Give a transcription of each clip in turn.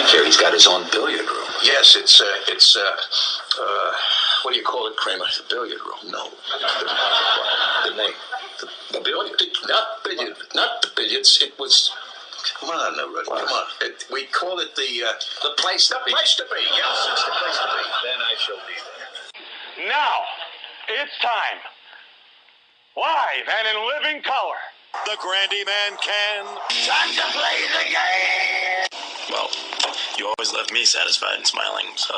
Here, he's got his own billiard room. Yes, it's what do you call it, Kramer? The billiard room? No. The name. The billiard? Not billiard. Not the billiards. It was... Come on, Rudy. Come on. We call it the place to be. The place to be. Yes, it's the place to be. Then I shall be there. Now, it's time. Live and in living color. The Grandy Man can. Time to play the game. Well, you always left me satisfied and smiling, so...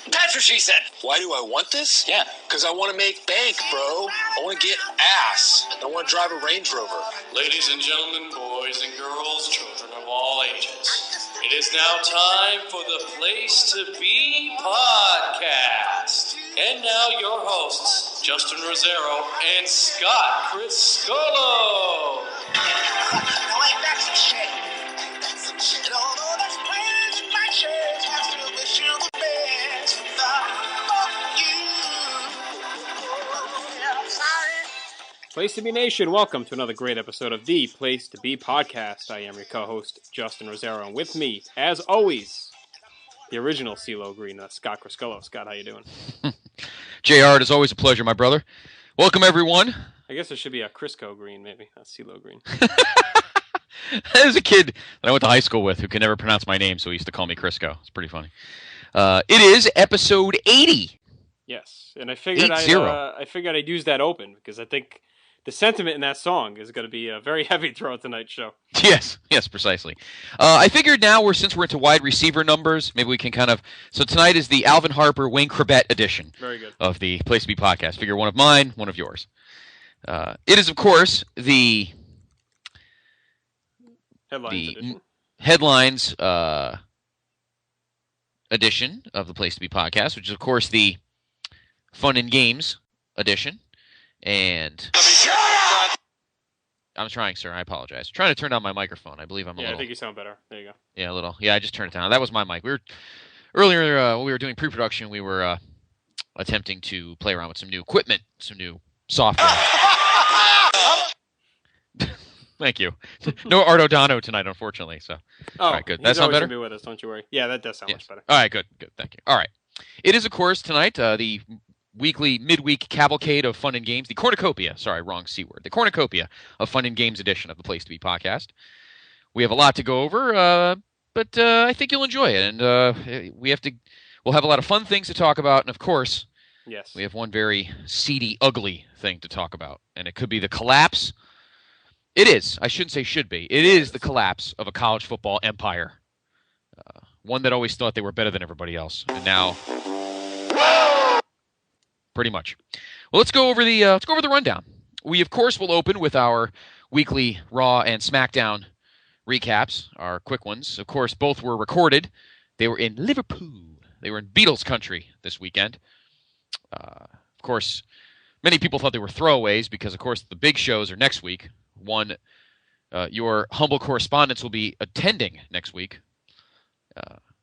That's what she said. Why do I want this? Yeah. Because I want to make bank, bro. I want to get ass. I want to drive a Range Rover. Ladies and gentlemen, boys and girls, children of all ages, it is now time for the Place to Be Podcast. And now your hosts, Justin Rosero and Scott Criscolo. Now ain't that some shit? That's some shit. Although there's plans in my church, I still wish you the best. Fuck you. I'm sorry. Place to Be Nation, welcome to another great episode of the Place to Be Podcast. I am your co-host, Justin Rosero, and with me, as always, the original CeeLo Green, Scott Criscolo. Scott, how you doing? JR, it is always a pleasure, my brother. Welcome, everyone. I guess there should be a Crisco Green, maybe, not CeeLo Green. There's a kid that I went to high school with who could never pronounce my name, so he used to call me Crisco. It's pretty funny. It is episode 80. Yes, and I figured I'd use that open, because I think the sentiment in that song is going to be very heavy throughout tonight's show. Yes, precisely. I figured now, since we're into wide receiver numbers, maybe we can kind of... So tonight is the Alvin Harper, Wayne Corbett edition. Very good. Of the Place to Be Podcast. Figure one of mine, one of yours. It is, of course, the Headlines edition of the Place to Be Podcast, which is, of course, the Fun and Games edition. And... I'm trying, sir. I apologize. I'm trying to turn down my microphone. I believe I'm a little... I think you sound better. There you go. Yeah, a little. Yeah, I just turned it down. That was my mic. Earlier, when we were doing pre-production, we were attempting to play around with some new equipment, some new software. Thank you. No Art O'Dono tonight, unfortunately. So, all right, good. That sound better? Be with us, don't you worry. Yeah, that does sound much better. All right, good. Thank you. All right. It is, of course, tonight the midweek cavalcade of Fun and Games, the cornucopia. Sorry, wrong C word. The cornucopia of Fun and Games edition of the Place to Be Podcast. We have a lot to go over, but I think you'll enjoy it, and we'll have a lot of fun things to talk about, and of course, yes, we have one very seedy, ugly thing to talk about, and it could be the collapse. It is. I shouldn't say should be. It is the collapse of a college football empire. One that always thought they were better than everybody else, and now, pretty much. Well, let's go over the rundown. We, of course, will open with our weekly Raw and SmackDown recaps, our quick ones. Of course, both were recorded. They were in Liverpool. They were in Beatles country this weekend. Of course, many people thought they were throwaways because, of course, the big shows are next week. One, your humble correspondents will be attending next week.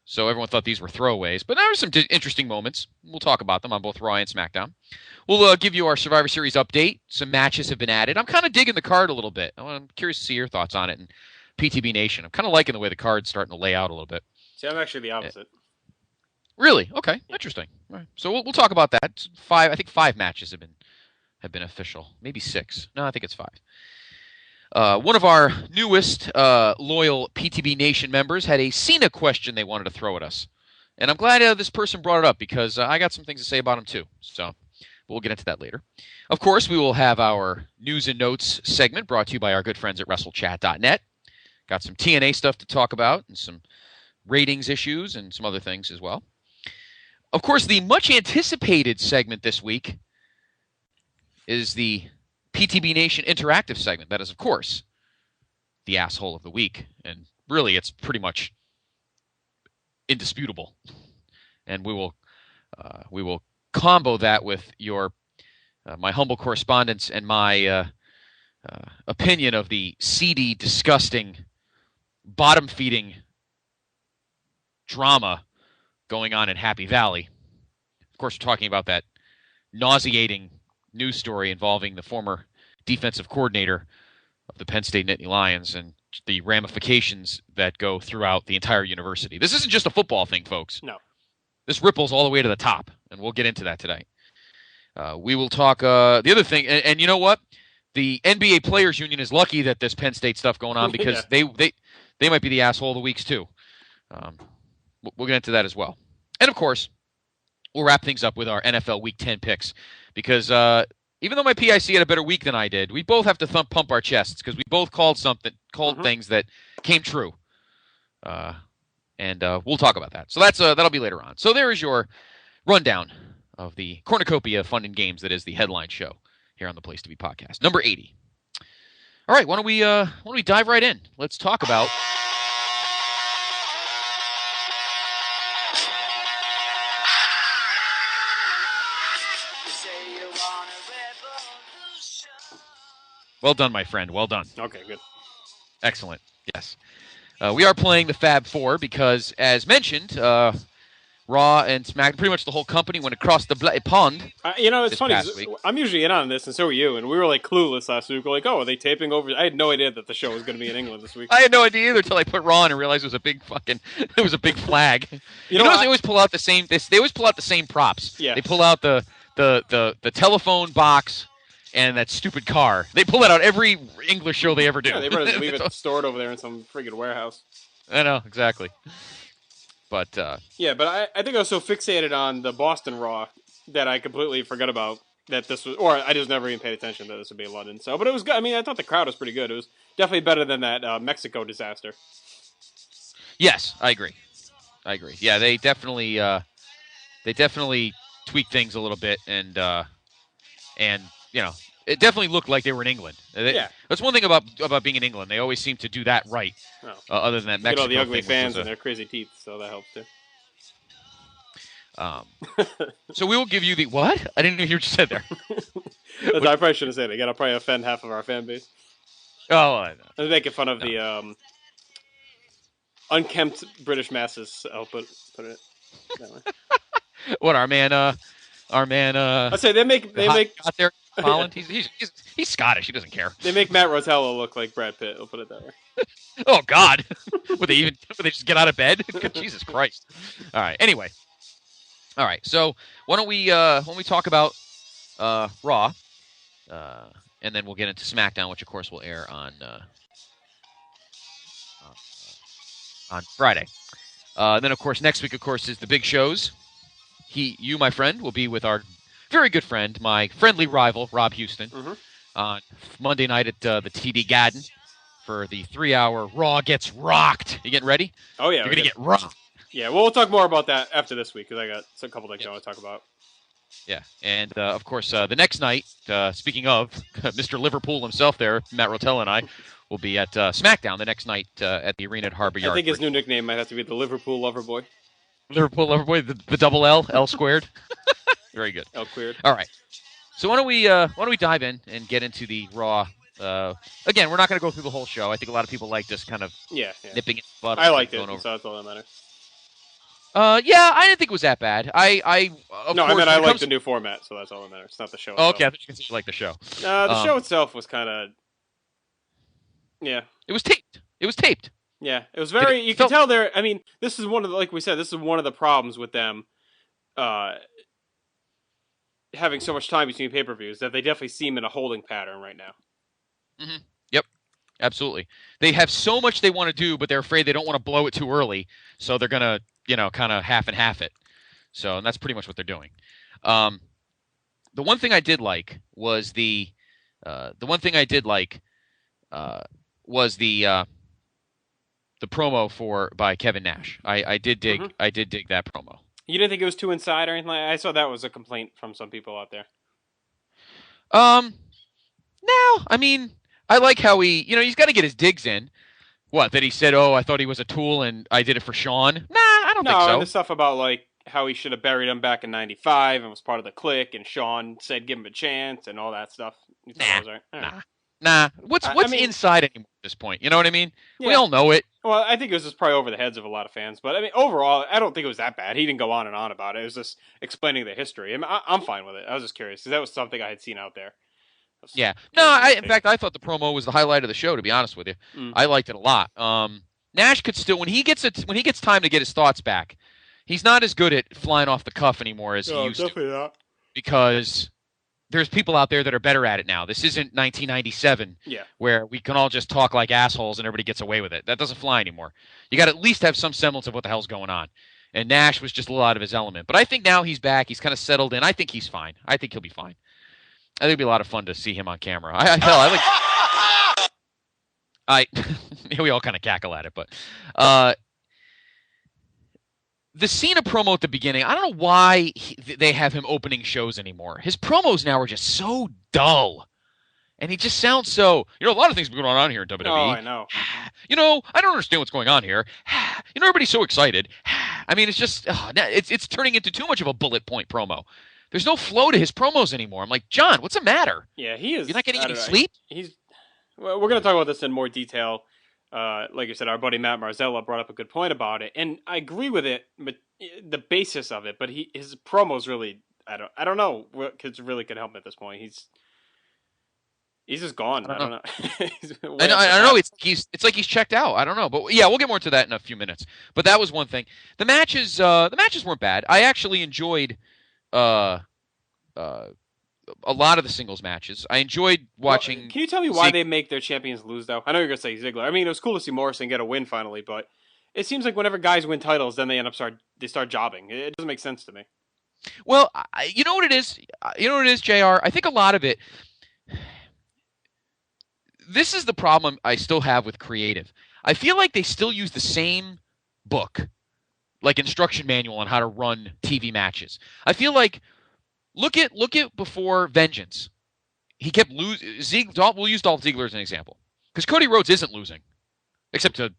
So everyone thought these were throwaways. But there were some interesting moments. We'll talk about them on both Raw and SmackDown. We'll give you our Survivor Series update. Some matches have been added. I'm kind of digging the card a little bit. I'm curious to see your thoughts on it. And PTB Nation, I'm kind of liking the way the card's starting to lay out a little bit. See, I'm actually the opposite. Really? Okay. Yeah. Interesting. All right. So we'll talk about that. I think 5 matches have been official. Maybe 6. No, I think it's 5. One of our newest loyal PTB Nation members had a Cena question they wanted to throw at us. And I'm glad this person brought it up because I got some things to say about him too. So we'll get into that later. Of course, we will have our news and notes segment brought to you by our good friends at WrestleChat.net. Got some TNA stuff to talk about and some ratings issues and some other things as well. Of course, the much anticipated segment this week is the PTB Nation Interactive segment. That is, of course, the Asshole of the Week. And really, it's pretty much indisputable. And we will combo that with your my humble correspondence and my opinion of the seedy, disgusting, bottom-feeding drama going on in Happy Valley. Of course, we're talking about that nauseating news story involving the former defensive coordinator of the Penn State Nittany Lions and the ramifications that go throughout the entire university. This isn't just a football thing, folks. No. This ripples all the way to the top, and we'll get into that today. We will talk the other thing, and you know what? The NBA Players Union is lucky that this Penn State stuff going on because they might be the asshole of the weeks too. We'll get into that as well. And of course, we'll wrap things up with our NFL Week 10 picks because even though my PIC had a better week than I did, we both have to pump our chests because we both called things that came true. And we'll talk about that. So that'll be later on. So there is your rundown of the cornucopia of fun and games that is the headline show here on the Place to Be podcast, number 80. All right, why don't we dive right in? Let's talk about Well done, my friend. Well done. Okay, good. Excellent. Yes. We are playing the Fab Four because, as mentioned, Raw and SmackDown, pretty much the whole company went across the bloody pond. It's funny. I'm usually in on this, and so are you. And we were like clueless last week. We're like, oh, are they taping over? I had no idea that the show was going to be in England this week. I had no idea either until I put Raw on and realized it was a big flag. They always pull out the same. They always pull out the same props. Yeah. They pull out the telephone box and that stupid car. They pull that out every English show they ever do. Yeah, they better leave it stored over there in some friggin' warehouse. I know, exactly. But but I think I was so fixated on the Boston Raw that I completely forgot about that this was, or I just never even paid attention that this would be in London. So, but it was good. I mean, I thought the crowd was pretty good. It was definitely better than that Mexico disaster. Yes, I agree. Yeah, they definitely tweaked things a little bit, and it definitely looked like they were in England. That's one thing about being in England. They always seem to do that right. Other than that Mexico all the ugly thing, fans and their crazy teeth, so that helps too. So we will give you the what? I didn't know you just said there. I probably shouldn't say that again. I'll probably offend half of our fan base. Oh, I know. I'm making fun of the unkempt British masses. I'll put it that way. What our man? I say they make out there. Holland. He's Scottish. He doesn't care. They make Matt Rotella look like Brad Pitt. I'll put it that way. Oh God! Would they just get out of bed? Jesus Christ! All right. Anyway. All right. So why don't we talk about Raw, and then we'll get into SmackDown, which of course will air on Friday. And then of course next week, of course, is the big shows. You, my friend, will be with our very good friend, my friendly rival, Rob Houston, on Monday night at the TD Garden for the 3-hour Raw Gets Rocked. You getting ready? Oh, yeah. You're going to get rocked. Yeah, well, we'll talk more about that after this week because I got a couple things I want to talk about. Yeah, and of course, the next night, speaking of Mr. Liverpool himself there, Matt Rotella and I, will be at SmackDown the next night at the arena at Harbor Yard. I think his new nickname might have to be the Liverpool Loverboy. Liverpool Loverboy, the double L squared. Very good. L queered. All right. So why don't we dive in and get into the Raw? Again, we're not going to go through the whole show. I think a lot of people like just kind of nipping it. I liked it, so that's all that matters. Yeah, I didn't think it was that bad. I like the new format, so that's all that matters. It's not the show. Okay, I thought you like the show. The show itself was kind of, yeah. It was taped. Yeah, it was very. You can tell there. I mean, this is one of the, like we said, this is one of the problems with them having so much time between pay-per-views that they definitely seem in a holding pattern right now. Mm-hmm. Yep, absolutely. They have so much they want to do, but they're afraid they don't want to blow it too early, so they're gonna, kind of half and half it. So, and that's pretty much what they're doing. The one thing I did like was the promo by Kevin Nash. I did dig that promo. You didn't think it was too inside or anything like that? I saw that was a complaint from some people out there. No, I mean, I like how he's got to get his digs in. What, that he said, oh, I thought he was a tool and I did it for Sean? Nah, I don't think so. No, and the stuff about, like, how he should have buried him back in 95 and was part of the clique and Sean said give him a chance and all that stuff. Nah. What's inside anymore at this point? You know what I mean? Yeah. We all know it. Well, I think it was just probably over the heads of a lot of fans. But, I mean, overall, I don't think it was that bad. He didn't go on and on about it. It was just explaining the history. I mean, I'm fine with it. I was just curious because that was something I had seen out there. Yeah. No, in fact, I thought the promo was the highlight of the show, to be honest with you. I liked it a lot. Nash could still, when he gets time to get his thoughts back, he's not as good at flying off the cuff anymore as he used to. Not. Because there's people out there that are better at it now. This isn't 1997 where we can all just talk like assholes and everybody gets away with it. That doesn't fly anymore. You got to at least have some semblance of what the hell's going on. And Nash was just a little out of his element. But I think now he's back. He's kind of settled in. I think he's fine. I think he'll be fine. I think it'd be a lot of fun to see him on camera. We all kind of cackle at it, but the Cena promo at the beginning, I don't know why they have him opening shows anymore. His promos now are just so dull. And he just sounds so, a lot of things going on here in WWE. Oh, I know. I don't understand what's going on here. Everybody's so excited. I mean, it's just, it's turning into too much of a bullet point promo. There's no flow to his promos anymore. I'm like, John, what's the matter? Yeah, he is. You're not getting any sleep? Well, we're going to talk about this in more detail. Like you said, our buddy Matt Marzella brought up a good point about it. And I agree with it, but the basis of it. But his promos really, I don't know what really can help him at this point. He's just gone. I don't know. I don't know. It's like he's checked out. I don't know. But yeah, we'll get more to that in a few minutes. But that was one thing. The matches weren't bad. I actually enjoyed a lot of the singles matches. I enjoyed watching. Well, can you tell me why they make their champions lose, though? I know you're going to say Ziggler. I mean, it was cool to see Morrison get a win finally, but it seems like whenever guys win titles, then they start jobbing. It doesn't make sense to me. Well, you know what it is? JR? I think a lot of it. This is the problem I still have with creative. I feel like they still use the same book, like instruction manual on how to run TV matches. I feel like look at before Vengeance. He kept losing. We'll use Dolph Ziggler as an example because Cody Rhodes isn't losing, except to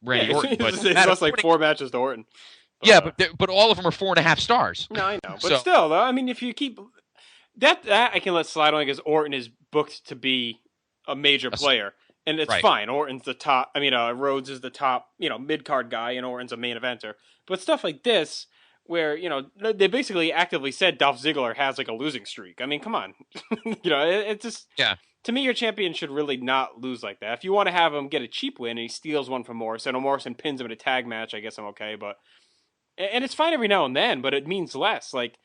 Randy Orton. But it's lost like 4 matches to Orton. But all of them are 4.5 stars. No, I know, but still, though, I mean, if you keep that I can let slide only because Orton is booked to be a major player, and it's fine. Orton's the top. I mean, Rhodes is the top, mid-card guy, and Orton's a main eventer. But stuff like this, where they basically actively said Dolph Ziggler has like a losing streak. I mean, come on, it's just To me, your champion should really not lose like that. If you want to have him get a cheap win and he steals one from Morrison, or Morrison pins him in a tag match, I guess I'm okay. And it's fine every now and then, but it means less. Like,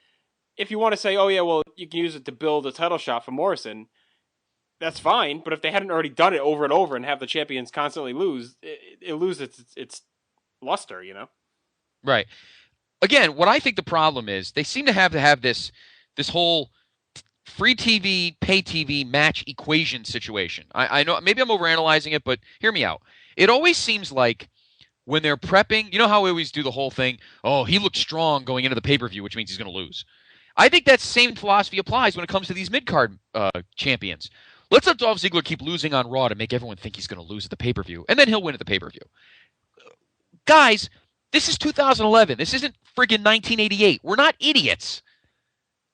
if you want to say, oh yeah, well, you can use it to build a title shot for Morrison, that's fine, but if they hadn't already done it over and over and have the champions constantly lose, it loses its luster, Right. Again, what I think the problem is, they seem to have this whole free TV, pay TV match equation situation. I know maybe I'm overanalyzing it, but hear me out. It always seems like when they're prepping, you know how we always do the whole thing, oh, he looks strong going into the pay-per-view, which means he's going to lose. I think that same philosophy applies when it comes to these mid-card champions. Let's let Dolph Ziggler keep losing on Raw to make everyone think he's going to lose at the pay-per-view, and then he'll win at the pay-per-view. Guys, this is 2011. This isn't friggin' 1988. We're not idiots.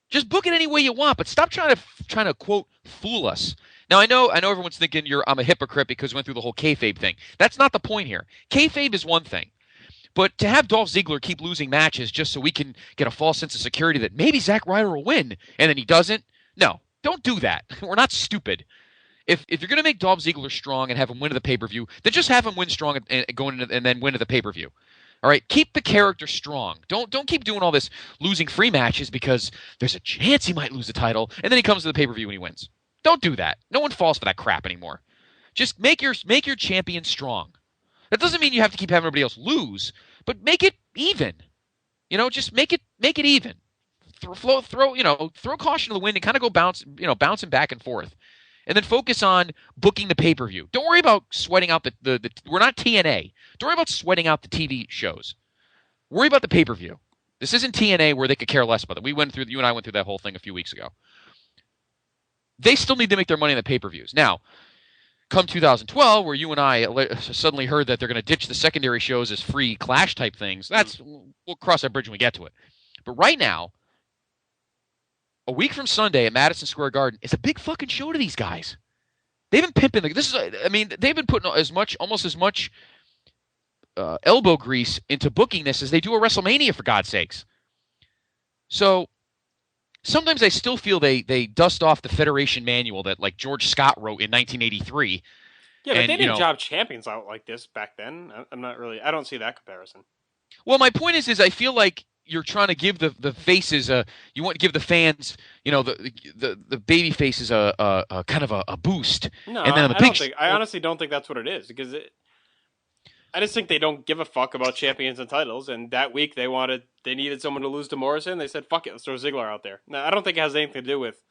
Just book it any way you want, but stop trying to quote fool us. Now I know everyone's thinking I'm a hypocrite because we went through the whole kayfabe thing. That's not the point here. Kayfabe is one thing, but to have Dolph Ziggler keep losing matches just so we can get a false sense of security that maybe Zack Ryder will win and then he doesn't, no. Don't do that. We're not stupid. If you're going to make Dolph Ziggler strong and have him win at the pay-per-view, then just have him win strong and then win at the pay-per-view. All right? Keep the character strong. Don't keep doing all this losing free matches because there's a chance he might lose the title, and then he comes to the pay-per-view and he wins. Don't do that. No one falls for that crap anymore. Just make your champion strong. That doesn't mean you have to keep having everybody else lose, but make it even. Just make it even. Throw caution to the wind and kind of go bouncing back and forth, and then focus on booking the pay-per-view. Don't worry about sweating out the we're not TNA. Don't worry about sweating out the TV shows. Worry about the pay-per-view. This isn't TNA where they could care less about it. You and I went through that whole thing a few weeks ago. They still need to make their money on the pay-per-views. Now, come 2012, where you and I suddenly heard that they're going to ditch the secondary shows as free Clash type things, we'll cross that bridge when we get to it. But right now, a week from Sunday at Madison Square Garden is a big fucking show to these guys. They've been pimping. They've been putting almost as much elbow grease into booking this as they do a WrestleMania, for God's sakes. So sometimes I still feel they dust off the Federation manual that like George Scott wrote in 1983. Yeah, but they didn't job champions out like this back then. I'm not really. I don't see that comparison. Well, my point is I feel like you're trying to give the faces you want to give the fans, the baby faces a kind of a boost. No, and then I honestly don't think that's what it is, because I just think they don't give a fuck about champions and titles. And that week they needed someone to lose to Morrison. They said, "Fuck it, let's throw Ziggler out there." Now, I don't think it has anything to do with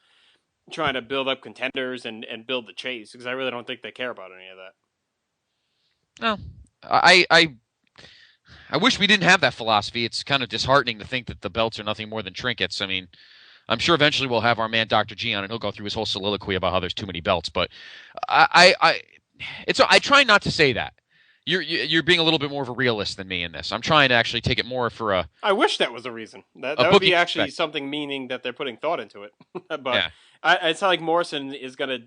trying to build up contenders and build the chase, because I really don't think they care about any of that. No, I wish we didn't have that philosophy. It's kind of disheartening to think that the belts are nothing more than trinkets. I mean, I'm sure eventually we'll have our man Dr. G on, and he'll go through his whole soliloquy about how there's too many belts. But I try not to say that. You're being a little bit more of a realist than me in this. I'm trying to actually take it more for a. I wish that was a reason. That would be actually something, meaning that they're putting thought into it. But yeah. It's not like Morrison is gonna.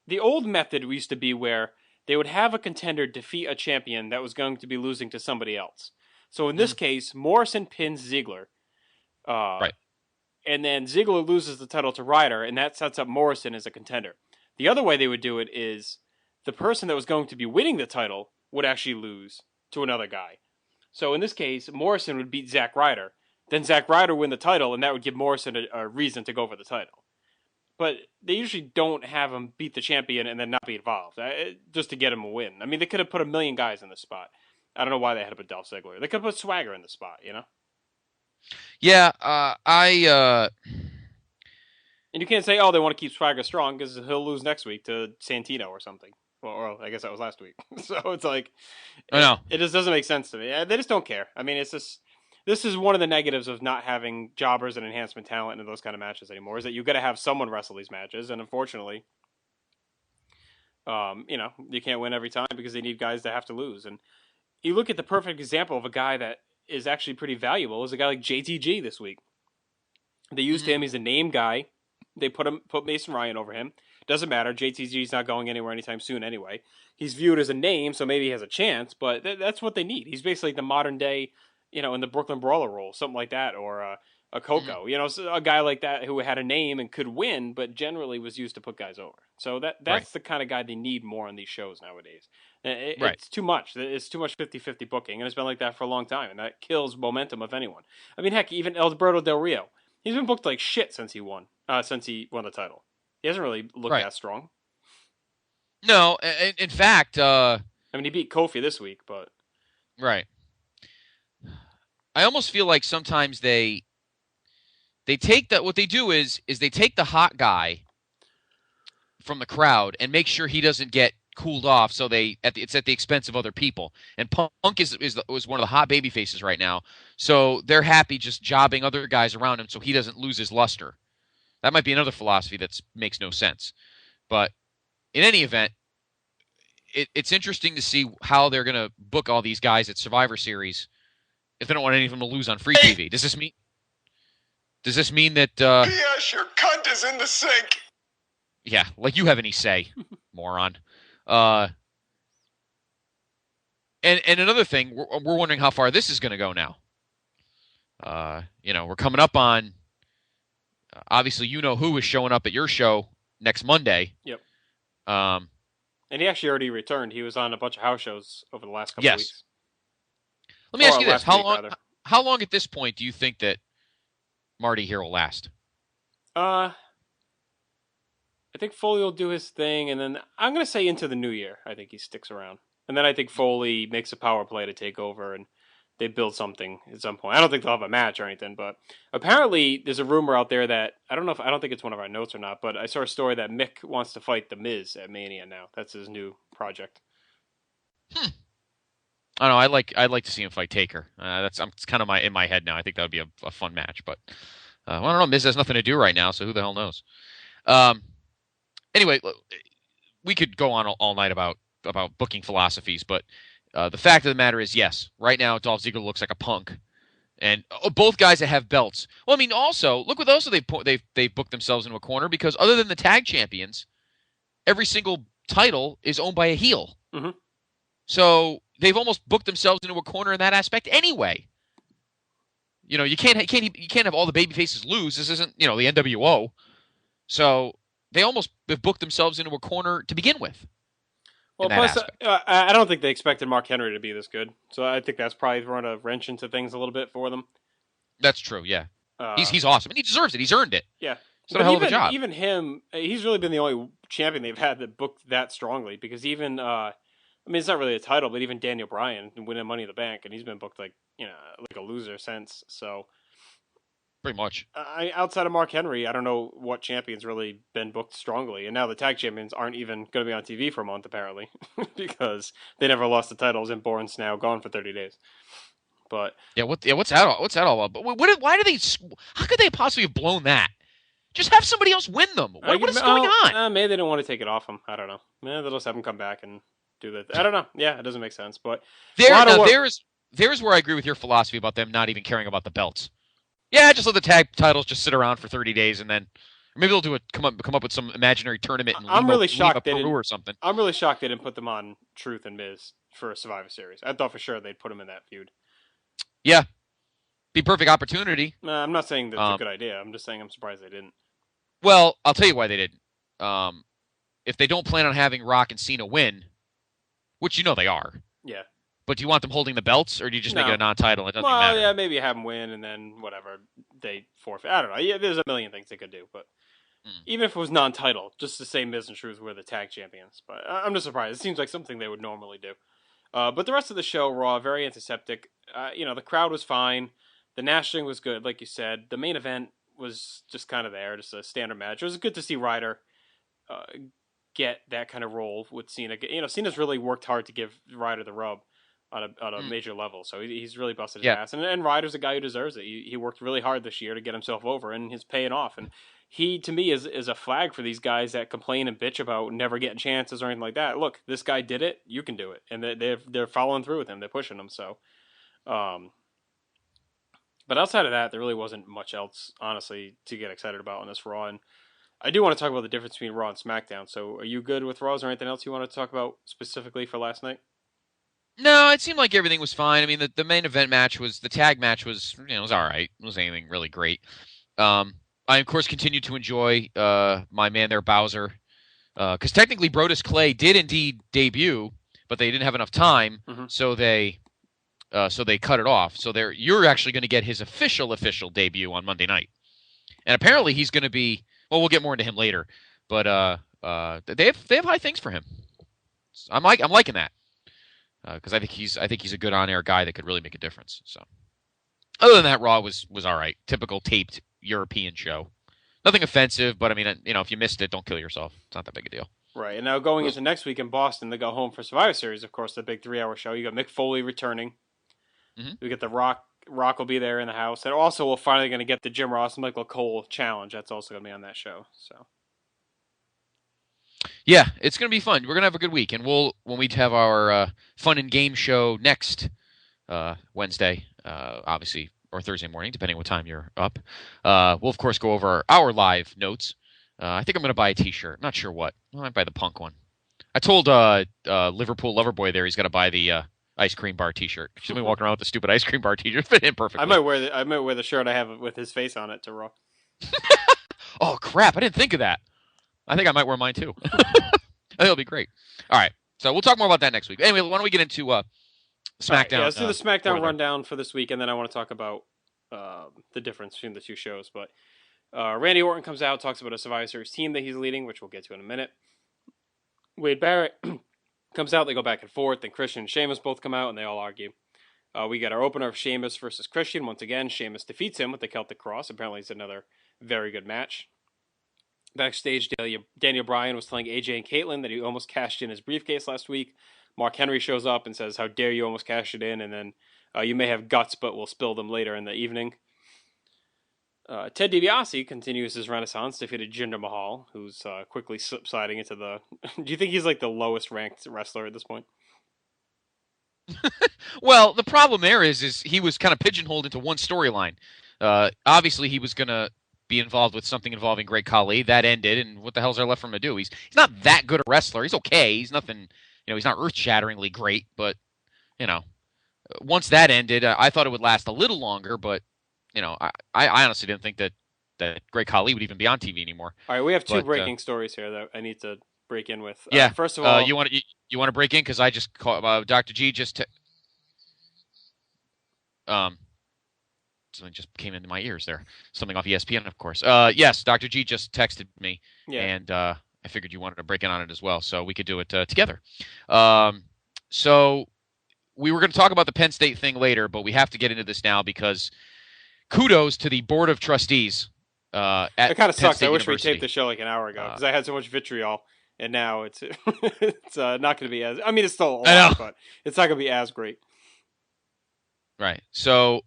The old method used to be where they would have a contender defeat a champion that was going to be losing to somebody else. So in this case, Morrison pins Ziggler. Right. And then Ziggler loses the title to Ryder, and that sets up Morrison as a contender. The other way they would do it is the person that was going to be winning the title would actually lose to another guy. So in this case, Morrison would beat Zack Ryder. Then Zack Ryder win the title, and that would give Morrison a reason to go for the title. But they usually don't have him beat the champion and then not be involved, just to get him a win. I mean, they could have put a million guys in this spot. I don't know why they had to put Dolph Ziggler. They could have put Swagger in the spot, Yeah, And you can't say, they want to keep Swagger strong because he'll lose next week to Santino or something. Or I guess that was last week. So it's like, it just doesn't make sense to me. They just don't care. I mean, it's just. This is one of the negatives of not having jobbers and enhancement talent in those kind of matches anymore, is that you've got to have someone wrestle these matches. And unfortunately, you can't win every time because they need guys that have to lose. And you look at the perfect example of a guy that is actually pretty valuable is a guy like JTG this week. They used him. He's a name guy. They put Mason Ryan over him. Doesn't matter. JTG's not going anywhere anytime soon anyway. He's viewed as a name, so maybe he has a chance, but that's what they need. He's basically the modern day, in the Brooklyn Brawler role, something like that, or a Coco, a guy like that who had a name and could win, but generally was used to put guys over. So that's the kind of guy they need more on these shows nowadays. It's too much. It's too much 50-50 booking, and it's been like that for a long time, and that kills momentum of anyone. I mean, heck, even Alberto Del Rio, he's been booked like shit since he won the title. He hasn't really looked that strong. No, in fact, he beat Kofi this week, but right. I almost feel like sometimes they take that. What they do is they take the hot guy from the crowd and make sure he doesn't get cooled off. So it's at the expense of other people. And Punk is one of the hot baby faces right now. So they're happy just jobbing other guys around him so he doesn't lose his luster. That might be another philosophy that makes no sense. But in any event, it's interesting to see how they're going to book all these guys at Survivor Series if they don't want any of them to lose on free TV. Does this mean that P.S. your cunt is in the sink? Yeah, like you have any say, moron. And another thing, we're wondering how far this is going to go now. We're coming up on, obviously, who is showing up at your show next Monday. Yep. And he actually already returned. He was on a bunch of house shows over the last couple of weeks. Let me ask you this: how long at this point do you think that Marty here will last? I think Foley will do his thing, and then I'm going to say into the new year. I think he sticks around, and then I think Foley makes a power play to take over, and they build something at some point. I don't think they'll have a match or anything, but apparently there's a rumor out there that I don't think it's one of our notes or not, but I saw a story that Mick wants to fight The Miz at Mania now. That's his new project. I don't know. I'd like to see him fight Taker. It's kind of in my head now. I think that would be a fun match, but I don't know. Miz has nothing to do right now, so who the hell knows? Anyway, we could go on all night about booking philosophies, but the fact of the matter is, yes, right now Dolph Ziggler looks like a punk, and both guys that have belts. Well, I mean, also look what they've booked themselves into a corner, because other than the tag champions, every single title is owned by a heel. Mm-hmm. So they've almost booked themselves into a corner in that aspect anyway. You can't have all the baby faces lose. This isn't the NWO. So they almost have booked themselves into a corner to begin with. Well, plus, I don't think they expected Mark Henry to be this good. So I think that's probably thrown a wrench into things a little bit for them. That's true, yeah. He's awesome, and he deserves it. He's earned it. Yeah. He's done a hell of a job. Even him, he's really been the only champion they've had that booked that strongly. Because even, it's not really a title, but even Daniel Bryan winning Money in the Bank, and he's been booked like a loser since. So pretty much. Outside of Mark Henry, I don't know what champion's really been booked strongly. And now the tag champions aren't even going to be on TV for a month, apparently, because they never lost the titles, and Bourne's now gone for 30 days. But what's that all about? But why do they? How could they possibly have blown that? Just have somebody else win them. What is going on? Maybe they don't want to take it off him. I don't know. Maybe they'll just have him come back and do that. I don't know. Yeah, it doesn't make sense. But there's where I agree with your philosophy about them not even caring about the belts. Yeah, just let the tag titles just sit around for 30 days and then maybe they'll come up with some imaginary tournament and I'm really shocked they didn't, or something. I'm really shocked they didn't put them on Truth and Miz for a Survivor Series. I thought for sure they'd put them in that feud. Yeah. Be perfect opportunity. I'm not saying that's a good idea. I'm just saying I'm surprised they didn't. Well, I'll tell you why they didn't. If they don't plan on having Rock and Cena win, which they are. Yeah. But do you want them holding the belts, or do you just make it a non-title? It doesn't matter. Yeah, maybe have them win, and then whatever, they forfeit. I don't know. Yeah, there's a million things they could do, but even if it was non-title, just to say Miz and Truth were the tag champions. But I'm just surprised. It seems like something they would normally do. But the rest of the show, Raw, very antiseptic. The crowd was fine. The Nashing was good, like you said. The main event was just kind of there, just a standard match. It was good to see Ryder get that kind of role with Cena. Cena's really worked hard to give Ryder the rub on a major level, so he's really busted his ass. And Ryder's a guy who deserves it. He worked really hard this year to get himself over, and he's paying off. And he, to me, is a flag for these guys that complain and bitch about never getting chances or anything like that. Look, this guy did it. You can do it, and they're following through with him. They're pushing him. So, but outside of that, there really wasn't much else, honestly, to get excited about on this Raw. And I do want to talk about the difference between Raw and SmackDown. So, are you good with Raw? Is there anything else you want to talk about specifically for last night? No, it seemed like everything was fine. I mean, the main event match the tag match was, it was all right. It wasn't anything really great. I, of course, continued to enjoy my man there, Bowser, because technically Brodus Clay did indeed debut, but they didn't have enough time, so they cut it off. So you're actually going to get his official debut on Monday night, and apparently he's going to be. Well, we'll get more into him later, but they have high things for him. I'm liking that. Because I think he's a good on-air guy that could really make a difference. So, other than that, Raw was all right. Typical taped European show. Nothing offensive, but I mean, if you missed it, don't kill yourself. It's not that big a deal. Right. And now going into next week in Boston, they go home for Survivor Series. Of course, the big 3-hour show. You got Mick Foley returning. We get the Rock. Rock will be there in the house, and also we're finally going to get the Jim Ross and Michael Cole challenge. That's also going to be on that show. So. Yeah, it's going to be fun. We're going to have a good week, and when we have our fun and game show next Wednesday, obviously, or Thursday morning, depending what time you're up, we'll, of course, go over our live notes. I think I'm going to buy a T-shirt. Not sure what. I might buy the punk one. I told Liverpool Loverboy there he's got to buy the ice cream bar T-shirt. She's been walking around with the stupid ice cream bar T-shirt. Fit in perfectly. I might wear the shirt I have with his face on it to Raw. Oh, crap. I didn't think of that. I think I might wear mine too. I think it'll be great. All right, so we'll talk more about that next week. Anyway, why don't we get into SmackDown? Right, let's do the SmackDown rundown for this week, and then I want to talk about the difference between the two shows. But Randy Orton comes out, talks about a Survivor Series team that he's leading, which we'll get to in a minute. Wade Barrett comes out, they go back and forth, then Christian and Sheamus both come out, and they all argue. We get our opener of Sheamus versus Christian. Once again, Sheamus defeats him with the Celtic Cross. Apparently, it's another very good match. Backstage, Daniel Bryan was telling AJ and Caitlyn that he almost cashed in his briefcase last week. Mark Henry shows up and says, "How dare you almost cash it in?" And then you may have guts, but we'll spill them later in the evening. Ted DiBiase continues his renaissance, defeated Jinder Mahal, who's quickly sliding into the... Do you think he's like the lowest ranked wrestler at this point? Well, the problem there is he was kind of pigeonholed into one storyline. Obviously, he was going to be involved with something involving Great Khali. That ended, and what the hell's there left for him to do? He's not that good a wrestler. He's okay. He's nothing, he's not earth-shatteringly great, but, once that ended, I thought it would last a little longer, but I honestly didn't think that Great Khali would even be on TV anymore. All right, we have two breaking stories here that I need to break in with. Yeah. First of all, you want to break in because I just called Dr. G just something just came into my ears there. Something off ESPN, of course. Yes, Dr. G just texted me, and I figured you wanted to break in on it as well, so we could do it together. So we were going to talk about the Penn State thing later, but we have to get into this now because kudos to the Board of Trustees. It kind of sucks. I wish University. we taped the show like an hour ago because I had so much vitriol, and now it's it's not going to be as. I mean, it's still a lot, but it's not going to be as great. Right. So,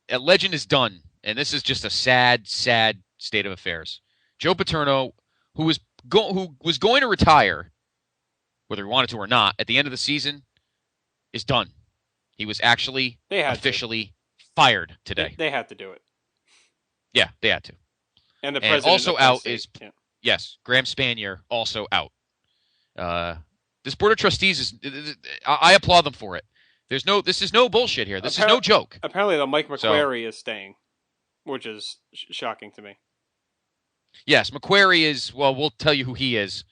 a legend is done, and this is just a sad, sad state of affairs. Joe Paterno, who was going to retire, whether he wanted to or not, at the end of the season, is done. He was actually officially fired today. They had to do it. Yeah, they had to. And the president also out is yes, Graham Spanier also out. This board of trustees I applaud them for it. This is no bullshit here. This is no joke. Apparently, the Mike McQuarrie is staying, which is shocking to me. Yes, McQuarrie is. Well, we'll tell you who he is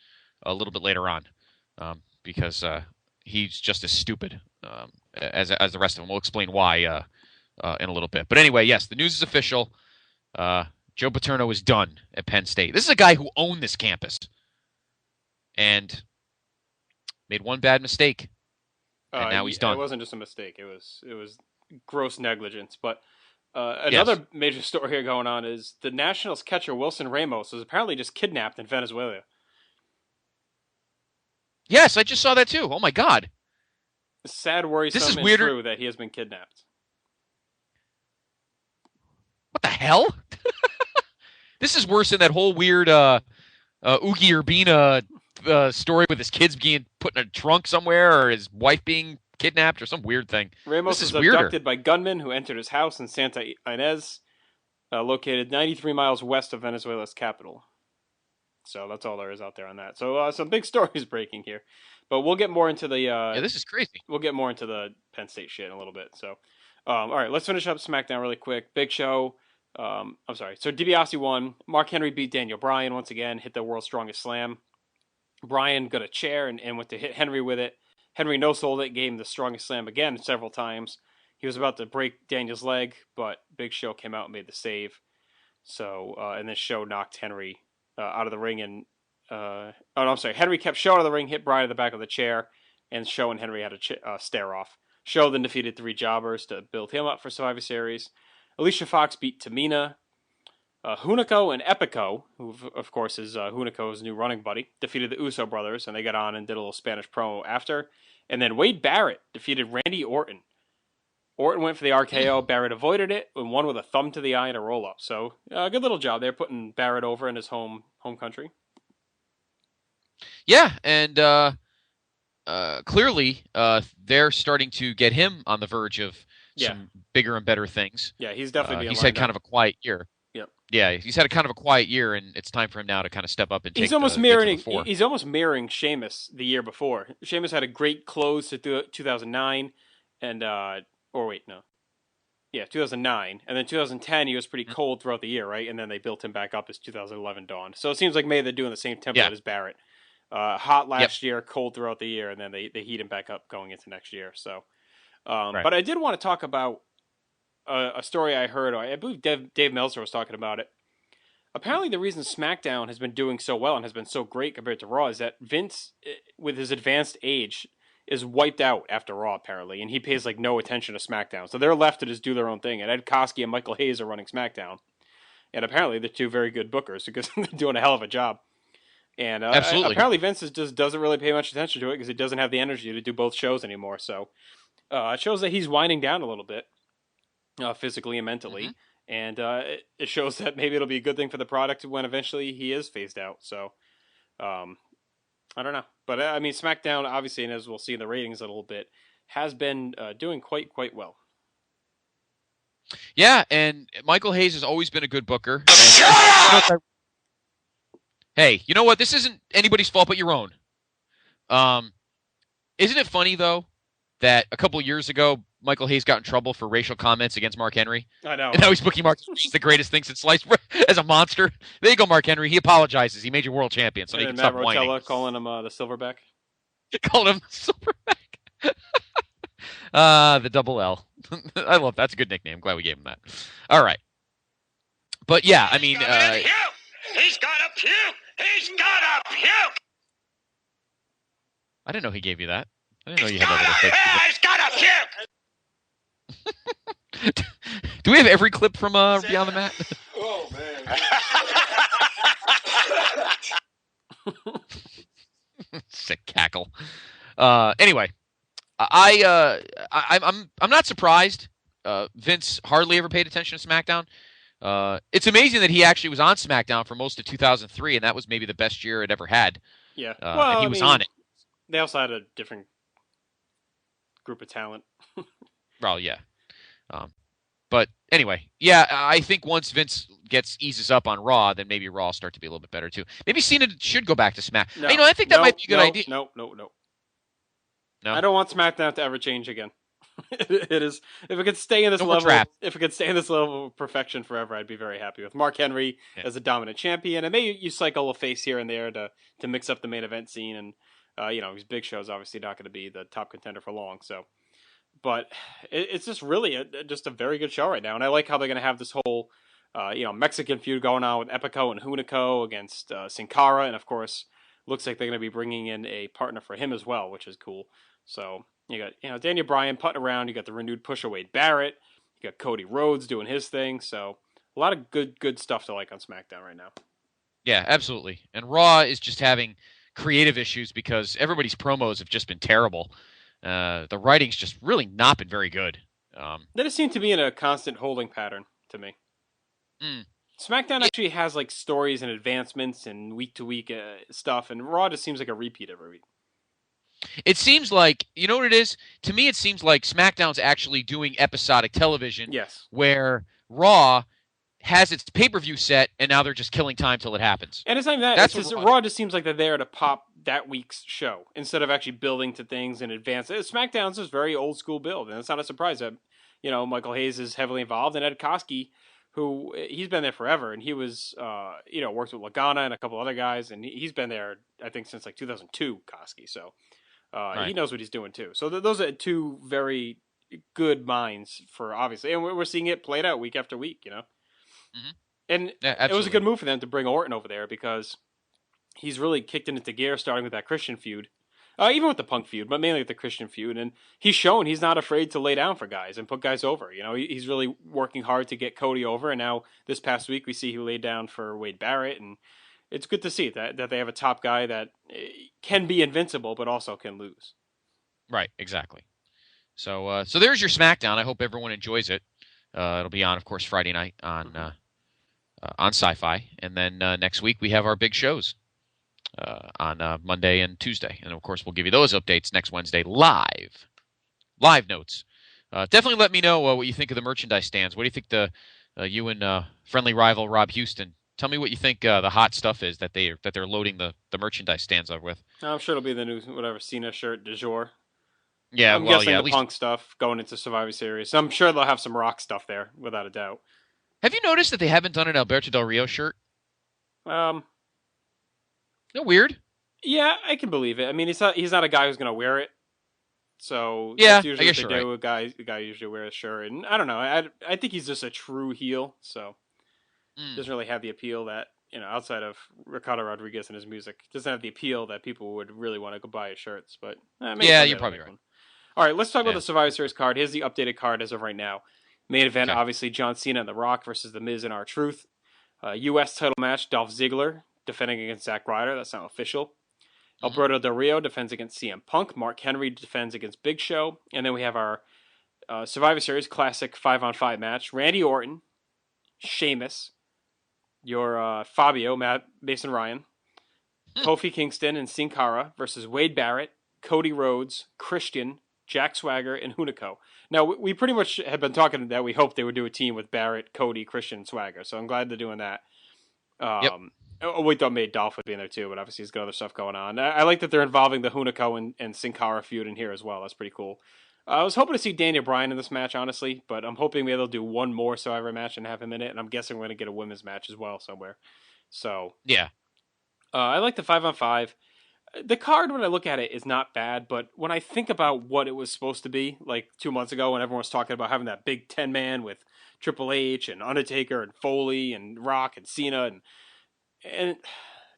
a little bit later on, because he's just as stupid as the rest of them. We'll explain why in a little bit. But anyway, yes, the news is official. Joe Paterno is done at Penn State. This is a guy who owned this campus and made one bad mistake, and now he's done. It wasn't just a mistake; it was gross negligence. But another major story here going on is the Nationals catcher Wilson Ramos was apparently just kidnapped in Venezuela. Yes, I just saw that too. Oh my God! Sad, worrisome, this is and weirder. true that he has been kidnapped. What the hell? This is worse than that whole weird Oogie Urbina story with his kids being put in a trunk somewhere or his wife being kidnapped or some weird thing. Ramos was abducted by gunmen who entered his house in Santa Ynez, located 93 miles west of Venezuela's capital. So that's all there is out there on that. So some big stories breaking here. But we'll get more into the... this is crazy. We'll get more into the Penn State shit in a little bit. So, all right, let's finish up SmackDown really quick. Big show. I'm sorry. So DiBiase won. Mark Henry beat Daniel Bryan once again, hit the world's strongest slam. Bryan got a chair and went to hit Henry with it. Henry no-sold it, gave him the strongest slam again several times. He was about to break Daniel's leg, but Big Show came out and made the save. So, and then Show knocked Henry out of the ring. And Henry kept Show out of the ring, hit Bryan in the back of the chair, and Show and Henry had a stare-off. Show then defeated 3 jobbers to build him up for Survivor Series. Alicia Fox beat Tamina. Hunico and Epico, who of course is Hunico's new running buddy, defeated the Uso brothers, and they got on and did a little Spanish promo after. And then Wade Barrett defeated Randy Orton. Orton went for the RKO, Barrett avoided it, and won with a thumb to the eye and a roll-up. So, good little job there, putting Barrett over in his home country. Yeah, and clearly they're starting to get him on the verge of some bigger and better things. Yeah, he's definitely he's had kind of a quiet year. Yeah, he's had a kind of a quiet year, and it's time for him now to kind of step up and take. He's almost mirroring Sheamus the year before. Sheamus had a great close to 2009, and 2009, and then 2010 he was pretty cold throughout the year, right? And then they built him back up as 2011 dawned. So it seems like maybe they're doing the same template as Barrett. Hot last year, cold throughout the year, and then they heat him back up going into next year. So, but I did want to talk about a story I heard. I believe Dave Meltzer was talking about it. Apparently, the reason SmackDown has been doing so well and has been so great compared to Raw is that Vince, with his advanced age, is wiped out after Raw, apparently, and he pays like no attention to SmackDown. So they're left to just do their own thing. And Ed Koskey and Michael Hayes are running SmackDown. And apparently, they're 2 very good bookers because they're doing a hell of a job. And absolutely. Apparently, Vince just doesn't really pay much attention to it because he doesn't have the energy to do both shows anymore. So it shows that he's winding down a little bit. Physically and mentally, and it shows that maybe it'll be a good thing for the product when eventually he is phased out. So, I don't know, but I mean, SmackDown obviously, and as we'll see in the ratings a little bit, has been doing quite well. Yeah, and Michael Hayes has always been a good booker. Hey, you know what? This isn't anybody's fault but your own. Isn't it funny though that a couple of years ago, Michael Hayes got in trouble for racial comments against Mark Henry. I know. And now he's booking Mark Henry as the greatest thing since sliced bread as a monster. There you go, Mark Henry. He apologizes. He made you world champion, so he can Matt stop whining. Rotella calling him the silverback. Calling him the silverback. The double L. I love that. That's a good nickname. I'm glad we gave him that. All right. But yeah, I mean, He's got a puke! He's got a puke! I didn't know he gave you that. I didn't know you had that little thing. He's got a puke! Do we have every clip from Beyond the Mat? Oh, man. Sick cackle. Anyway, I'm not surprised. Vince hardly ever paid attention to SmackDown. It's amazing that he actually was on SmackDown for most of 2003, and that was maybe the best year it ever had. Yeah. And he was on it. They also had a different group of talent. Well, yeah. But anyway, yeah, I think once Vince eases up on Raw, then maybe Raw will start to be a little bit better too. Maybe Cena should go back to Smack. No, I think that might be a good idea. No. No? I don't want SmackDown to ever change again. It is if it could stay in this more level. traps. If it could stay in this level of perfection forever, I'd be very happy with Mark Henry as a dominant champion, and maybe you cycle a face here and there to mix up the main event scene. And his Big Show's obviously not going to be the top contender for long. So, but it's just really just a very good show right now, and I like how they're going to have this whole Mexican feud going on with Epico and Hunico against Sin Cara, and of course, looks like they're going to be bringing in a partner for him as well, which is cool. So you got Daniel Bryan putting around. You got the renewed push of Wade Barrett. You got Cody Rhodes doing his thing. So a lot of good stuff to like on SmackDown right now. Yeah, absolutely. And Raw is just having creative issues because everybody's promos have just been terrible. The writing's just really not been very good. They just seem to be in a constant holding pattern to me. SmackDown actually has like stories and advancements and week to week stuff, and Raw just seems like a repeat every week. It seems like, you know what it is? To me, it seems like SmackDown's actually doing episodic television. Yes. Where Raw has its pay-per-view set, and now they're just killing time till it happens. And it's not even that. That's just, Raw just seems like they're there to pop that week's show instead of actually building to things in advance. SmackDown's just very old school build, and it's not a surprise that Michael Hayes is heavily involved, and Ed Koskey, who he's been there forever, and he was worked with Lagana and a couple other guys, and he's been there I think since like 2002. Koskey, so. Right. He knows what he's doing too. So those are two very good minds for obviously, and we're seeing it played out week after week. Mm-hmm. And it was a good move for them to bring Orton over there because he's really kicked it into gear, starting with that Christian feud, even with the Punk feud, but mainly with the Christian feud. And he's shown he's not afraid to lay down for guys and put guys over. He's really working hard to get Cody over. And now this past week we see he laid down for Wade Barrett, and it's good to see that they have a top guy that can be invincible, but also can lose. Right, exactly. So there's your SmackDown. I hope everyone enjoys it. It'll be on, of course, Friday night on Sci-Fi, and then next week we have our big shows on Monday and Tuesday, and of course we'll give you those updates next Wednesday live notes. Definitely let me know what you think of the merchandise stands. What do you think you and friendly rival Rob Houston? Tell me what you think the hot stuff is that they're loading the merchandise stands up with. I'm sure it'll be the new Cena shirt du jour. Yeah, I'm guessing the Punk stuff going into Survivor Series. I'm sure they'll have some Rock stuff there, without a doubt. Have you noticed that they haven't done an Alberto Del Rio shirt? No, weird. Yeah, I can believe it. I mean, he's not a guy who's going to wear it. So yeah, that's usually I guess what they you're do. right. A guy usually wears a shirt, and I don't know. I think he's just a true heel, so. Doesn't really have the appeal that, outside of Ricardo Rodriguez and his music, doesn't have the appeal that people would really want to go buy his shirts. But yeah, you're probably right. All right, let's talk about the Survivor Series card. Here's the updated card as of right now. Main event, obviously, John Cena and The Rock versus The Miz and R-Truth. U.S. title match, Dolph Ziggler defending against Zack Ryder. That's not official. Alberto Del Rio defends against CM Punk. Mark Henry defends against Big Show. And then we have our Survivor Series classic 5-on-5 match. Randy Orton, Sheamus, your Fabio, Mason Ryan, Kofi Kingston, and Sin Cara versus Wade Barrett, Cody Rhodes, Christian, Jack Swagger, and Hunico. Now, we pretty much have been talking that we hoped they would do a team with Barrett, Cody, Christian, and Swagger, so I'm glad they're doing that. we thought Made Dolph would be in there too, but obviously he's got other stuff going on. I like that they're involving the Hunico and Sin Cara feud in here as well. That's pretty cool. I was hoping to see Daniel Bryan in this match, honestly, but I'm hoping maybe they'll do one more Survivor match and have him in it, and I'm guessing we're going to get a women's match as well somewhere. So Yeah. I like the 5-on-5. The card, when I look at it, is not bad, but when I think about what it was supposed to be, like 2 months ago when everyone was talking about having that big 10-man with Triple H and Undertaker and Foley and Rock and Cena, and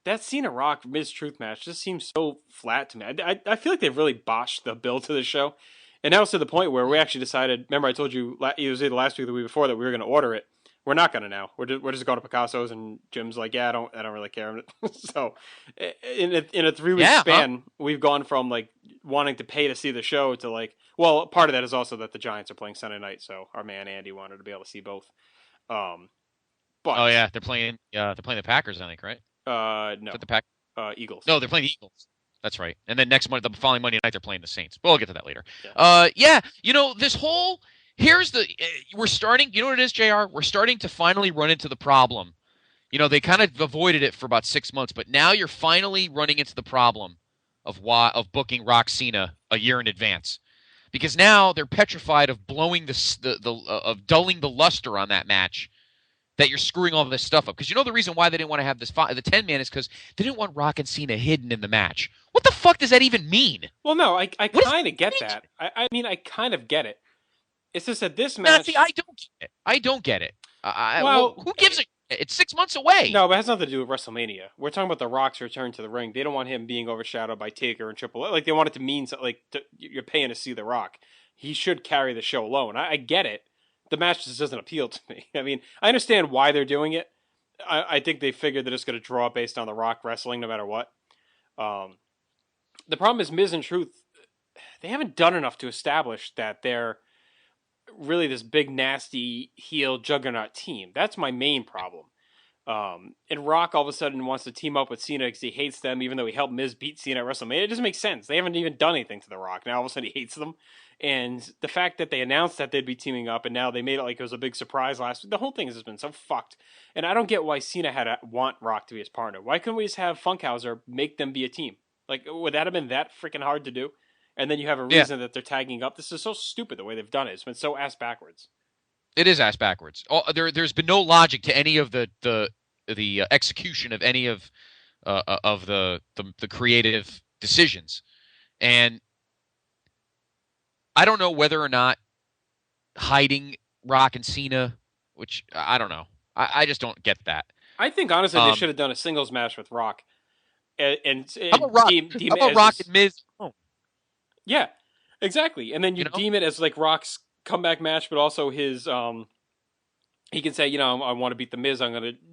that Cena Rock Miz Truth match just seems so flat to me. I feel like they've really botched the build to the show. And now it's to the point where we actually decided, remember I told you, it was either last week or the week before, that we were going to order it. We're not going to now. We're just going to Picasso's, and Jim's like, yeah, I don't really care. So in a 3-week span, we've gone from like wanting to pay to see the show to like, well, part of that is also that the Giants are playing Sunday night, so our man Andy wanted to be able to see both. But oh yeah, they're playing the Packers, I think, right? No. Is it the Eagles. No, they're playing the Eagles. That's right. And then the following Monday night, they're playing the Saints. But we'll get to that later. Yeah. This whole we're starting. You know what it is, JR? We're starting to finally run into the problem. They kind of avoided it for about 6 months, but now you're finally running into the problem of booking Rock Cena a year in advance, because now they're petrified of blowing of dulling the luster on that match. That you're screwing all this stuff up. Because the reason why they didn't want to have the 10-man is because they didn't want Rock and Cena hidden in the match. What the fuck does that even mean? Well, no, I kind of get that. I mean, I kind of get it. It's just that this match... I don't get it. I don't get it. Well, who gives a... It's 6 months away. No, but it has nothing to do with WrestleMania. We're talking about The Rock's return to the ring. They don't want him being overshadowed by Taker and Triple H. Like, they want it to mean something. Like, you're paying to see The Rock. He should carry the show alone. I get it. The match just doesn't appeal to me. I mean, I understand why they're doing it. I think they figured they're just going to draw based on The Rock wrestling no matter what. The problem is Miz and Truth, they haven't done enough to establish that they're really this big, nasty, heel juggernaut team. That's my main problem. And Rock all of a sudden wants to team up with Cena because he hates them, even though he helped Miz beat Cena at WrestleMania. It doesn't make sense. They haven't even done anything to The Rock. Now all of a sudden he hates them. And the fact that they announced that they'd be teaming up and now they made it like it was a big surprise last week, the whole thing has just been so fucked. And I don't get why Cena had to want Rock to be his partner. Why couldn't we just have Funkhauser make them be a team? Like, would that have been that freaking hard to do? And then you have a reason that they're tagging up. This is so stupid the way they've done it. It's been so ass backwards. It is ass backwards. There's been no logic to any of the execution of any of the creative decisions. And I don't know whether or not hiding Rock and Cena, which I don't know. I just don't get that. I think, honestly, they should have done a singles match with Rock. And how about Rock, how about Rock and Miz? Oh. Yeah, exactly. And then you deem it as like Rock's comeback match, but also his... he can say, I want to beat the Miz.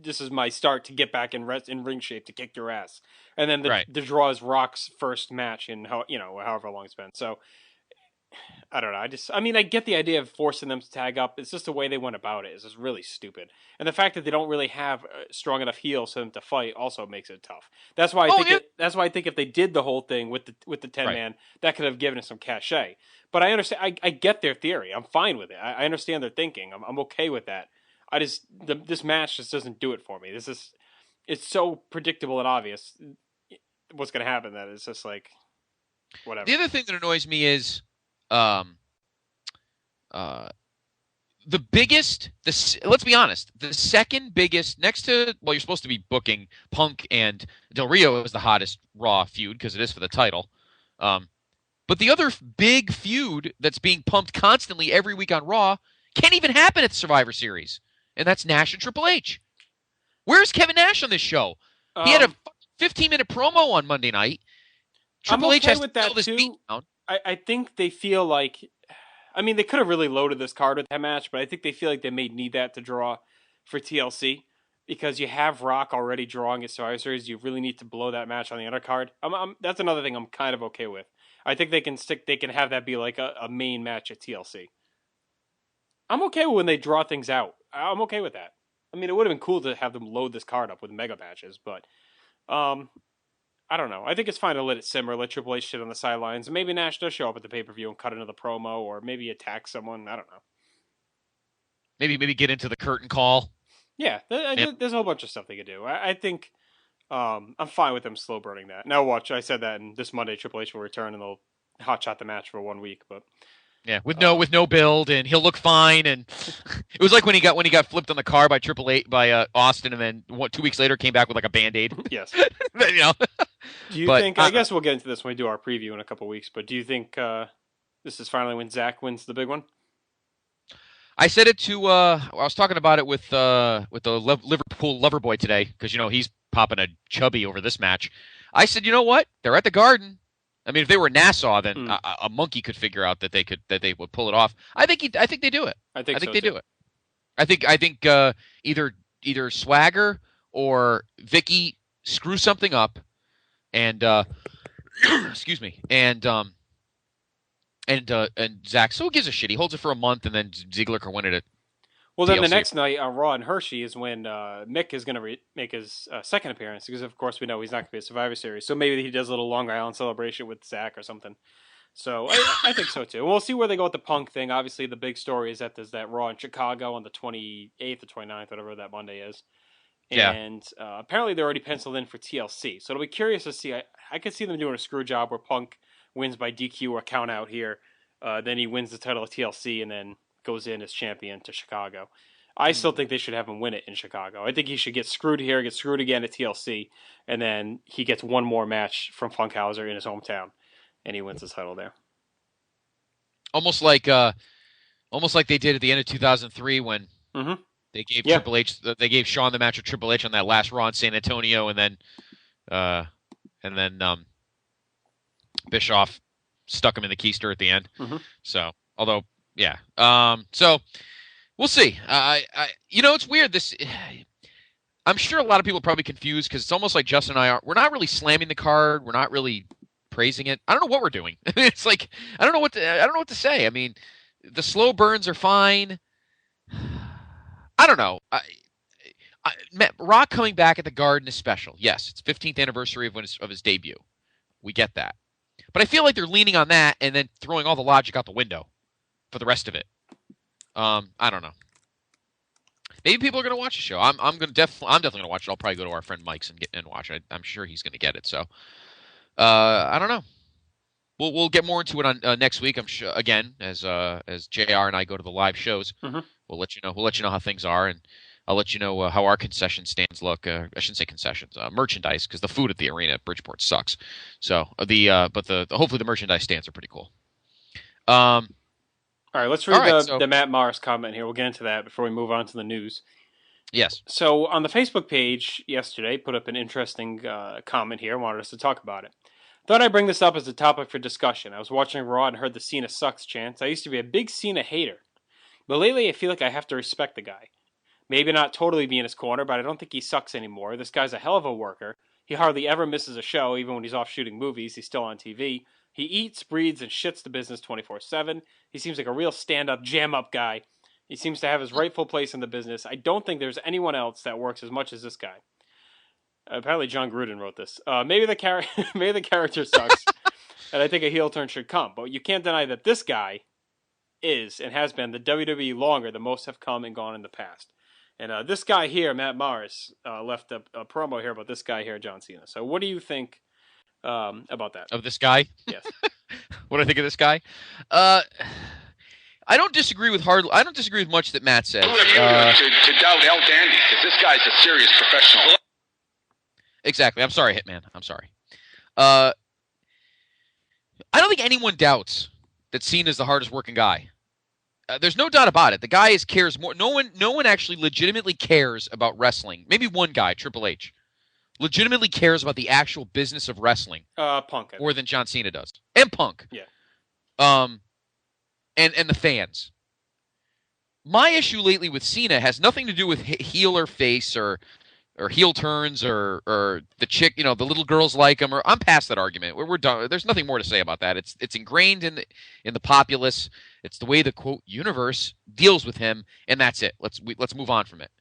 This is my start to get back in ring shape to kick your ass. And then the draw is Rock's first match in however long it's been. So I don't know. I get the idea of forcing them to tag up. It's just the way they went about it. It's just really stupid. And the fact that they don't really have strong enough heels for them to fight also makes it tough. That's why I think if they did the whole thing with the 10-man, that could have given it some cachet. But I understand. I get their theory. I'm fine with it. I understand their thinking. I'm okay with that. This match just doesn't do it for me. It's so predictable and obvious what's going to happen that it's just like, whatever. The other thing that annoys me is, let's be honest, the second biggest, next to, you're supposed to be booking Punk and Del Rio as the hottest Raw feud because it is for the title. But the other big feud that's being pumped constantly every week on Raw can't even happen at the Survivor Series. And that's Nash and Triple H. Where's Kevin Nash on this show? He had a 15-minute promo on Monday night. Triple H has with to that fill this beat down. I think they feel like... they could have really loaded this card with that match, but I think they feel like they may need that to draw for TLC. Because you have Rock already drawing at Survivor Series. You really need to blow that match on the undercard. That's another thing I'm kind of okay with. I think they can have that be like a main match at TLC. I'm okay when they draw things out. I'm okay with that. It would have been cool to have them load this card up with mega matches, but I don't know. I think it's fine to let it simmer, let Triple H sit on the sidelines, and maybe Nash does show up at the pay-per-view and cut another promo, or maybe attack someone. I don't know. Maybe get into the curtain call. Yeah, there's a whole bunch of stuff they could do. I think I'm fine with them slow burning that. Now watch, I said that, and this Monday Triple H will return and they'll hotshot the match for 1 week. But Yeah, with no build, and he'll look fine. And it was like when he got flipped on the car by Austin, and then 2 weeks later came back with like a Band-Aid. Yes. You know. Do you think? I guess we'll get into this when we do our preview in a couple weeks. But do you think this is finally when Zach wins the big one? I said it to. I was talking about it with the Liverpool lover boy today because he's popping a chubby over this match. I said, you know what? They're at the Garden. I mean, if they were Nassau, then a monkey could figure out that they would pull it off. I think they do it. I think so they too. do it. I think either Swagger or Vicky screw something up, and excuse me, and Zach. So who gives a shit? He holds it for a month, and then Ziggler can win it at. Well, then TLC. the next night on Raw and Hershey is when Mick is going to make his second appearance because, of course, we know he's not going to be a Survivor Series. So maybe he does a little Long Island celebration with Zach or something. So I think so, too. We'll see where they go with the Punk thing. Obviously, the big story is that there's that Raw in Chicago on the 28th or 29th, whatever that Monday is. Yeah. And apparently they're already penciled in for TLC. So it'll be curious to see. I could see them doing a screw job where Punk wins by DQ or count out here. Then he wins the title of TLC and then goes in as champion to Chicago. I still think they should have him win it in Chicago. I think he should get screwed here, get screwed again at TLC, and then he gets one more match from Funkhauser in his hometown, and he wins the title there. Almost like they did at the end of 2003 when they gave Triple H, they gave Shawn the match with Triple H on that last Raw in San Antonio, and then Bischoff stuck him in the keister at the end. So, although, yeah. So we'll see. It's weird. I'm sure a lot of people are probably confused because it's almost like Justin and I are. We're not really slamming the card. We're not really praising it. I don't know what we're doing. It's like I don't know what to say. I mean, the slow burns are fine. I don't know. Rock coming back at the Garden is special. Yes, it's 15th anniversary of his debut. We get that. But I feel like they're leaning on that and then throwing all the logic out the window for the rest of it. I don't know. Maybe people are going to watch the show. I'm definitely going to watch it. I'll probably go to our friend Mike's and watch it. I'm sure he's going to get it. So, I don't know. We'll get more into it on next week. I'm sure again as JR and I go to the live shows. We'll let you know. We'll let you know how things are, and I'll let you know how our concession stands look. I shouldn't say concessions, merchandise, because the food at the arena at Bridgeport sucks. So hopefully the merchandise stands are pretty cool. All right, let's read the Matt Morris comment here. We'll get into that before we move on to the news. Yes. So on the Facebook page yesterday, put up an interesting comment here. Wanted us to talk about it. Thought I'd bring this up as a topic for discussion. I was watching Raw and heard the Cena sucks chants. I used to be a big Cena hater, but lately I feel like I have to respect the guy. Maybe not totally be in his corner, but I don't think he sucks anymore. This guy's a hell of a worker. He hardly ever misses a show, even when he's off shooting movies. He's still on TV. He eats, breathes, and shits the business 24/7. He seems like a real stand-up, jam-up guy. He seems to have his rightful place in the business. I don't think there's anyone else that works as much as this guy. Apparently John Gruden wrote this. Maybe the character sucks, and I think a heel turn should come. But you can't deny that this guy is, and has been, the WWE longer than most have come and gone in the past. And this guy here, Matt Morris, left a promo here about this guy here, John Cena. So what do you think about that? Of this guy? Yes. What do I think of this guy? I don't disagree with much that Matt said. Who are you to doubt El Dandy? Because this guy's a serious professional. Exactly. I'm sorry, Hitman. I'm sorry. I don't think anyone doubts that Cena's the hardest working guy. There's no doubt about it. The guy cares more. No one actually legitimately cares about wrestling. Maybe one guy, Triple H, legitimately cares about the actual business of wrestling. Punk. More than John Cena does. And Punk. Yeah. And the fans. My issue lately with Cena has nothing to do with heel or face or heel turns or the chick, the little girls like him. Or I'm past that argument. We're done. There's nothing more to say about that. It's ingrained in the populace. It's the way the quote universe deals with him, and that's it. Let's move on from it.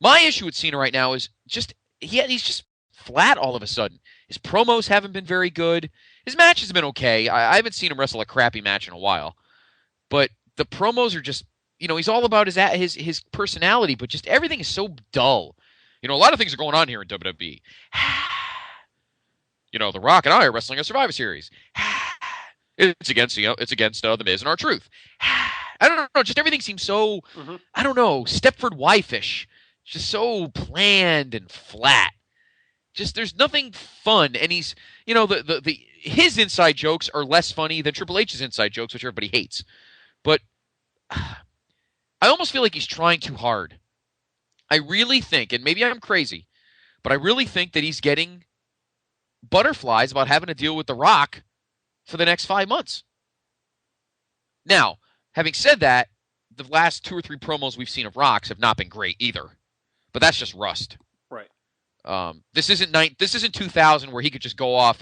My issue with Cena right now is just he's just flat all of a sudden. His promos haven't been very good. His match has been okay. I haven't seen him wrestle a crappy match in a while, but the promos are just he's all about his personality, but just everything is so dull. A lot of things are going on here in WWE. The Rock and I are wrestling a Survivor Series. It's against The Miz and R-Truth. I don't know. Just everything seems so, I don't know, Stepford Wife-ish. Just so bland and flat. Just there's nothing fun, and he's his inside jokes are less funny than Triple H's inside jokes, which everybody hates. But I almost feel like he's trying too hard. I really think, and maybe I'm crazy, but I really think that he's getting butterflies about having to deal with The Rock for the next 5 months. Now, having said that, the last 2 or 3 promos we've seen of Rock's have not been great either. But that's just rust. Right. This isn't 2000 where he could just go off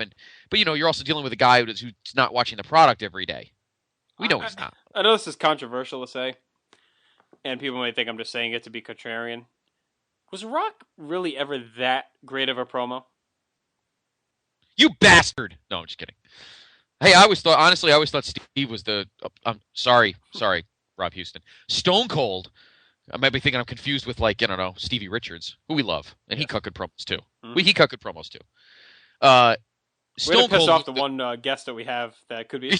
but you're also dealing with a guy who's not watching the product every day. We know he's not. I know this is controversial to say, and people may think I'm just saying it to be contrarian. Was Rock really ever that great of a promo? You bastard! No, I'm just kidding. Hey, I always thought Steve was the. I'm sorry, Rob Houston. Stone Cold. I might be thinking I'm confused with Stevie Richards, who we love, and he cut good promos too. He cut good promos too. Stone Cold piss off the one guest that we have that could be.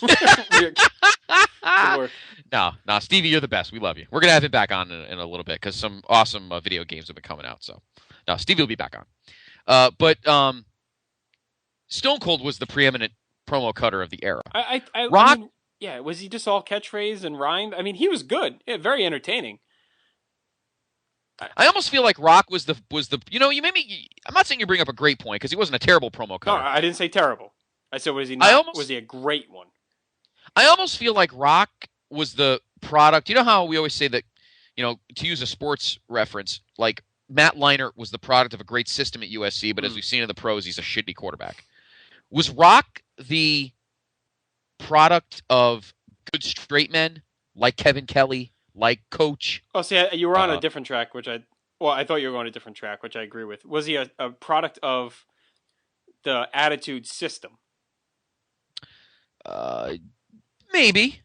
No, Stevie, you're the best. We love you. We're gonna have him back on in a little bit because some awesome video games have been coming out. So, no, Stevie will be back on. But Stone Cold was the preeminent promo cutter of the era. Rock, was he just all catchphrase and rhyme? I mean, he was good, very entertaining. I almost feel like Rock was the you made me. I'm not saying you bring up a great point because he wasn't a terrible promo cutter. No, I didn't say terrible. I said was he not? Was he a great one? I almost feel like Rock was the product. You know how we always say that, to use a sports reference, like Matt Leinart was the product of a great system at USC, but as we've seen in the pros, he's a shitty quarterback. Was Rock the product of good straight men like Kevin Kelly? Like Coach. Oh, see, you were on a different track, I thought you were going a different track, which I agree with. Was he a product of the Attitude System? Maybe.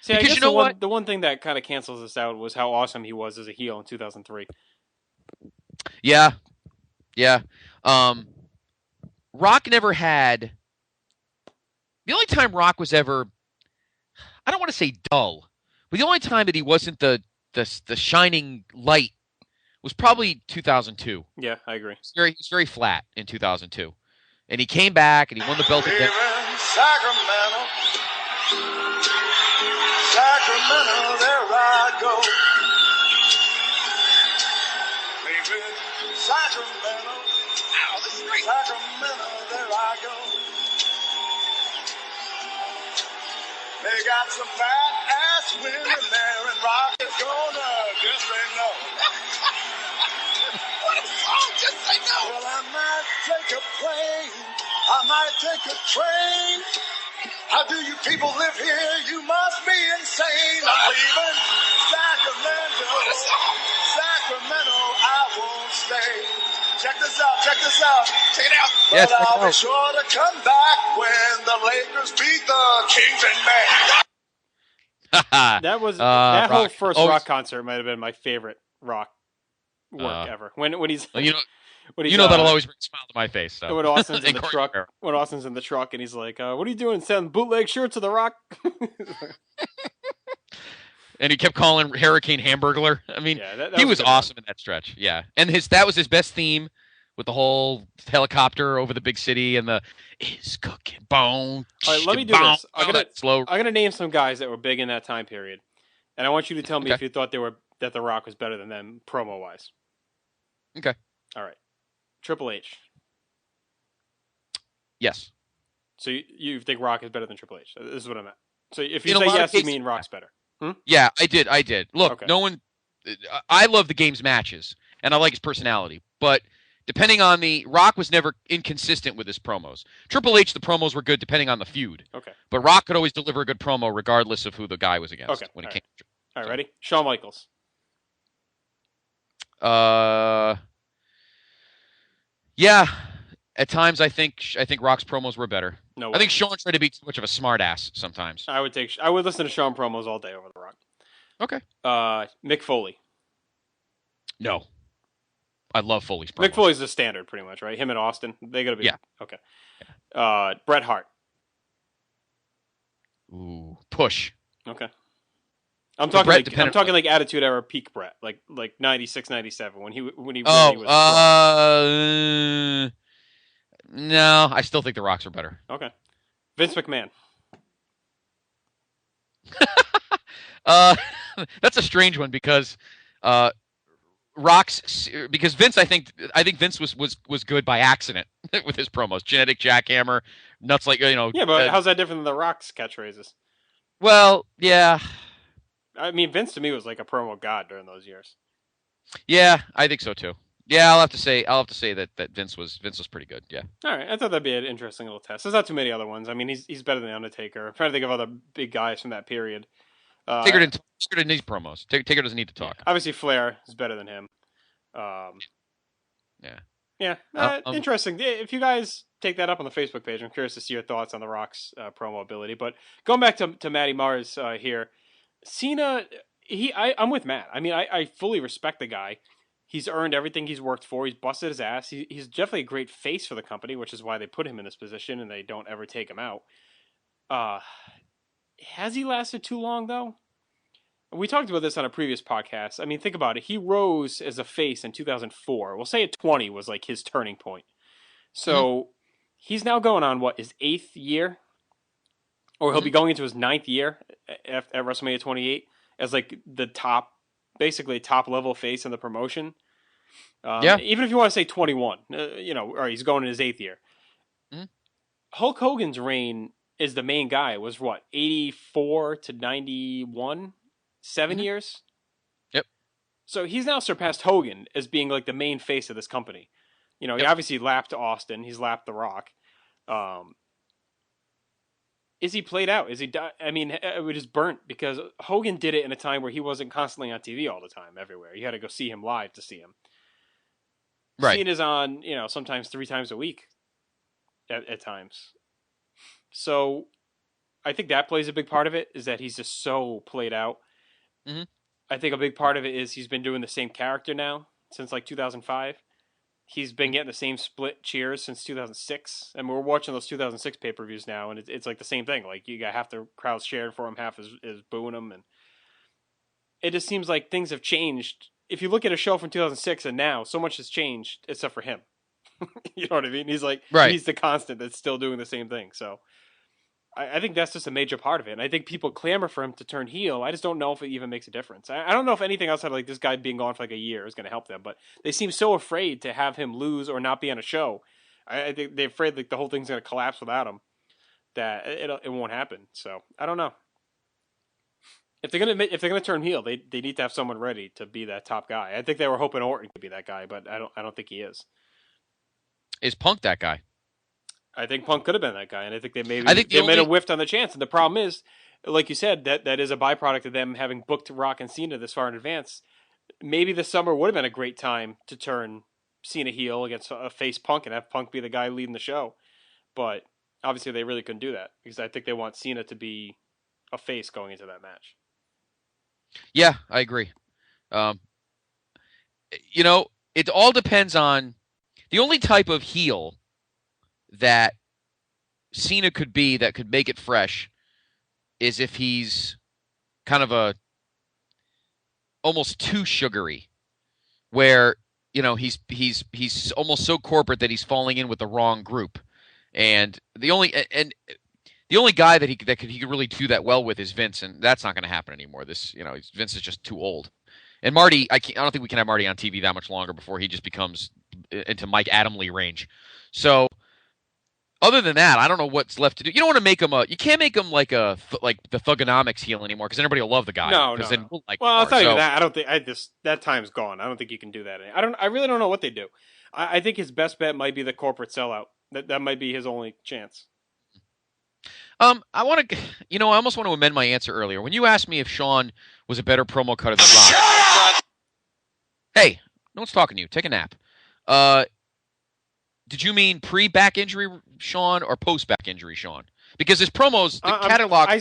See, I guess the one thing that kind of cancels this out was how awesome he was as a heel in 2003. Yeah. Rock never had. The only time Rock was ever, I don't want to say dull, but the only time that he wasn't the shining light was probably 2002. Yeah, I agree. He's very flat in 2002. And he came back and he won the belt again. Sacramento, there I go. Baby, Sacramento, Sacramento, there I go. They got some fat ass women there, and Rock is gonna just say no. What a song, just say no. Well, I might take a plane, I might take a train. How do you people live here? You must be insane. I'm leaving Sacramento. Sacramento, I won't stay. Check this out. Check it out. Yes, but I'll be sure to come back when the Lakers beat the Kings and men. That was that whole first Rock concert might have been my favorite Rock work ever. When he's that'll always bring a smile to my face. So. When Austin's in the truck, and he's like, "What are you doing? Sending bootleg shirts to the Rock?" And he kept calling Hurricane Hamburglar. I mean, he was awesome in that stretch. Yeah, and that was his best theme with the whole helicopter over the big city and the "is cooking bone." All right, let me do this. I'm gonna name some guys that were big in that time period, and I want you to tell me if you thought that the Rock was better than them promo wise. Okay. All right. Triple H. Yes. So you think Rock is better than Triple H? This is what I'm at. So if you say yes, you mean Rock's better. Yeah, I did. Look, no one. I love the game's matches, and I like his personality. But depending on Rock was never inconsistent with his promos. Triple H, the promos were good depending on the feud. Okay. But Rock could always deliver a good promo regardless of who the guy was against. Okay. When it came. All right, ready? Shawn Michaels. Yeah. At times, I think Rock's promos were better. No, I think Shawn tried to be too much of a smartass sometimes. I would listen to Shawn promos all day over the Rock. Okay. Mick Foley. No. I love Foley's promos. Mick Foley's the standard, pretty much, right? Him and Austin, they got to be. Yeah. Okay. Bret Hart. Ooh, push. Okay. I'm talking like Attitude Era peak Bret, like 96, 97 when he really was. No, I still think the Rocks are better. Okay. Vince McMahon. That's a strange one because Rocks, because Vince, I think Vince was good by accident with his promos. Genetic jackhammer, nuts like Yeah, but how's that different than the Rock's catchphrases? Well, yeah. I mean, Vince to me was like a promo god during those years. Yeah, I think so too. Yeah, I'll have to say that Vince was pretty good. Yeah. All right, I thought that'd be an interesting little test. There's not too many other ones. I mean, he's better than the Undertaker. I'm trying to think of other big guys from that period. Taker didn't need promos. Taker doesn't need to talk. Yeah, obviously, Flair is better than him. Interesting. If you guys take that up on the Facebook page, I'm curious to see your thoughts on The Rock's promo ability. But going back to Matty Mars here, Cena, I'm with Matt. I mean, I fully respect the guy. He's earned everything he's worked for. He's busted his ass. He's definitely a great face for the company, which is why they put him in this position and they don't ever take him out. Has he lasted too long, though? We talked about this on a previous podcast. I mean, think about it. He rose as a face in 2004. We'll say at 20 was like his turning point. So he's now going on, his 8th year? Or he'll be going into his 9th year at WrestleMania 28 as like the basically top level face in the promotion. Even if you want to say 21, or he's going in his 8th year. Hulk Hogan's reign is the main guy. It was 84 to 91? 7 years? Yep. So he's now surpassed Hogan as being like the main face of this company. He obviously lapped Austin. He's lapped The Rock. Is he played out? Is he? I mean, it was burnt because Hogan did it in a time where he wasn't constantly on TV all the time, everywhere. You had to go see him live to see him. Right. Cena's on, sometimes 3 times a week at times. So I think that plays a big part of it, is that he's just so played out. Mm-hmm. I think a big part of it is he's been doing the same character now since like 2005. He's been getting the same split cheers since 2006. And we're watching those 2006 pay-per-views now, and it's like the same thing. Like, you got half the crowd cheering for him, half is booing him. And it just seems like things have changed. If you look at a show from 2006 and now, so much has changed except for him. You know what I mean? He's like, He's the constant that's still doing the same thing. So I think that's just a major part of it. And I think people clamor for him to turn heel. I just don't know if it even makes a difference. I don't know if anything outside of like this guy being gone for like a year is going to help them, but they seem so afraid to have him lose or not be on a show. I think they're afraid like the whole thing's going to collapse without him, that it won't happen. So I don't know. If they're gonna turn heel, they need to have someone ready to be that top guy. I think they were hoping Orton could be that guy, but I don't think he is. Is Punk that guy? I think Punk could have been that guy, and I think they may have whiffed on the chance. And the problem is, like you said, that is a byproduct of them having booked Rock and Cena this far in advance. Maybe this summer would have been a great time to turn Cena heel against a face Punk and have Punk be the guy leading the show. But obviously they really couldn't do that because I think they want Cena to be a face going into that match. Yeah, I agree. It all depends on the only type of heel that Cena could be that could make it fresh is if he's kind of almost too sugary, where he's almost so corporate that he's falling in with the wrong group, and the only guy that he could really do that well with is Vince, and that's not going to happen anymore. Vince is just too old, and Marty, I don't think we can have Marty on TV that much longer before he just becomes into Mike Adamle range. So. Other than that, I don't know what's left to do. You don't want to make him you can't make him like the Thugonomics heel anymore because everybody will love the guy. No. I'll tell you that. I don't think that time's gone. I don't think you can do that. I really don't know what they do. I think his best bet might be the corporate sellout. That might be his only chance. I almost want to amend my answer earlier. When you asked me if Shawn was a better promo cutter than Rock. Hey, no one's talking to you. Take a nap. Did you mean pre-back injury Shawn or post-back injury Shawn? Because his promos, the catalog I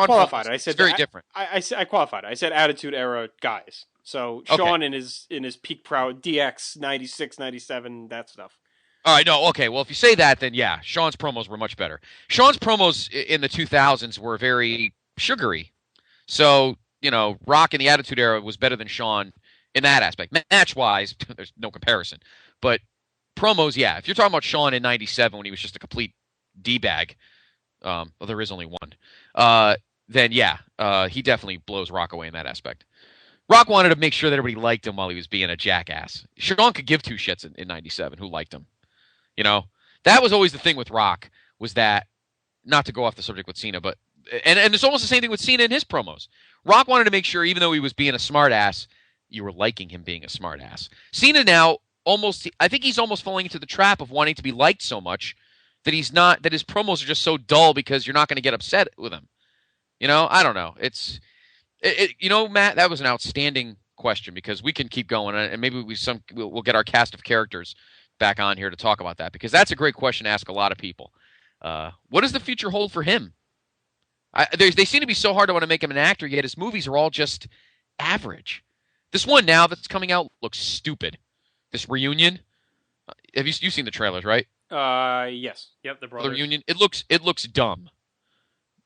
qualified it. I said it's very different. I qualified it. I said Attitude Era guys. So Sean in his peak proud, DX 96, 97, that stuff. All right, no, okay. Well, if you say that, then yeah, Sean's promos were much better. Sean's promos in the 2000s were very sugary. So, Rock in the Attitude Era was better than Sean in that aspect. Match-wise, there's no comparison. But promos, yeah. If you're talking about Sean in 97 when he was just a complete D-bag, well, there is only one, then yeah, he definitely blows Rock away in that aspect. Rock wanted to make sure that everybody liked him while he was being a jackass. Sean could give two shits in 97 who liked him. That was always the thing with Rock, was that, not to go off the subject with Cena, but, and it's almost the same thing with Cena in his promos. Rock wanted to make sure, even though he was being a smartass, you were liking him being a smartass. Cena now, I think he's almost falling into the trap of wanting to be liked so much that that his promos are just so dull because you're not going to get upset with him. I don't know. Matt, that was an outstanding question, because we can keep going, and maybe we'll get our cast of characters back on here to talk about that, because that's a great question to ask a lot of people. What does the future hold for him? They seem to be so hard to want to make him an actor, yet his movies are all just average. This one now that's coming out looks stupid. This reunion. Have you seen the trailers, right? Yes. Yep, the brothers. The reunion. It looks dumb.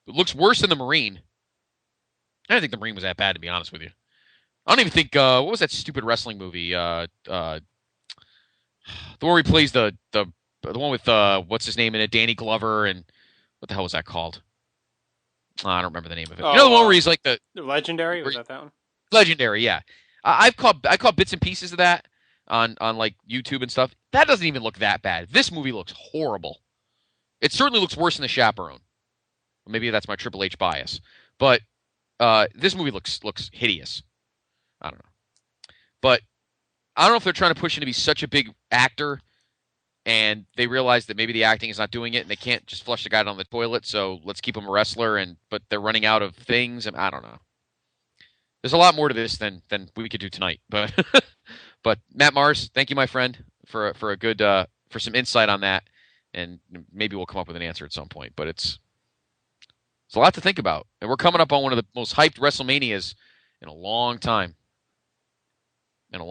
It looks worse than the Marine. I don't think the Marine was that bad, to be honest with you. I don't even think what was that stupid wrestling movie? The one where he plays the one with what's his name in it, Danny Glover, and what the hell was that called? I don't remember the name of it. The one where he's like the Legendary. Was that one? Legendary, yeah. I caught bits and pieces of that on like YouTube and stuff. That doesn't even look that bad. This movie looks horrible. It certainly looks worse than The Chaperone. Maybe that's my Triple H bias, but this movie looks hideous. I don't know, but I don't know if they're trying to push him to be such a big actor, and they realize that maybe the acting is not doing it, and they can't just flush the guy down the toilet. So let's keep him a wrestler, but they're running out of things. And I don't know. There's a lot more to this than we could do tonight. But but Matt Mars, thank you, my friend, for a good for some insight on that, and maybe we'll come up with an answer at some point. But it's a lot to think about, and we're coming up on one of the most hyped WrestleManias in a long time. And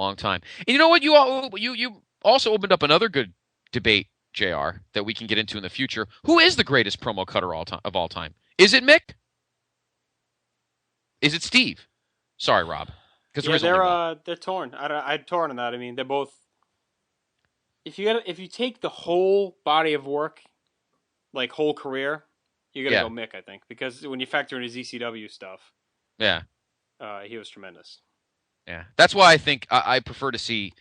you know what? You also opened up another good debate, JR, that we can get into in the future. Who is the greatest promo cutter of all time? Is it Mick? Is it Steve? Sorry, Rob. Because they're torn. I'm torn on that. I mean, they're both. If you take the whole body of work, like whole career, you're gonna go Mick, I think, because when you factor in his ECW stuff, he was tremendous. Yeah, that's why I think I prefer to see,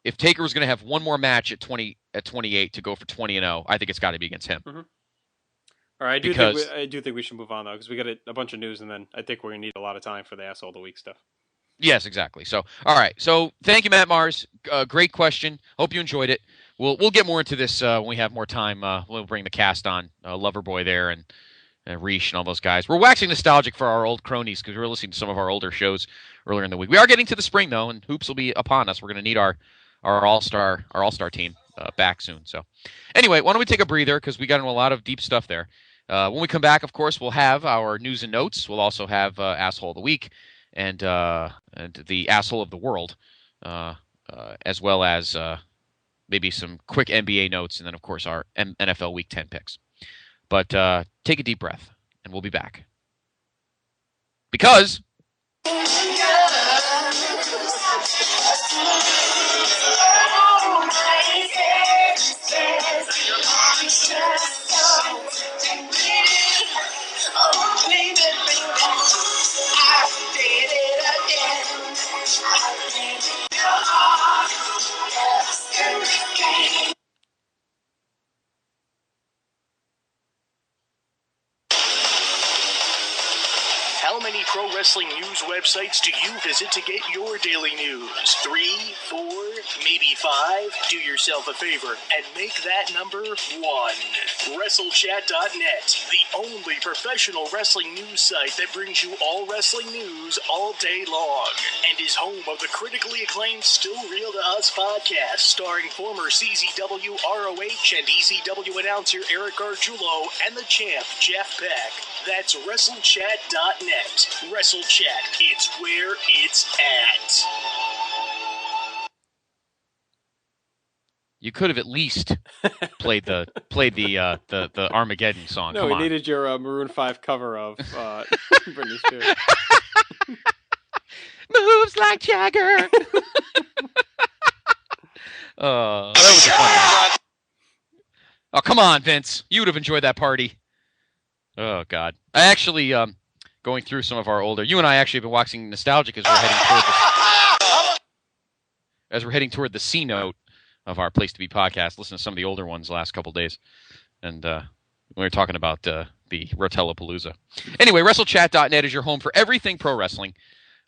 if Taker was going to have one more match at 28 to go for 20-0. I think it's got to be against him. Mm-hmm. All right, I do think we should move on though, because we got a bunch of news, and then I think we're gonna need a lot of time for the Asshole of the Week stuff. Yes, exactly. So, all right. So, thank you, Matt Mars. Great question. Hope you enjoyed it. We'll get more into this when we have more time. We'll bring the cast on, Loverboy there, and Reesh and all those guys. We're waxing nostalgic for our old cronies because we were listening to some of our older shows earlier in the week. We are getting to the spring though, and hoops will be upon us. We're going to need our all-star team back soon. So, anyway, why don't we take a breather, because we got into a lot of deep stuff there. When we come back, of course, we'll have our news and notes. We'll also have Asshole of the Week and the Asshole of the World, as well as maybe some quick NBA notes, and then, of course, our NFL Week 10 picks. But take a deep breath, and we'll be back. Because... How many pro wrestling news websites do you visit to get your daily news? 3, 4, maybe 5? Do yourself a favor and make that number 1. WrestleChat.net, the only professional wrestling news site that brings you all wrestling news all day long, and is home of the critically acclaimed Still Real to Us podcast, starring former CZW, ROH, and ECW announcer Eric Gargiulo and the champ Jeff Beck. That's WrestleChat.net. Wrestle Chat, it's where it's at. You could have at least played the Armageddon song. No, Come we on. needed your Maroon 5 cover of Britney Spears. Moves like Jagger. That was a fun one. Oh, come on, Vince. You would have enjoyed that party. Oh, God. I actually, going through some of our older... You and I actually have been watching Nostalgic as we're heading toward the C note of our Place to Be podcast. Listen to some of the older ones the last couple days. And we were talking about the Rotellapalooza. Anyway, WrestleChat.net is your home for everything pro wrestling.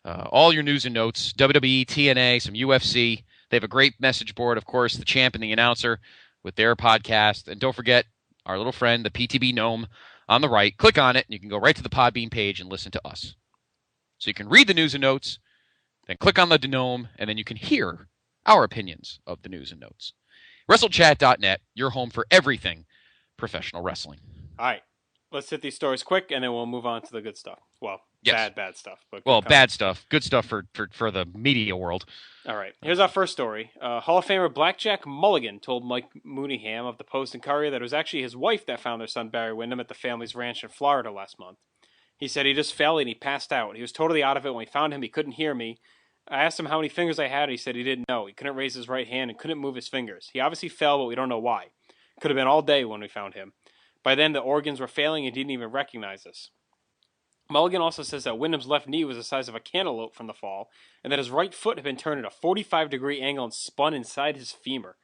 All your news and notes, WWE, TNA, some UFC. They have a great message board, of course, the champ and the announcer with their podcast. And don't forget our little friend, the PTB Gnome, on the right. Click on it, and you can go right to the Podbean page and listen to us. So you can read the news and notes, then click on the Gnome, and then you can hear our opinions of the news and notes. WrestleChat.net, your home for everything professional wrestling. All right. Let's hit these stories quick, and then we'll move on to the good stuff. Well, yes. bad stuff. But bad stuff. Good stuff for the media world. All right. Here's our first story. Hall of Famer Blackjack Mulligan told Mike Mooneyham of the Post and Courier that it was actually his wife that found their son Barry Windham at the family's ranch in Florida last month. He said he just fell and he passed out. He was totally out of it. When we found him, he couldn't hear me. I asked him how many fingers I had, and he said he didn't know. He couldn't raise his right hand and couldn't move his fingers. He obviously fell, but we don't know why. Could have been all day when we found him. By then, the organs were failing and didn't even recognize us. Mulligan also says that Windham's left knee was the size of a cantaloupe from the fall, and that his right foot had been turned at a 45-degree angle and spun inside his femur.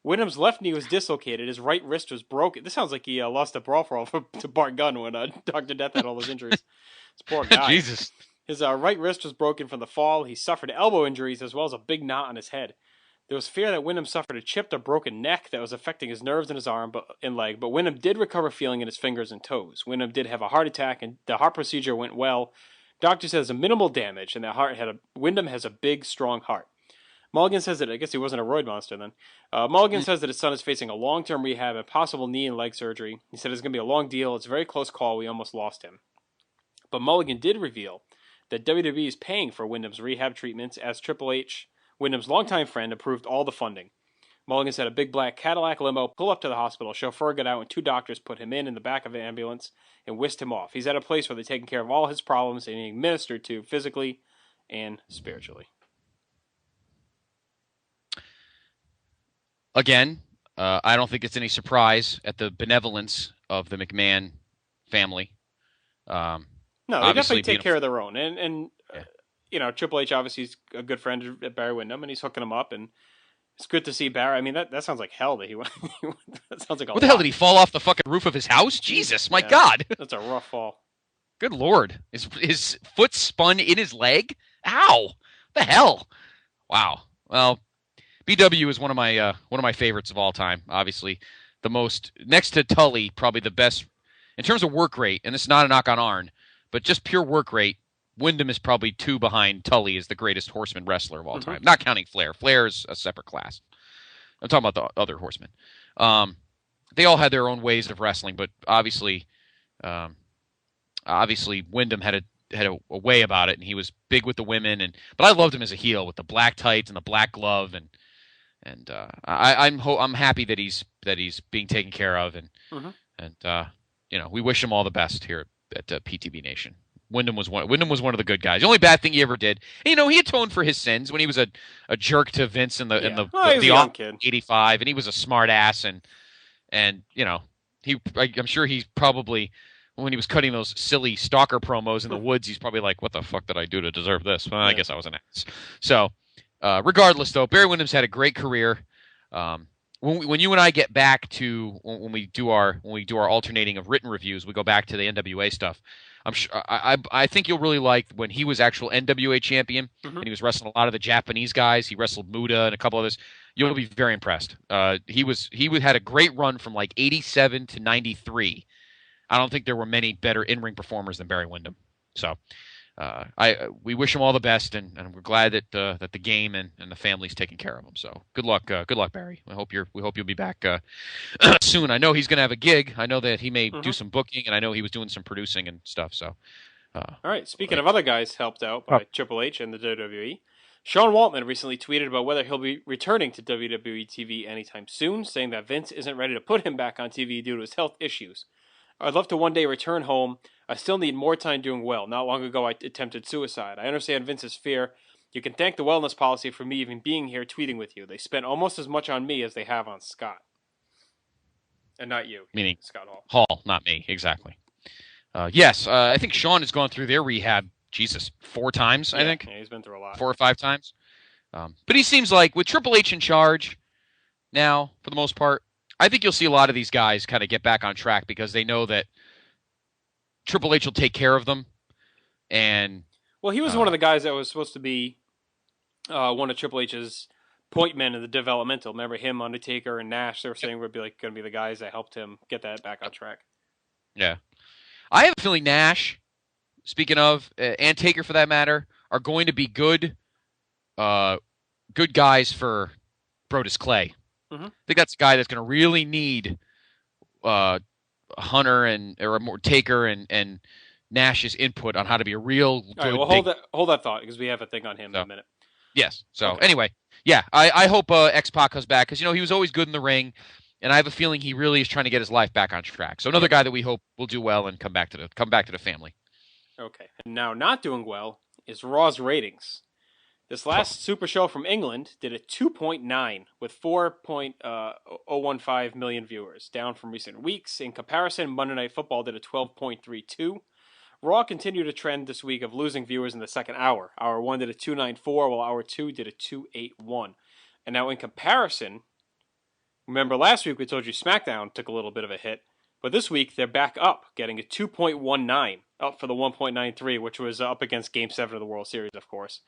Windham's left knee was dislocated. His right wrist was broken. This sounds like he lost a brawl for to Bart Gunn when Dr. Death had all those injuries. This poor guy. Jesus. His right wrist was broken from the fall. He suffered elbow injuries as well as a big knot on his head. There was fear that Windham suffered a chipped or broken neck that was affecting his nerves in his arm and leg, but Windham did recover feeling in his fingers and toes. Windham did have a heart attack, and the heart procedure went well. Doctor says a minimal damage, and Windham has a big, strong heart. Mulligan says that, I guess he wasn't a roid monster then. Mulligan says that his son is facing a long-term rehab and possible knee and leg surgery. He said it's going to be a long deal. It's a very close call. We almost lost him. But Mulligan did reveal that WWE is paying for Windham's rehab treatments as Triple H, Windham's longtime friend, approved all the funding. Mulligan said a big black Cadillac limo pulled up to the hospital. Chauffeur got out and two doctors put him in the back of an ambulance and whisked him off. He's at a place where they're taking care of all his problems and being ministered to physically and spiritually. Again, I don't think it's any surprise at the benevolence of the McMahon family. No, they definitely take care of their own. And you know, Triple H obviously is a good friend of Barry Windham, and he's hooking him up, and it's good to see Barry. I mean, that sounds like hell that he went. That sounds like a What the hell, did he fall off the fucking roof of his house? Jesus, my God. That's a rough fall. Good Lord. His foot spun in his leg? Ow. What the hell? Wow. Well, BW is one of my favorites of all time, obviously. The most, next to Tully, probably the best, in terms of work rate, and this is not a knock on Arn, but just pure work rate, Windham is probably 2 behind Tully as the greatest horseman wrestler of all time. Not counting Flair. Flair is a separate class. I'm talking about the other horsemen. They all had their own ways of wrestling, but obviously Windham had a way about it, and he was big with the women. But I loved him as a heel with the black tights and the black glove, and I'm happy that he's being taken care of, and you know, we wish him all the best here at PTB Nation. Windham was one of the good guys. The only bad thing he ever did, and, you know, he atoned for his sins when he was a jerk to Vince in the 85, and he was a smart ass, and you know, I'm sure he's probably, when he was cutting those silly stalker promos in the woods, he's probably like, what the fuck did I do to deserve this? Well, I guess I was an ass. So regardless, though, Barry Windham's had a great career. When you and I get back to when we do our alternating of written reviews, we go back to the NWA stuff. I'm sure I think you'll really like when he was actual NWA champion and he was wrestling a lot of the Japanese guys. He wrestled Muda and a couple others. You'll be very impressed. He had a great run from like 87 to 93. I don't think there were many better in-ring performers than Barry Windham. So we wish him all the best, and we're glad that the game and the family's taking care of him. So good luck, Barry. We hope you'll be back soon. I know he's going to have a gig. I know that he may do some booking, and I know he was doing some producing and stuff. So All right. Speaking of other guys helped out by Triple H and the WWE, Sean Waltman recently tweeted about whether he'll be returning to WWE TV anytime soon, saying that Vince isn't ready to put him back on TV due to his health issues. I'd love to one day return home. I still need more time doing well. Not long ago, I attempted suicide. I understand Vince's fear. You can thank the wellness policy for me even being here tweeting with you. They spent almost as much on me as they have on Scott. And not you. Meaning Scott Hall. Hall, not me. Exactly. Yes, I think Sean has gone through their rehab, 4 times, I think. Yeah, he's been through a lot. 4 or 5 times. But he seems like, with Triple H in charge now, for the most part, I think you'll see a lot of these guys kind of get back on track because they know that Triple H will take care of them. And well, he was one of the guys that was supposed to be one of Triple H's point men in the developmental. Remember him, Undertaker, and Nash? They were saying would be going to be the guys that helped him get that back on track. Yeah. I have a feeling Nash, speaking of, and Taker for that matter, are going to be good guys for Brodus Clay. Mm-hmm. I think that's a guy that's going to really need Hunter or Taker and Nash's input on how to be a real good. All right, well, hold that thought because we have a thing on him in a minute. Yes. So anyway, yeah, I hope X-Pac comes back because he was always good in the ring. And I have a feeling he really is trying to get his life back on track. So another guy that we hope will do well and come back to the family. Okay. And now not doing well is Raw's ratings. This last Super Show from England did a 2.9 with 4.015 million viewers, down from recent weeks. In comparison, Monday Night Football did a 12.32. Raw continued a trend this week of losing viewers in the second hour. Hour 1 did a 2.94, while Hour 2 did a 2.81. And now in comparison, remember last week we told you SmackDown took a little bit of a hit, but this week they're back up, getting a 2.19, up for the 1.93, which was up against Game 7 of the World Series, of course.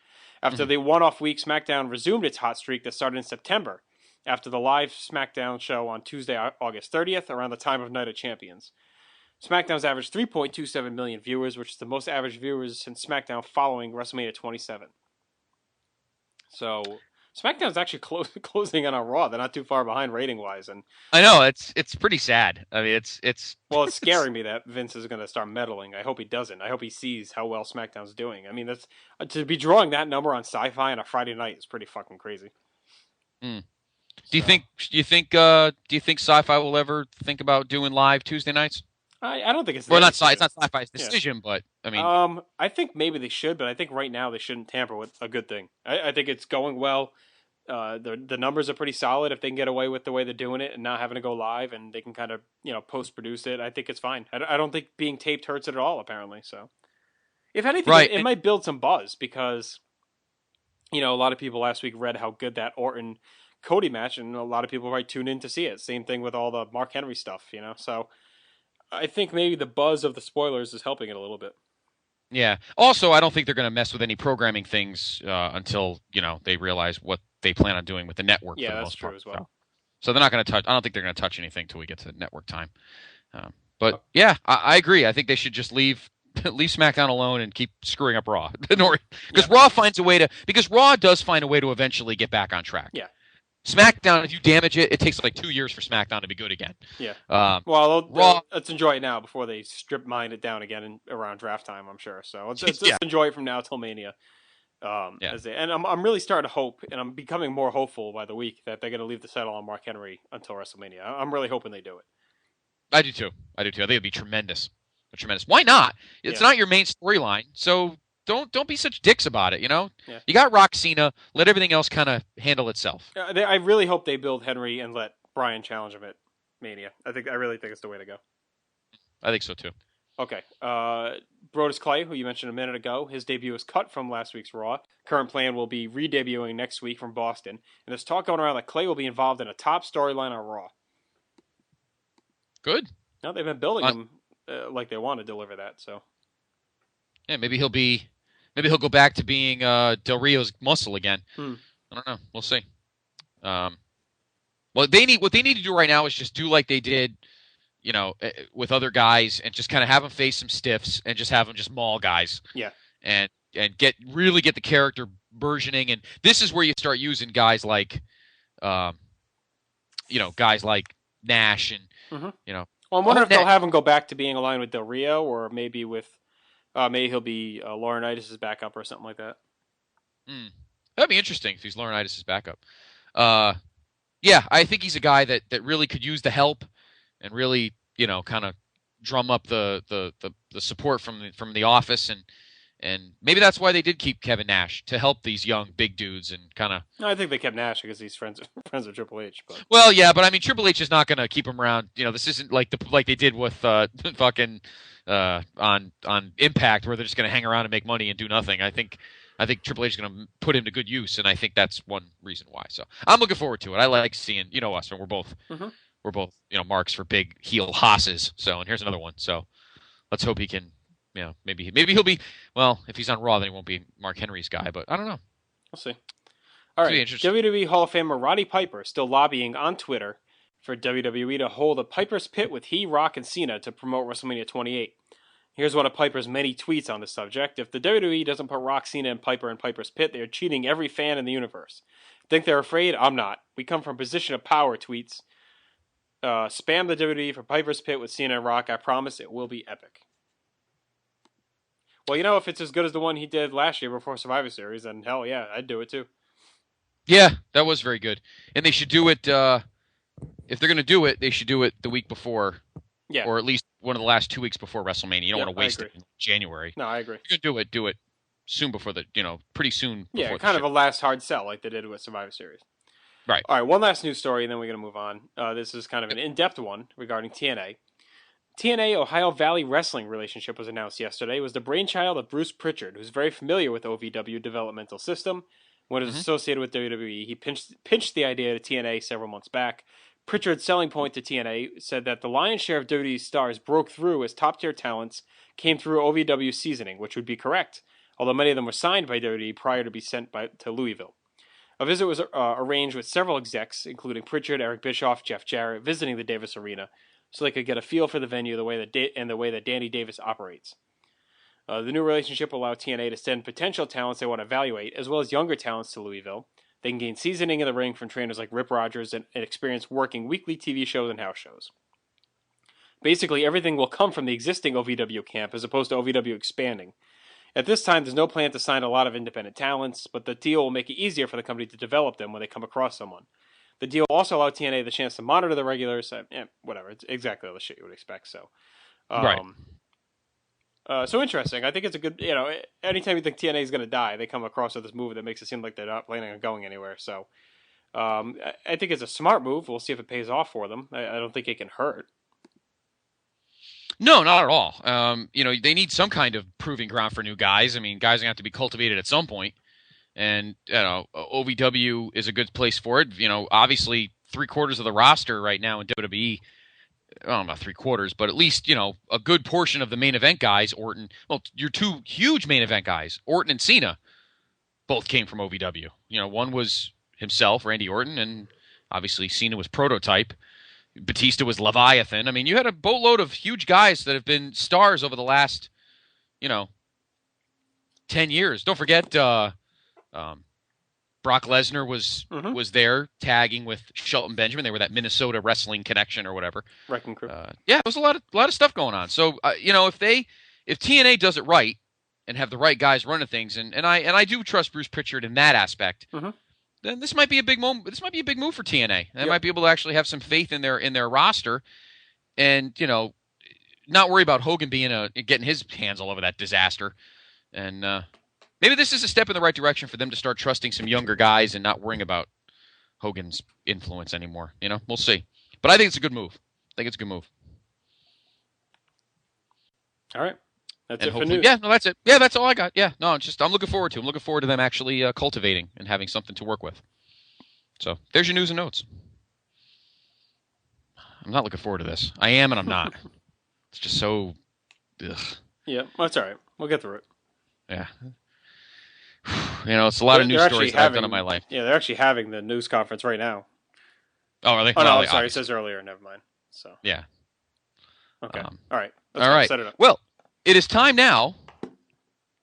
After the one-off week, SmackDown resumed its hot streak that started in September, after the live SmackDown show on Tuesday, August 30th, around the time of Night of Champions. SmackDown's averaged 3.27 million viewers, which is the most average viewers since SmackDown following WrestleMania 27. So SmackDown's actually closing in on Raw. They're not too far behind rating-wise. And I know, it's pretty sad. I mean, it's well, it's scaring me that Vince is going to start meddling. I hope he doesn't. I hope he sees how well SmackDown's doing. I mean, that's to be drawing that number on Sci-Fi on a Friday night is pretty fucking crazy. Do you think Sci-Fi will ever think about doing live Tuesday nights? I don't think it's not Sci-Fi's decision, but I mean, I think maybe they should, but I think right now they shouldn't tamper with a good thing. I think it's going well. The numbers are pretty solid if they can get away with the way they're doing it and not having to go live, and they can kind of post produce it. I think it's fine. I don't think being taped hurts it at all. Apparently, so if anything, it might build some buzz because a lot of people last week read how good that Orton Cody match, and a lot of people might tune in to see it. Same thing with all the Mark Henry stuff, So I think maybe the buzz of the spoilers is helping it a little bit. Yeah. Also, I don't think they're going to mess with any programming things until they realize what they plan on doing with the network. Yeah, for the that's most true part. as well. So they're not going to touch. I don't think they're going to touch anything until we get to network time. But yeah, I agree. I think they should just leave SmackDown alone and keep screwing up Raw. Because Raw finds a way to. Because Raw does find a way to eventually get back on track. Yeah. SmackDown, if you damage it, it takes like 2 years for SmackDown to be good again. Yeah. Raw. Let's enjoy it now before they strip mine it down again around draft time, I'm sure. So let's enjoy it from now till Mania. And I'm really starting to hope, and I'm becoming more hopeful by the week that they're going to leave the title on Mark Henry until WrestleMania. I'm really hoping they do it. I do too. I think it'd be tremendous. Why not? It's not your main storyline, so don't be such dicks about it. Yeah. You got Rock Cena. Let everything else kind of handle itself. I really hope they build Henry and let Bryan challenge him at Mania. I really think it's the way to go. I think so too. Okay. Brodus Clay, who you mentioned a minute ago, his debut was cut from last week's Raw. Current plan will be re-debuting next week from Boston. And there's talk going around that Clay will be involved in a top storyline on Raw. Good. No, they've been building him like they want to deliver that. So. Yeah, maybe he'll go back to being Del Rio's muscle again. I don't know. We'll see. What they need to do right now is just do like they did, with other guys, and just kind of have them face some stiffs and just have them just maul guys. Yeah. And get the character burgeoning, and this is where you start using guys like, guys like Nash and Well, I'm wondering if they'll have him go back to being aligned with Del Rio, or maybe with Maybe he'll be Laurinaitis' backup or something like that. That'd be interesting if he's Laurinaitis' backup. Yeah, I think he's a guy that really could use the help and really, kind of drum up the support from the office, and maybe that's why they did keep Kevin Nash, to help these young big dudes and kind of. No, I think they kept Nash because he's friends with Triple H. But well, yeah, but I mean Triple H is not going to keep him around. This isn't like they did with fucking on Impact, where they're just going to hang around and make money and do nothing. I think Triple H is going to put him to good use, and I think that's one reason why. So I'm looking forward to it. I like seeing us, and we're both marks for big heel hosses. So, and here's another one. So let's hope he can. Maybe he'll be, well, if he's on Raw, then he won't be Mark Henry's guy, but I don't know. We'll see. All right, WWE Hall of Famer Roddy Piper still lobbying on Twitter for WWE to hold a Piper's Pit with he, Rock, and Cena to promote WrestleMania 28. Here's one of Piper's many tweets on the subject. If the WWE doesn't put Rock, Cena, and Piper in Piper's Pit, they are cheating every fan in the universe. Think they're afraid? I'm not. We come from a position of power, tweets. Spam the WWE for Piper's Pit with Cena and Rock. I promise it will be epic. Well, if it's as good as the one he did last year before Survivor Series, then hell yeah, I'd do it too. Yeah, that was very good. And they should do it, if they're going to do it, they should do it the week before. Yeah. Or at least one of the last 2 weeks before WrestleMania. You don't want to waste it in January. No, I agree. If you're going to do it soon before pretty soon. Yeah, kind of a last hard sell like they did with Survivor Series. Right. All right, one last news story, and then we're going to move on. This is kind of an in-depth one regarding TNA. TNA Ohio Valley Wrestling relationship was announced yesterday. It was the brainchild of Bruce Pritchard, who's very familiar with OVW developmental system. When it was associated with WWE, he pitched the idea to TNA several months back. Pritchard's selling point to TNA said that the lion's share of WWE stars broke through as top-tier talents came through OVW seasoning, which would be correct, although many of them were signed by WWE prior to be sent to Louisville. A visit was arranged with several execs, including Pritchard, Eric Bischoff, Jeff Jarrett, visiting the Davis Arena, so they could get a feel for the venue, the way that Danny Davis operates. The new relationship will allow TNA to send potential talents they want to evaluate, as well as younger talents to Louisville. They can gain seasoning in the ring from trainers like Rip Rogers and experience working weekly TV shows and house shows. Basically, everything will come from the existing OVW camp, as opposed to OVW expanding. At this time, there's no plan to sign a lot of independent talents, but the deal will make it easier for the company to develop them when they come across someone. The deal will also allow TNA the chance to monitor the regulars. Whatever. It's exactly all the shit you would expect. So, right. So interesting. I think it's a good, anytime you think TNA is going to die, they come across with this move that makes it seem like they're not planning on going anywhere. So, I think it's a smart move. We'll see if it pays off for them. I don't think it can hurt. No, not at all. They need some kind of proving ground for new guys. I mean, guys are going to have to be cultivated at some point. And, OVW is a good place for it. Obviously 3/4 of the roster right now in WWE, well, not 3/4, but at least, a good portion of the main event guys, your two huge main event guys, Orton and Cena, both came from OVW. One was himself, Randy Orton, and obviously Cena was Prototype. Batista was Leviathan. I mean, you had a boatload of huge guys that have been stars over the last, 10 years. Don't forget, Brock Lesnar was there tagging with Shelton Benjamin. They were that Minnesota wrestling connection or whatever. Wrecking Crew. There was a lot of stuff going on. So if TNA does it right and have the right guys running things, and I do trust Bruce Pritchard in that aspect, then this might be a big moment. This might be a big move for TNA. They might be able to actually have some faith in their roster, and not worry about Hogan getting his hands all over that disaster, and. Maybe this is a step in the right direction for them to start trusting some younger guys and not worrying about Hogan's influence anymore. We'll see. But I think it's a good move. All right. That's it for news. Yeah, no, that's it. Yeah, that's all I got. Yeah, no, I'm looking forward to it. I'm looking forward to them actually cultivating and having something to work with. So there's your news and notes. I'm not looking forward to this. I am and I'm not. It's just so... Ugh. Yeah, that's all right. We'll get through it. Yeah. It's a lot of news stories that I've done in my life. Yeah, they're actually having the news conference right now. Oh, are they? Oh, no, I'm sorry. It says earlier. Never mind. So. Yeah. Okay. All right. All right. Set it up. Well, it is time now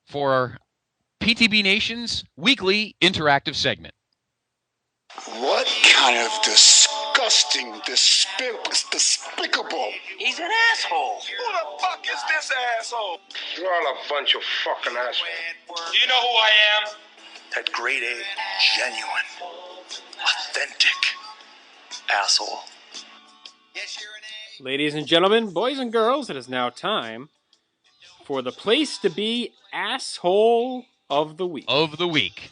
for PTB Nation's weekly interactive segment. What kind of disgusting, despicable... He's an asshole. Who the fuck is this asshole? You're all a bunch of fucking assholes. Do you know who I am? That grade A, genuine, authentic asshole. Ladies and gentlemen, boys and girls, it is now time for the place to be asshole of the week. Of the week.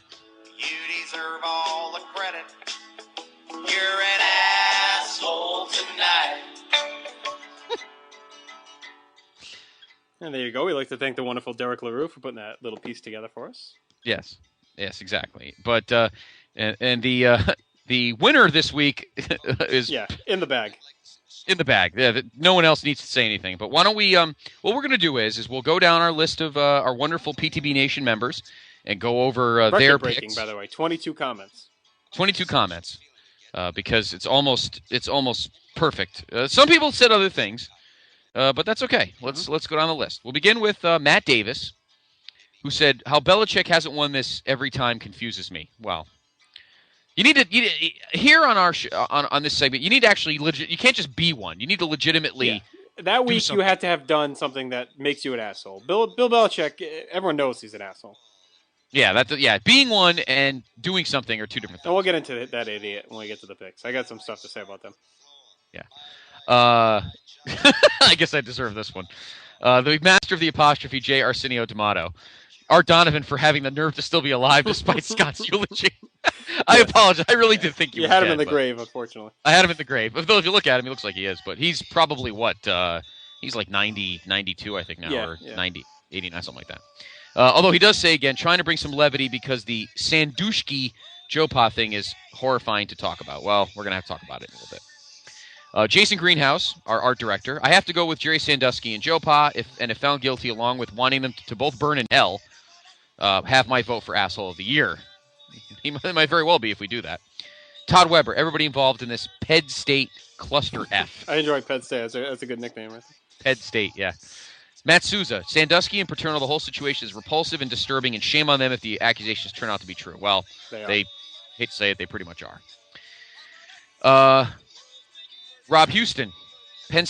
You deserve all the credit. You're an asshole tonight. And there you go. We'd like to thank the wonderful Derek LaRue for putting that little piece together for us. Yes, exactly. But and the winner this week is in the bag. In the bag. Yeah, no one else needs to say anything. But why don't we? What we're going to do is we'll go down our list of our wonderful PTB Nation members and go over their breaking, picks. By the way, 22 comments. 22 comments, because it's almost perfect. Some people said other things, but that's okay. Let's go down the list. We'll begin with Matt Davis, who said, "How Belichick hasn't won this every time confuses me." Well, you need to here on our on this segment. You need to actually you can't just be one. You need to legitimately. Yeah. That week you had to have done something that makes you an asshole. Bill Belichick, everyone knows he's an asshole. Yeah, being one and doing something are two different things. And we'll get into that idiot when we get to the picks. I got some stuff to say about them. Yeah. I guess I deserve this one. The master of the apostrophe, J. Arsenio D'Amato. Art Donovan for having the nerve to still be alive despite Scott's eulogy. I apologize. I really did think you had him dead, in the grave, unfortunately. I had him in the grave. Though if you look at him, he looks like he is. But he's probably what? He's like 90, 92, I think now, or 90, 89, something like that. Although he does say, again, trying to bring some levity because the Sandushki Jopa thing is horrifying to talk about. Well, we're going to have to talk about it in a little bit. Jason Greenhouse, our art director. I have to go with Jerry Sandusky and Jopa, if found guilty, along with wanting them to both burn in hell, have my vote for Asshole of the Year. He might very well be if we do that. Todd Weber, everybody involved in this Penn State Cluster F. I enjoy Penn State. That's a good nickname, right? Penn State, yeah. Matt Souza, Sandusky and Paterno, the whole situation is repulsive and disturbing, and shame on them if the accusations turn out to be true. Well, they hate to say it, they pretty much are. Rob Houston, Penn,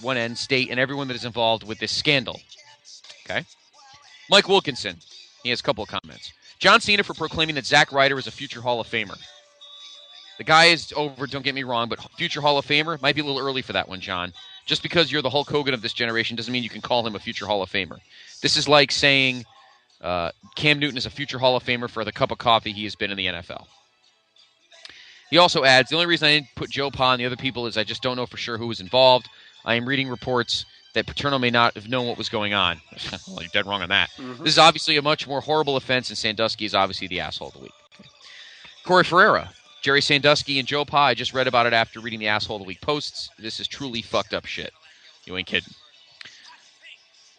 one end, State, and everyone that is involved with this scandal. Okay. Mike Wilkinson, he has a couple of comments. John Cena for proclaiming that Zack Ryder is a future Hall of Famer. The guy is over, don't get me wrong, but future Hall of Famer might be a little early for that one, John. Just because you're the Hulk Hogan of this generation doesn't mean you can call him a future Hall of Famer. This is like saying Cam Newton is a future Hall of Famer for the cup of coffee he has been in the NFL. He also adds, the only reason I didn't put Joe Pa and the other people is I just don't know for sure who was involved. I am reading reports that Paterno may not have known what was going on. Well, you're dead wrong on that. Mm-hmm. This is obviously a much more horrible offense, and Sandusky is obviously the asshole of the week. Okay. Corey Ferreira, Jerry Sandusky and Joe Pa, I just read about it after reading the Asshole of the Week posts. This is truly fucked up shit. You ain't kidding.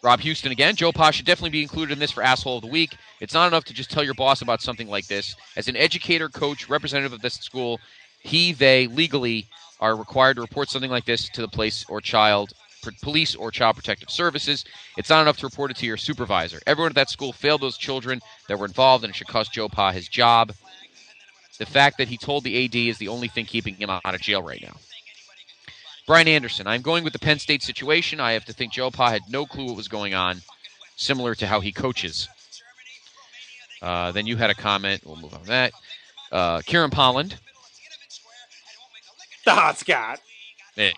Rob Houston again. Joe Pa should definitely be included in this for Asshole of the Week. It's not enough to just tell your boss about something like this. As an educator, coach, representative of this school, they legally are required to report something like this to the police or child protective services. It's not enough to report it to your supervisor. Everyone at that school failed those children that were involved, and it should cost Joe Pa his job. The fact that he told the AD is the only thing keeping him out of jail right now. Brian Anderson, I'm going with the Penn State situation. I have to think Joe Pa had no clue what was going on, similar to how he coaches. Then you had a comment. We'll move on to that. Kieran Polland. The hot Scott. Hey.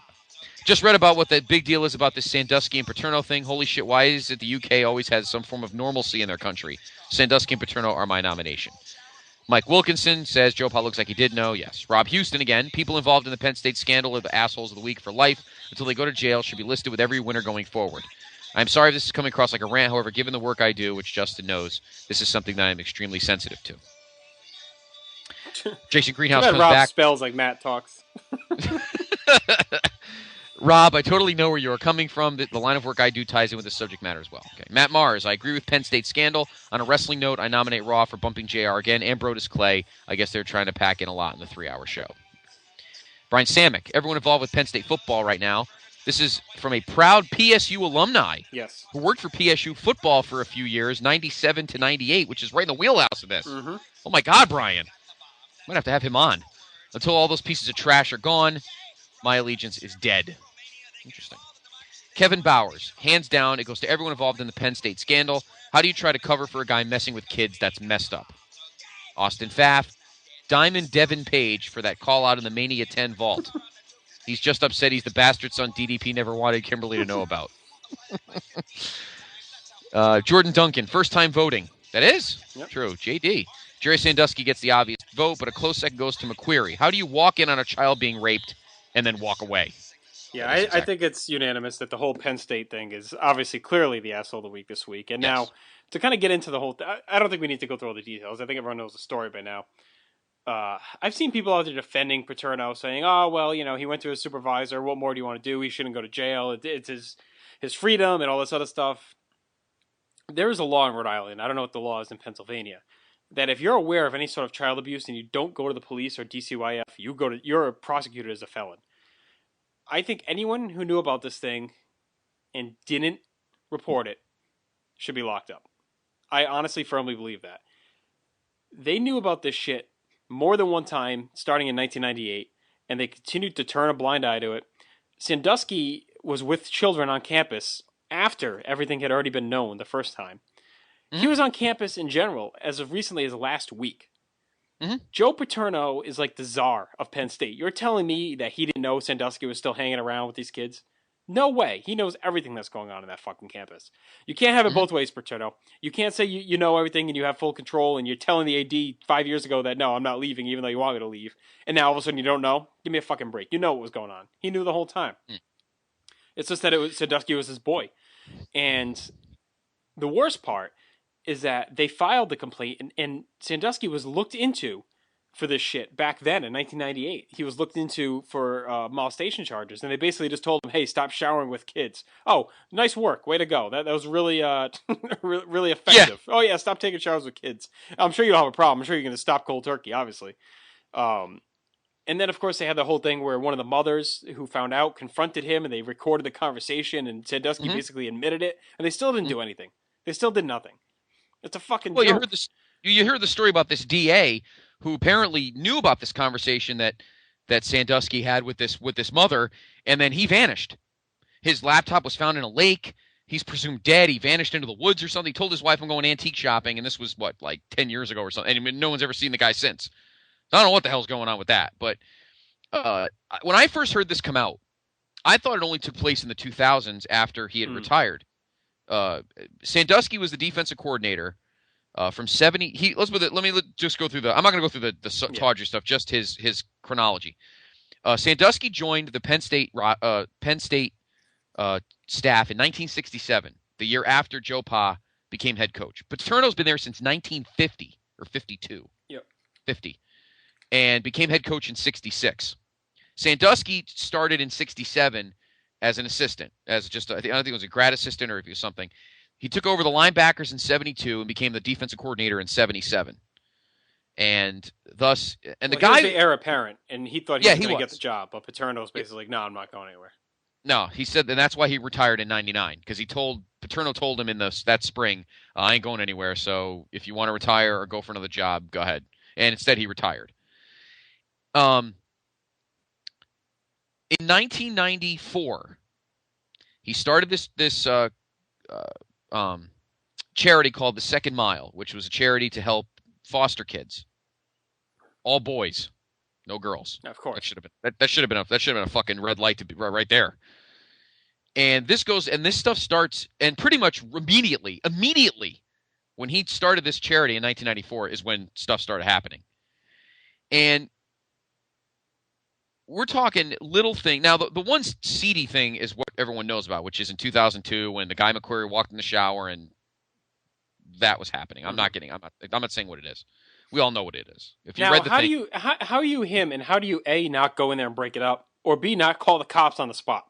Just read about what the big deal is about this Sandusky and Paterno thing. Holy shit, why is it the UK always has some form of normalcy in their country? Sandusky and Paterno are my nomination. Mike Wilkinson says Joe Pa looks like he did know. Yes. Rob Houston again. People involved in the Penn State scandal are the assholes of the week for life until they go to jail. Should be listed with every winner going forward. I'm sorry if this is coming across like a rant. However, given the work I do, which Justin knows, this is something that I'm extremely sensitive to. Jason Greenhouse comes Rob back. Spells like Matt talks. Rob, I totally know where you're coming from. The line of work I do ties in with the subject matter as well. Okay. Matt Mars, I agree with Penn State scandal. On a wrestling note, I nominate Raw for bumping JR again and Brodus Clay. I guess they're trying to pack in a lot in the 3-hour show. Brian Samick, everyone involved with Penn State football right now. This is from a proud PSU alumni. Yes. Who worked for PSU football for a few years, 97 to 98, which is right in the wheelhouse of this. Mm-hmm. Oh, my God, Brian. Might have to have him on. Until all those pieces of trash are gone, my allegiance is dead. Interesting. Kevin Bowers, hands down, it goes to everyone involved in the Penn State scandal. How do you try to cover for a guy messing with kids? That's messed up. Austin Pfaff, Diamond Devin Page for that call out in the Mania 10 vault. He's just upset he's the bastard son DDP never wanted Kimberly to know about. Jordan Duncan, first time voting. That is true. JD. Jerry Sandusky gets the obvious vote, but a close second goes to McQuarrie. How do you walk in on a child being raped and then walk away? Yeah, I think it's unanimous that the whole Penn State thing is obviously clearly the asshole of the week this week. And now, to kind of get into the whole I don't think we need to go through all the details. I think everyone knows the story by now. I've seen people out there defending Paterno, saying, oh, well, he went to his supervisor. What more do you want to do? He shouldn't go to jail. It's his freedom and all this other stuff. There is a law in Rhode Island. I don't know what the law is in Pennsylvania. That if you're aware of any sort of child abuse and you don't go to the police or DCYF, you're prosecuted as a felon. I think anyone who knew about this thing and didn't report it should be locked up. I honestly firmly believe that. They knew about this shit more than one time starting in 1998, and they continued to turn a blind eye to it. Sandusky was with children on campus after everything had already been known the first time. Mm-hmm. He was on campus in general as of recently as last week. Mm-hmm. Joe Paterno is like the czar of Penn State. You're telling me that he didn't know Sandusky was still hanging around with these kids? No way. He knows everything that's going on in that fucking campus. You can't have it both ways, Paterno. You can't say you know everything and you have full control and you're telling the AD 5 years ago that, no, I'm not leaving even though you want me to leave. And now all of a sudden you don't know? Give me a fucking break. You know what was going on. He knew the whole time. It's just that Sandusky was his boy. And the worst part is that they filed the complaint and Sandusky was looked into for this shit back then in 1998. He was looked into for molestation charges, and they basically just told him, hey, stop showering with kids. Oh, nice work. Way to go. That was really really effective. Yeah. Oh, yeah, stop taking showers with kids. I'm sure you don't have a problem. I'm sure you're going to stop cold turkey, obviously. And then, of course, they had the whole thing where one of the mothers who found out confronted him, and they recorded the conversation, and Sandusky basically admitted it, and they still didn't do anything. They still did nothing. It's a fucking joke. You heard the story about this DA who apparently knew about this conversation that Sandusky had with this mother, and then he vanished. His laptop was found in a lake. He's presumed dead. He vanished into the woods or something. He told his wife, I'm going antique shopping, and this was, like 10 years ago or something, and no one's ever seen the guy since. So I don't know what the hell's going on with that. But when I first heard this come out, I thought it only took place in the 2000s after he had retired. Sandusky was the defensive coordinator from 70. Let me just go through I'm not going to go through the Tawdry stuff, just his chronology. Sandusky joined the Penn State staff in 1967, the year after Joe Pa became head coach. Paterno's been there since 1950 or 52. Yep. 50, and became head coach in 66. Sandusky started in 67 as an assistant, as just I don't think it was a grad assistant or if it was something. He took over the linebackers in 72 and became the defensive coordinator in 77. And thus, the guy, he was the heir apparent, and he thought he was going to get the job, but Paterno's basically like, no, I'm not going anywhere. No, he said, and that's why he retired in 99, because Paterno told him in that spring, I ain't going anywhere, so if you want to retire or go for another job, go ahead. And instead he retired. In 1994, he started this charity called the Second Mile, which was a charity to help foster kids, all boys, no girls. Of course, that should have been a fucking red light to be right there. And this stuff starts, and pretty much immediately when he started this charity in 1994 is when stuff started happening. And we're talking little thing. Now, the one seedy thing is what everyone knows about, which is in 2002 when the guy McQuarrie walked in the shower and that was happening. I'm not saying what it is. We all know what it is. If you read the thing, how are you him, and how do you A, not go in there and break it up, or B, not call the cops on the spot?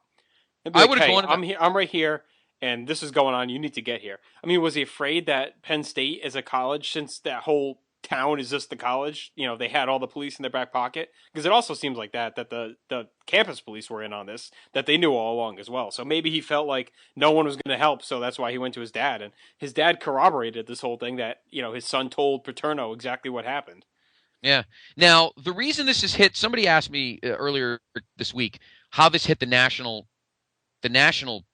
I would have gone. I'm right here, and this is going on. You need to get here. I mean, was he afraid that Penn State is a college, since that whole town is just the college? They had all the police in their back pocket, because it also seems like that the campus police were in on this, that they knew all along as well. So maybe he felt like no one was going to help, so that's why he went to his dad, and his dad corroborated this whole thing that his son told Paterno exactly what happened. Yeah. Now, the reason this is hit, somebody asked me earlier this week how this hit the national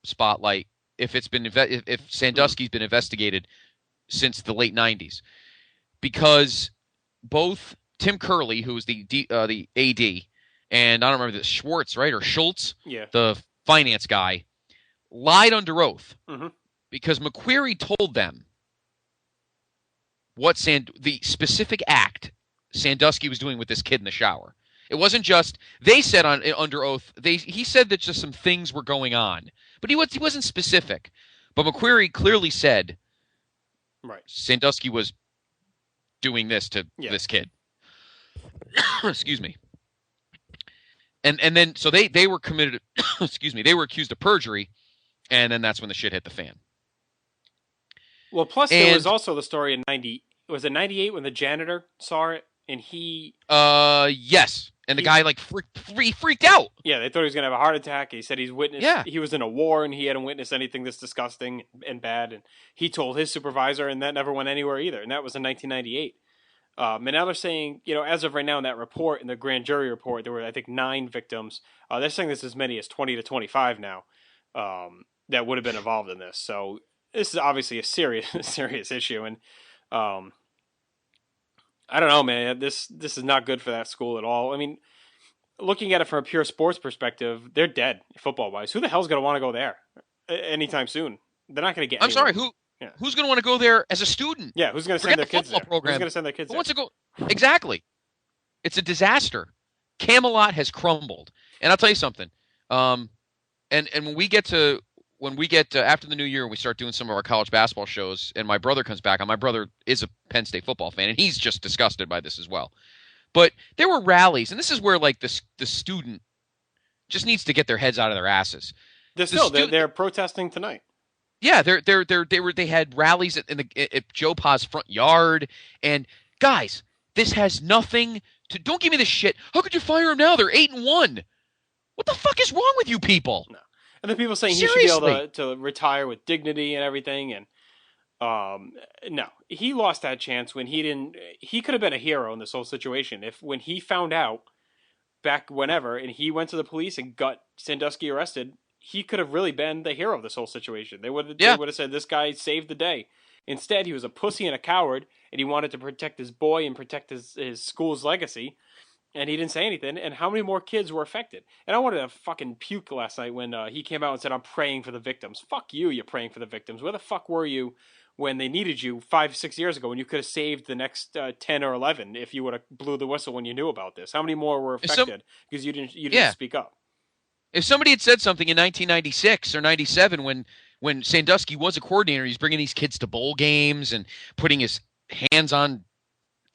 spotlight if if Sandusky's been investigated since the late 90s. Because both Tim Curley, who was the AD, and I don't remember, Schwartz, right, or Schultz, the finance guy, lied under oath because McQuarrie told them what the specific act Sandusky was doing with this kid in the shower. It wasn't just, they said under oath, he said that just some things were going on, but he wasn't specific. But McQuarrie clearly said, right, Sandusky was doing this to this kid. Excuse me. And then so they were committed. Excuse me. They were accused of perjury, and then that's when the shit hit the fan. Well, plus there was also the story in 90. Was it 98 when the janitor saw it and he? Yes. And the guy freaked out. Yeah, they thought he was gonna have a heart attack. He said he's witnessed. Yeah. He was in a war and he hadn't witnessed anything this disgusting and bad. And he told his supervisor, and that never went anywhere either. And that was in 1998. And now they're saying, as of right now in that report, in the grand jury report, there were, I think, 9 victims. They're saying there's as many as 20 to 25 now that would have been involved in this. So this is obviously a serious issue. And I don't know, man. This is not good for that school at all. I mean, looking at it from a pure sports perspective, they're dead football-wise. Who the hell's going to want to go there anytime soon? They're not going to get I'm sorry, who's going to want to go there as a student? Yeah, who's going to send their kids there? Program. Who's going to send their kids there? Who wants to go? Exactly. It's a disaster. Camelot has crumbled. And I'll tell you something. And when we get to after the new year, we start doing some of our college basketball shows, and my brother comes back. And my brother is a Penn State football fan, and he's just disgusted by this as well. But there were rallies, and this is where the student just needs to get their heads out of their asses. They're protesting tonight. Yeah, they had rallies at Joe Pa's front yard, and guys, this has nothing to. Don't give me this shit. How could you fire him now? They're 8-1. What the fuck is wrong with you people? No. And the people saying Seriously? He should be able to retire with dignity and everything. And no, he lost that chance when he didn't. He could have been a hero in this whole situation when he found out back whenever, and he went to the police and got Sandusky arrested. He could have really been the hero of this whole situation. They would have said this guy saved the day. Instead, he was a pussy and a coward, and he wanted to protect his boy and protect his school's legacy. And he didn't say anything. And how many more kids were affected? And I wanted to fucking puke last night when he came out and said, I'm praying for the victims. Fuck you, you're praying for the victims. Where the fuck were you when they needed you 5-6 years ago when you could have saved the next 10 or 11 if you would have blew the whistle when you knew about this? How many more were affected because you didn't speak up? If somebody had said something in 1996 or 97 when Sandusky was a coordinator, he's bringing these kids to bowl games and putting his hands on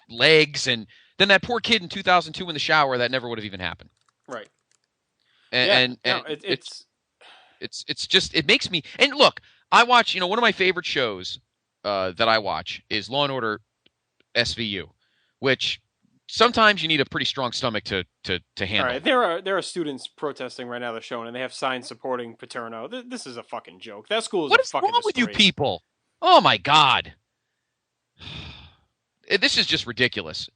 legs, and then that poor kid in 2002 in the shower, that never would have even happened. Right. It's just, it makes me, and look, I watch, one of my favorite shows that I watch is Law & Order SVU, which sometimes you need a pretty strong stomach to handle. All right, there are students protesting right now. They're showing, and they have signs supporting Paterno. This is a fucking joke. That school is what a is fucking wrong with you disgrace. people? Oh my God, this is just ridiculous.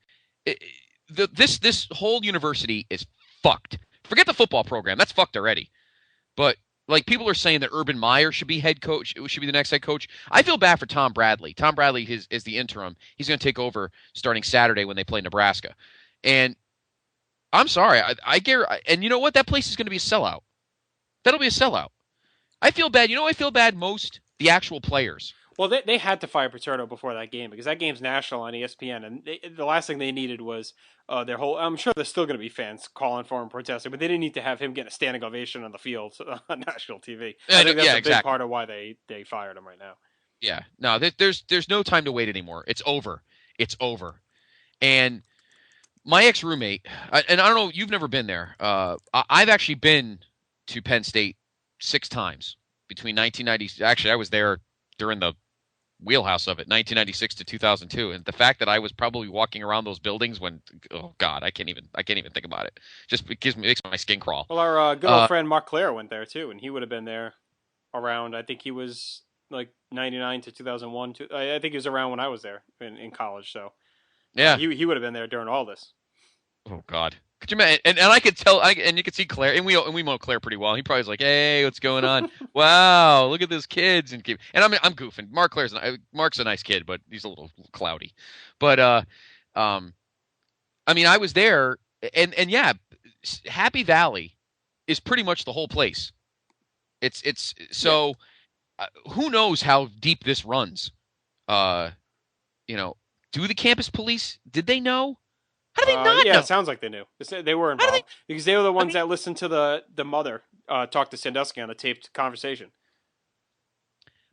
This whole university is fucked. Forget the football program; that's fucked already. But like, people are saying that Urban Meyer should be head coach. It should be the next head coach. I feel bad for Tom Bradley. Tom Bradley is the interim. He's going to take over starting Saturday when they play Nebraska. And I'm sorry, I and you know what? That place is going to be a sellout. That'll be a sellout. I feel bad. I feel bad most? The actual players. Well, they had to fire Paterno before that game because that game's national on ESPN, and the last thing they needed was their whole. I'm sure there's still going to be fans calling for him, protesting, but they didn't need to have him get a standing ovation on the field on national TV. I think that's a big part of why they fired him right now. Yeah, no, there's no time to wait anymore. It's over. It's over. And my ex-roommate, and I don't know, you've never been there. I've actually been to Penn State 6 times between 1990. Actually, I was there during the wheelhouse of it, 1996 to 2002, and the fact that I was probably walking around those buildings when, oh God, I can't even think about it. Just makes my skin crawl. Well, our good old friend Mark Claire went there too, and he would have been there around. I think he was like 99 to 2001. I think he was around when I was there in college. So Yeah. He would have been there during all this. Oh God. Could you imagine? And I could tell, and you could see Claire, and we know Claire pretty well. He probably was like, "Hey, what's going on? Wow, look at this kids." And I'm goofing. Mark's a nice kid, but he's a little cloudy. But I mean, I was there, and yeah, Happy Valley is pretty much the whole place. It's so who knows how deep this runs? Do the campus police, did they know? How do they not know? Yeah, it sounds like they knew. They were involved because they were the ones that listened to the mother talk to Sandusky on a taped conversation.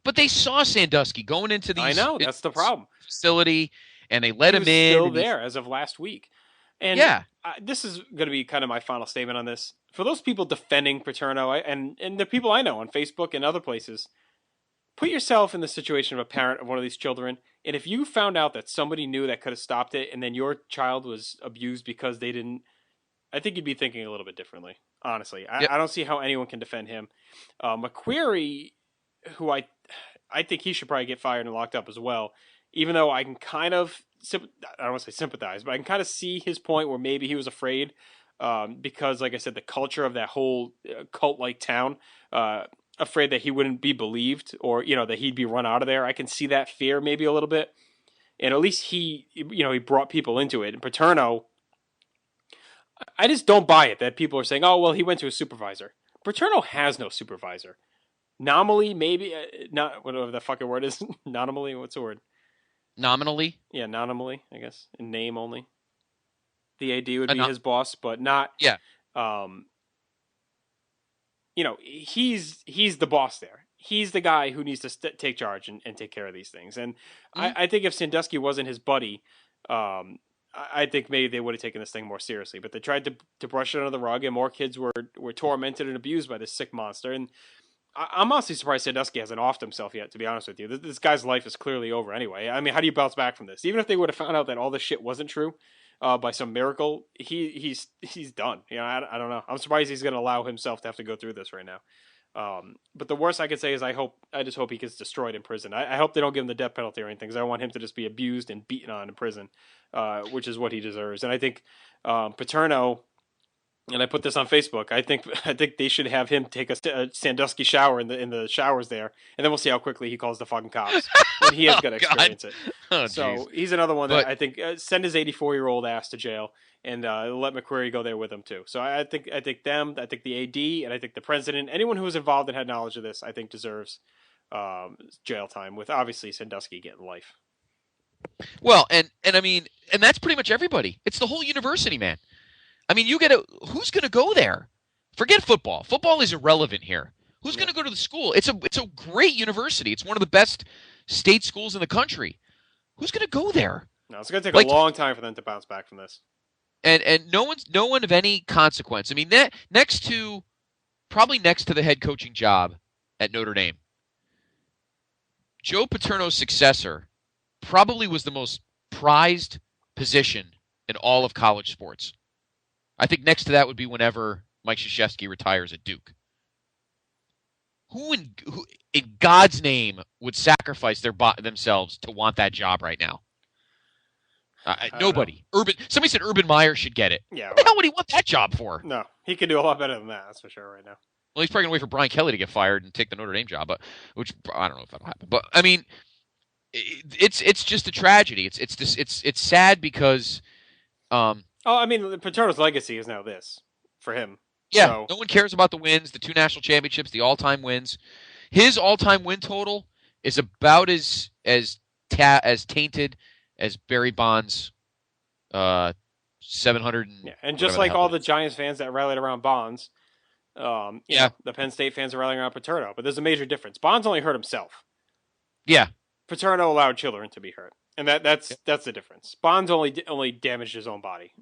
But they saw Sandusky going into these. I know, that's the problem. Facility, and they let him in. He was still there as of last week. And yeah, this is going to be kind of my final statement on this. For those people defending Paterno and the people I know on Facebook and other places, put yourself in the situation of a parent of one of these children, and if you found out that somebody knew that could have stopped it, and then your child was abused because they didn't, I think you'd be thinking a little bit differently, honestly. Yep. I don't see how anyone can defend him. McQuarrie, who I think he should probably get fired and locked up as well, even though I can kind of, I don't want to say sympathize, but I can kind of see his point where maybe he was afraid because, like I said, the culture of that whole cult-like town, afraid that he wouldn't be believed or, that he'd be run out of there. I can see that fear maybe a little bit. And at least he brought people into it. And Paterno, I just don't buy it that people are saying, oh, well, he went to a supervisor. Paterno has no supervisor. Nominally, maybe, not whatever the fucking word is. Nominally, what's the word? Nominally? Yeah, nominally, I guess. In name only. The AD would be his boss, but not... Yeah. He's the boss there. He's the guy who needs to take charge and take care of these things. And I think if Sandusky wasn't his buddy, I think maybe they would have taken this thing more seriously. But they tried to brush it under the rug, and more kids were tormented and abused by this sick monster. And I'm honestly surprised Sandusky hasn't offed himself yet, to be honest with you. This guy's life is clearly over anyway. I mean, how do you bounce back from this? Even if they would have found out that all this shit wasn't true, by some miracle, he's done. I don't know. I'm surprised he's going to allow himself to have to go through this right now. But the worst I could say is I just hope he gets destroyed in prison. I hope they don't give him the death penalty or anything, because I want him to just be abused and beaten on in prison, which is what he deserves. And I think Paterno, and I put this on Facebook, I think they should have him take a Sandusky shower in the showers there, and then we'll see how quickly he calls the fucking cops when he is going to experience it. Oh, so he's another one that I think send his 84-year-old ass to jail and let McQuarrie go there with him too. So I think them, I think the AD, and I think the president, anyone who was involved and had knowledge of this, I think deserves jail time. With obviously Sandusky getting life. Well, and I mean, and that's pretty much everybody. It's the whole university, man. I mean, who's going to go there? Forget football. Football is irrelevant here. Who's going to go to the school? It's a great university. It's one of the best state schools in the country. Who's going to go there? No, it's going to take a long time for them to bounce back from this. And no one of any consequence. I mean, next to the head coaching job at Notre Dame, Joe Paterno's successor probably was the most prized position in all of college sports. I think next to that would be whenever Mike Krzyzewski retires at Duke. Who in God's name would sacrifice themselves to want that job right now? Nobody. Somebody said Urban Meyer should get it. Yeah. What the hell would he want that job for? No, he could do a lot better than that. That's for sure right now. Well, he's probably going to wait for Brian Kelly to get fired and take the Notre Dame job, which I don't know if that'll happen. But I mean, it's just a tragedy. It's sad because. I mean, Paterno's legacy is now this for him. Yeah, so. No one cares about the wins, the 2 national championships, the all-time wins. His all-time win total is about as tainted as Barry Bonds' 700. And just like all the Giants fans that rallied around Bonds, the Penn State fans are rallying around Paterno. But there's a major difference. Bonds only hurt himself. Yeah. Paterno allowed children to be hurt, and that's the difference. Bonds only damaged his own body.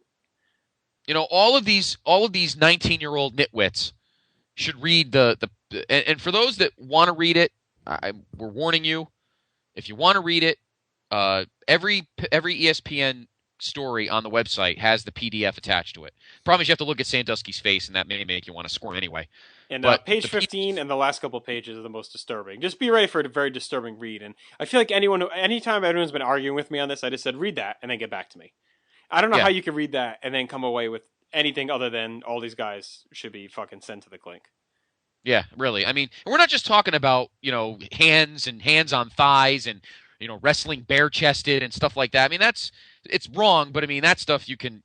All of these 19-year-old nitwits should read and for those that want to read it, we're warning you. If you want to read it, every ESPN story on the website has the PDF attached to it. Problem is you have to look at Sandusky's face, and that may make you want to squirm anyway. And page 15 and the last couple of pages are the most disturbing. Just be ready for a very disturbing read. And I feel like anytime everyone's been arguing with me on this, I just said, read that and then get back to me. I don't know how you can read that and then come away with anything other than all these guys should be fucking sent to the clink. Yeah, really. I mean, we're not just talking about, hands and hands on thighs and, wrestling bare chested and stuff like that. I mean, it's wrong, but I mean, that stuff you can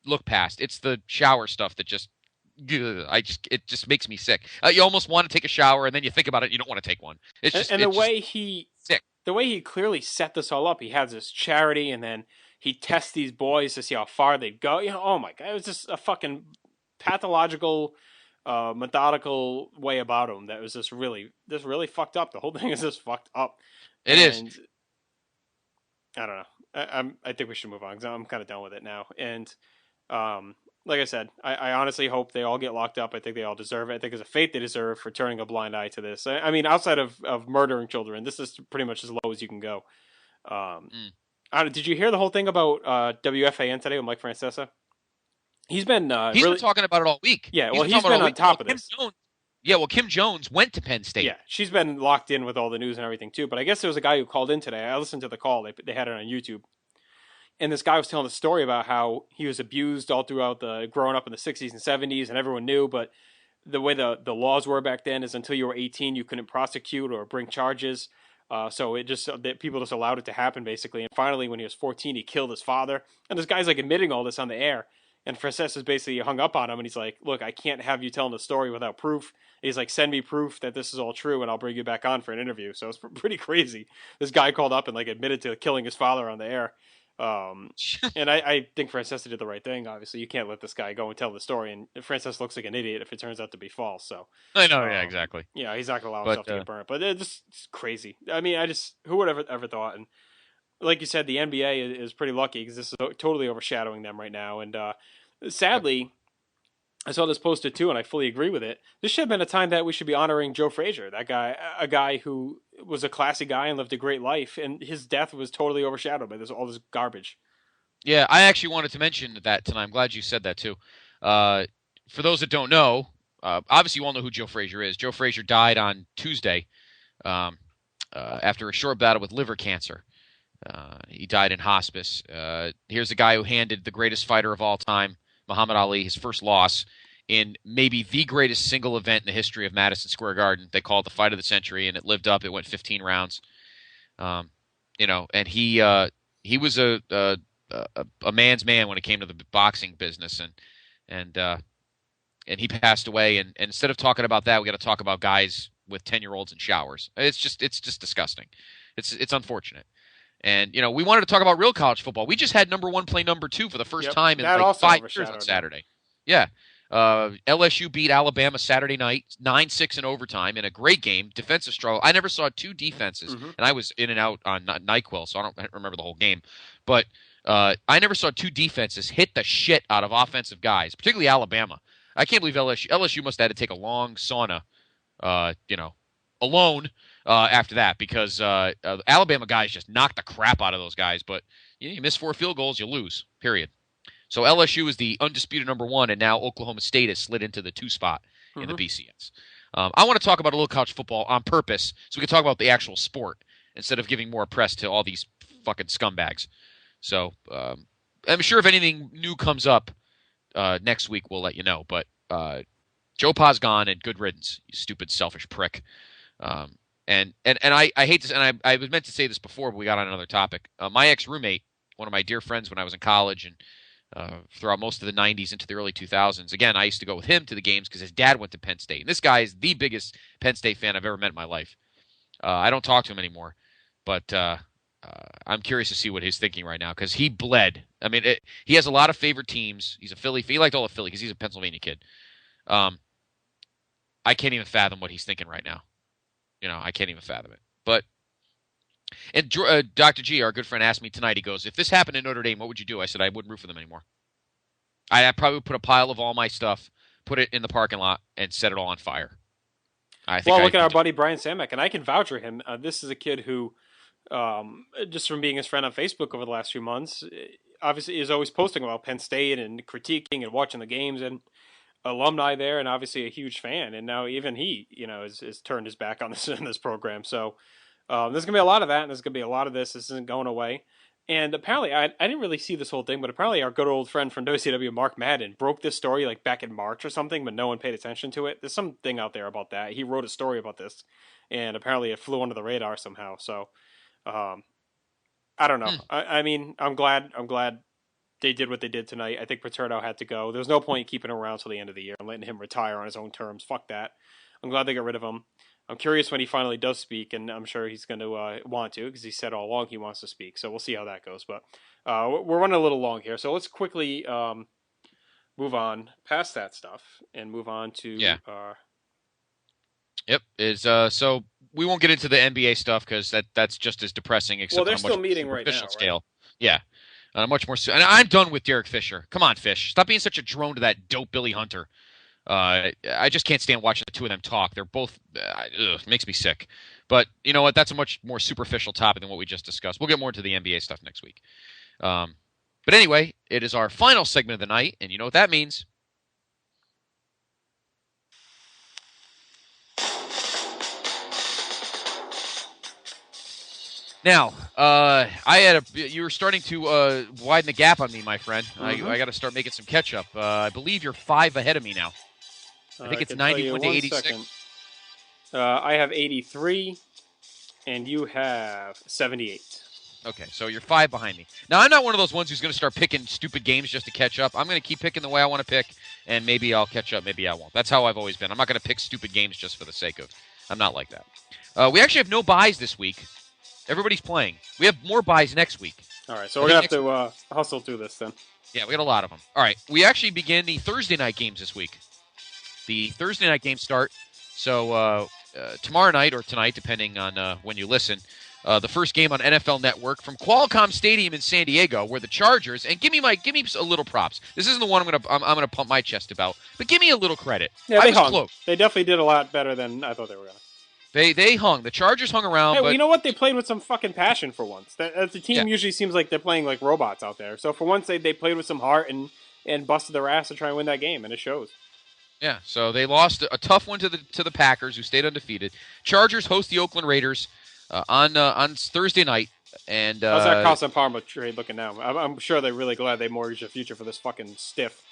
look past. It's the shower stuff that just, it just makes me sick. You almost want to take a shower, and then you think about it, you don't want to take one. It's just the way he clearly set this all up, he has this charity, and then he tests these boys to see how far they'd go. Oh my god, it was just a fucking pathological, methodical way about him that was just really fucked up. The whole thing is just fucked up. It is. I don't know. I think we should move on because I'm kind of done with it now. And like I said, I honestly hope they all get locked up. I think they all deserve it. I think it's a fate they deserve for turning a blind eye to this. I mean, outside of murdering children, this is pretty much as low as you can go. Did you hear the whole thing about WFAN today with Mike Francesa? He's been been talking about it all week. Yeah, he's been on top of this. Kim Jones went to Penn State. Yeah, she's been locked in with all the news and everything too. But I guess there was a guy who called in today. I listened to the call. They had it on YouTube. And this guy was telling a story about how he was abused all throughout growing up in the 60s and 70s, and everyone knew, but the way the laws were back then is until you were 18, you couldn't prosecute or bring charges. So people just allowed it to happen, basically. And finally, when he was 14, he killed his father. And this guy's like admitting all this on the air. And Francesa basically hung up on him, and he's like, look, I can't have you telling the story without proof. And he's like, send me proof that this is all true, and I'll bring you back on for an interview. So it's pretty crazy. This guy called up and like admitted to killing his father on the air. And I think Francesa did the right thing. Obviously, you can't let this guy go and tell the story, and Francesa looks like an idiot if it turns out to be false. So I know, yeah, exactly. Yeah, he's not gonna allow himself to get burnt. But it's crazy. I mean, who would ever thought? And like you said, the NBA is pretty lucky because this is totally overshadowing them right now. And sadly, I saw this posted too, and I fully agree with it. This should have been a time that we should be honoring Joe Frazier, that guy, a guy who was a classy guy and lived a great life, and his death was totally overshadowed by all this garbage. Yeah, I actually wanted to mention that tonight. I'm glad you said that too. For those that don't know, obviously you all know who Joe Frazier is. Joe Frazier died on Tuesday after a short battle with liver cancer. He died in hospice. Here's a guy who handed the greatest fighter of all time, Muhammad Ali, his first loss in maybe the greatest single event in the history of Madison Square Garden. They called it the fight of the century, and it lived up. It went 15 rounds. And he was a man's man when it came to the boxing business, and he passed away. And instead of talking about that, we got to talk about guys with 10-year-olds in showers. It's just disgusting. It's unfortunate. And, we wanted to talk about real college football. We just had number one play number two for the first time in like 5 years on Saturday. Yeah. LSU beat Alabama Saturday night, 9-6 in overtime in a great game, defensive struggle. I never saw two defenses, and I was in and out on NyQuil, so I don't remember the whole game. But I never saw two defenses hit the shit out of offensive guys, particularly Alabama. I can't believe LSU must have had to take a long sauna, alone after that, because Alabama guys just knocked the crap out of those guys. But you miss 4 field goals, you lose, period. So LSU is the undisputed number 1, and now Oklahoma State has slid into the 2 spot in the BCS. I want to talk about a little college football on purpose so we can talk about the actual sport instead of giving more press to all these fucking scumbags. So I'm sure if anything new comes up next week, we'll let you know. But Joe Pa's gone, and good riddance, you stupid, selfish prick. And I hate this, and I was meant to say this before, but we got on another topic. My ex-roommate, one of my dear friends when I was in college, and throughout most of the 90s into the early 2000s. Again, I used to go with him to the games because his dad went to Penn State. And this guy is the biggest Penn State fan I've ever met in my life. I don't talk to him anymore, but I'm curious to see what he's thinking right now because he bled. I mean, he has a lot of favorite teams. He's a Philly. He liked all of Philly because he's a Pennsylvania kid. I can't even fathom what he's thinking right now. I can't even fathom it. But and Dr. G, our good friend, asked me tonight, he goes, if this happened in Notre Dame, what would you do? I said, I wouldn't root for them anymore. I'd probably put a pile of all my stuff, put it in the parking lot, and set it all on fire. Look at our buddy Brian Samek, and I can vouch for him. This is a kid who, just from being his friend on Facebook over the last few months, obviously is always posting about Penn State and critiquing and watching the games. And alumni there and obviously a huge fan. And now even he, has turned his back on this in this program. So there's going to be a lot of that, and there's going to be a lot of this. This isn't going away. And apparently, I didn't really see this whole thing, but apparently our good old friend from WCW, Mark Madden, broke this story like back in March or something, but no one paid attention to it. There's something out there about that. He wrote a story about this, and apparently it flew under the radar somehow. So, I don't know. I mean, I'm glad they did what they did tonight. I think Paterno had to go. There's no point in keeping him around till the end of the year and letting him retire on his own terms. Fuck that. I'm glad they got rid of him. I'm curious when he finally does speak, and I'm sure he's going to want to, because he said all along he wants to speak. So we'll see how that goes. But we're running a little long here, so let's quickly move on past that stuff and move on to. Yeah. Yep. So we won't get into the NBA stuff because that's just as depressing. Except they're on a still much meeting more right now, superficial right? scale. Yeah. On a much more. And I'm done with Derek Fisher. Come on, Fish. Stop being such a drone to that dope Billy Hunter. I just can't stand watching the two of them talk. They're both it makes me sick. But you know what? That's a much more superficial topic than what we just discussed. We'll get more into the NBA stuff next week. But anyway, it is our final segment of the night, and you know what that means. Now, you were starting to widen the gap on me, my friend. Mm-hmm. I got to start making some catch up. I believe you're 5 ahead of me now. I think it's 91 to 86. I have 83, and you have 78. Okay, so you're 5 behind me. Now, I'm not one of those ones who's going to start picking stupid games just to catch up. I'm going to keep picking the way I want to pick, and maybe I'll catch up, maybe I won't. That's how I've always been. I'm not going to pick stupid games just for the sake of. I'm not like that. We actually have no buys this week. Everybody's playing. We have more buys next week. All right, so we're going to have to hustle through this then. Yeah, we got a lot of them. All right, we actually begin the Thursday night games this week. The Thursday night games start, so tomorrow night or tonight, depending on when you listen, the first game on NFL Network from Qualcomm Stadium in San Diego, where the Chargers, and give me a little props. This isn't the one I'm gonna pump my chest about, but give me a little credit. Yeah, they hung. Close. They definitely did a lot better than I thought they were gonna. They hung. The Chargers hung around. Hey, but well, you know what? They played with some fucking passion for once. The team usually seems like they're playing like robots out there. So for once, they played with some heart and busted their ass to try and win that game, and it shows. Yeah, so they lost a tough one to the Packers, who stayed undefeated. Chargers host the Oakland Raiders on Thursday night. And how's that Carson Palmer trade looking now? I'm sure they're really glad they mortgaged a future for this fucking stiff.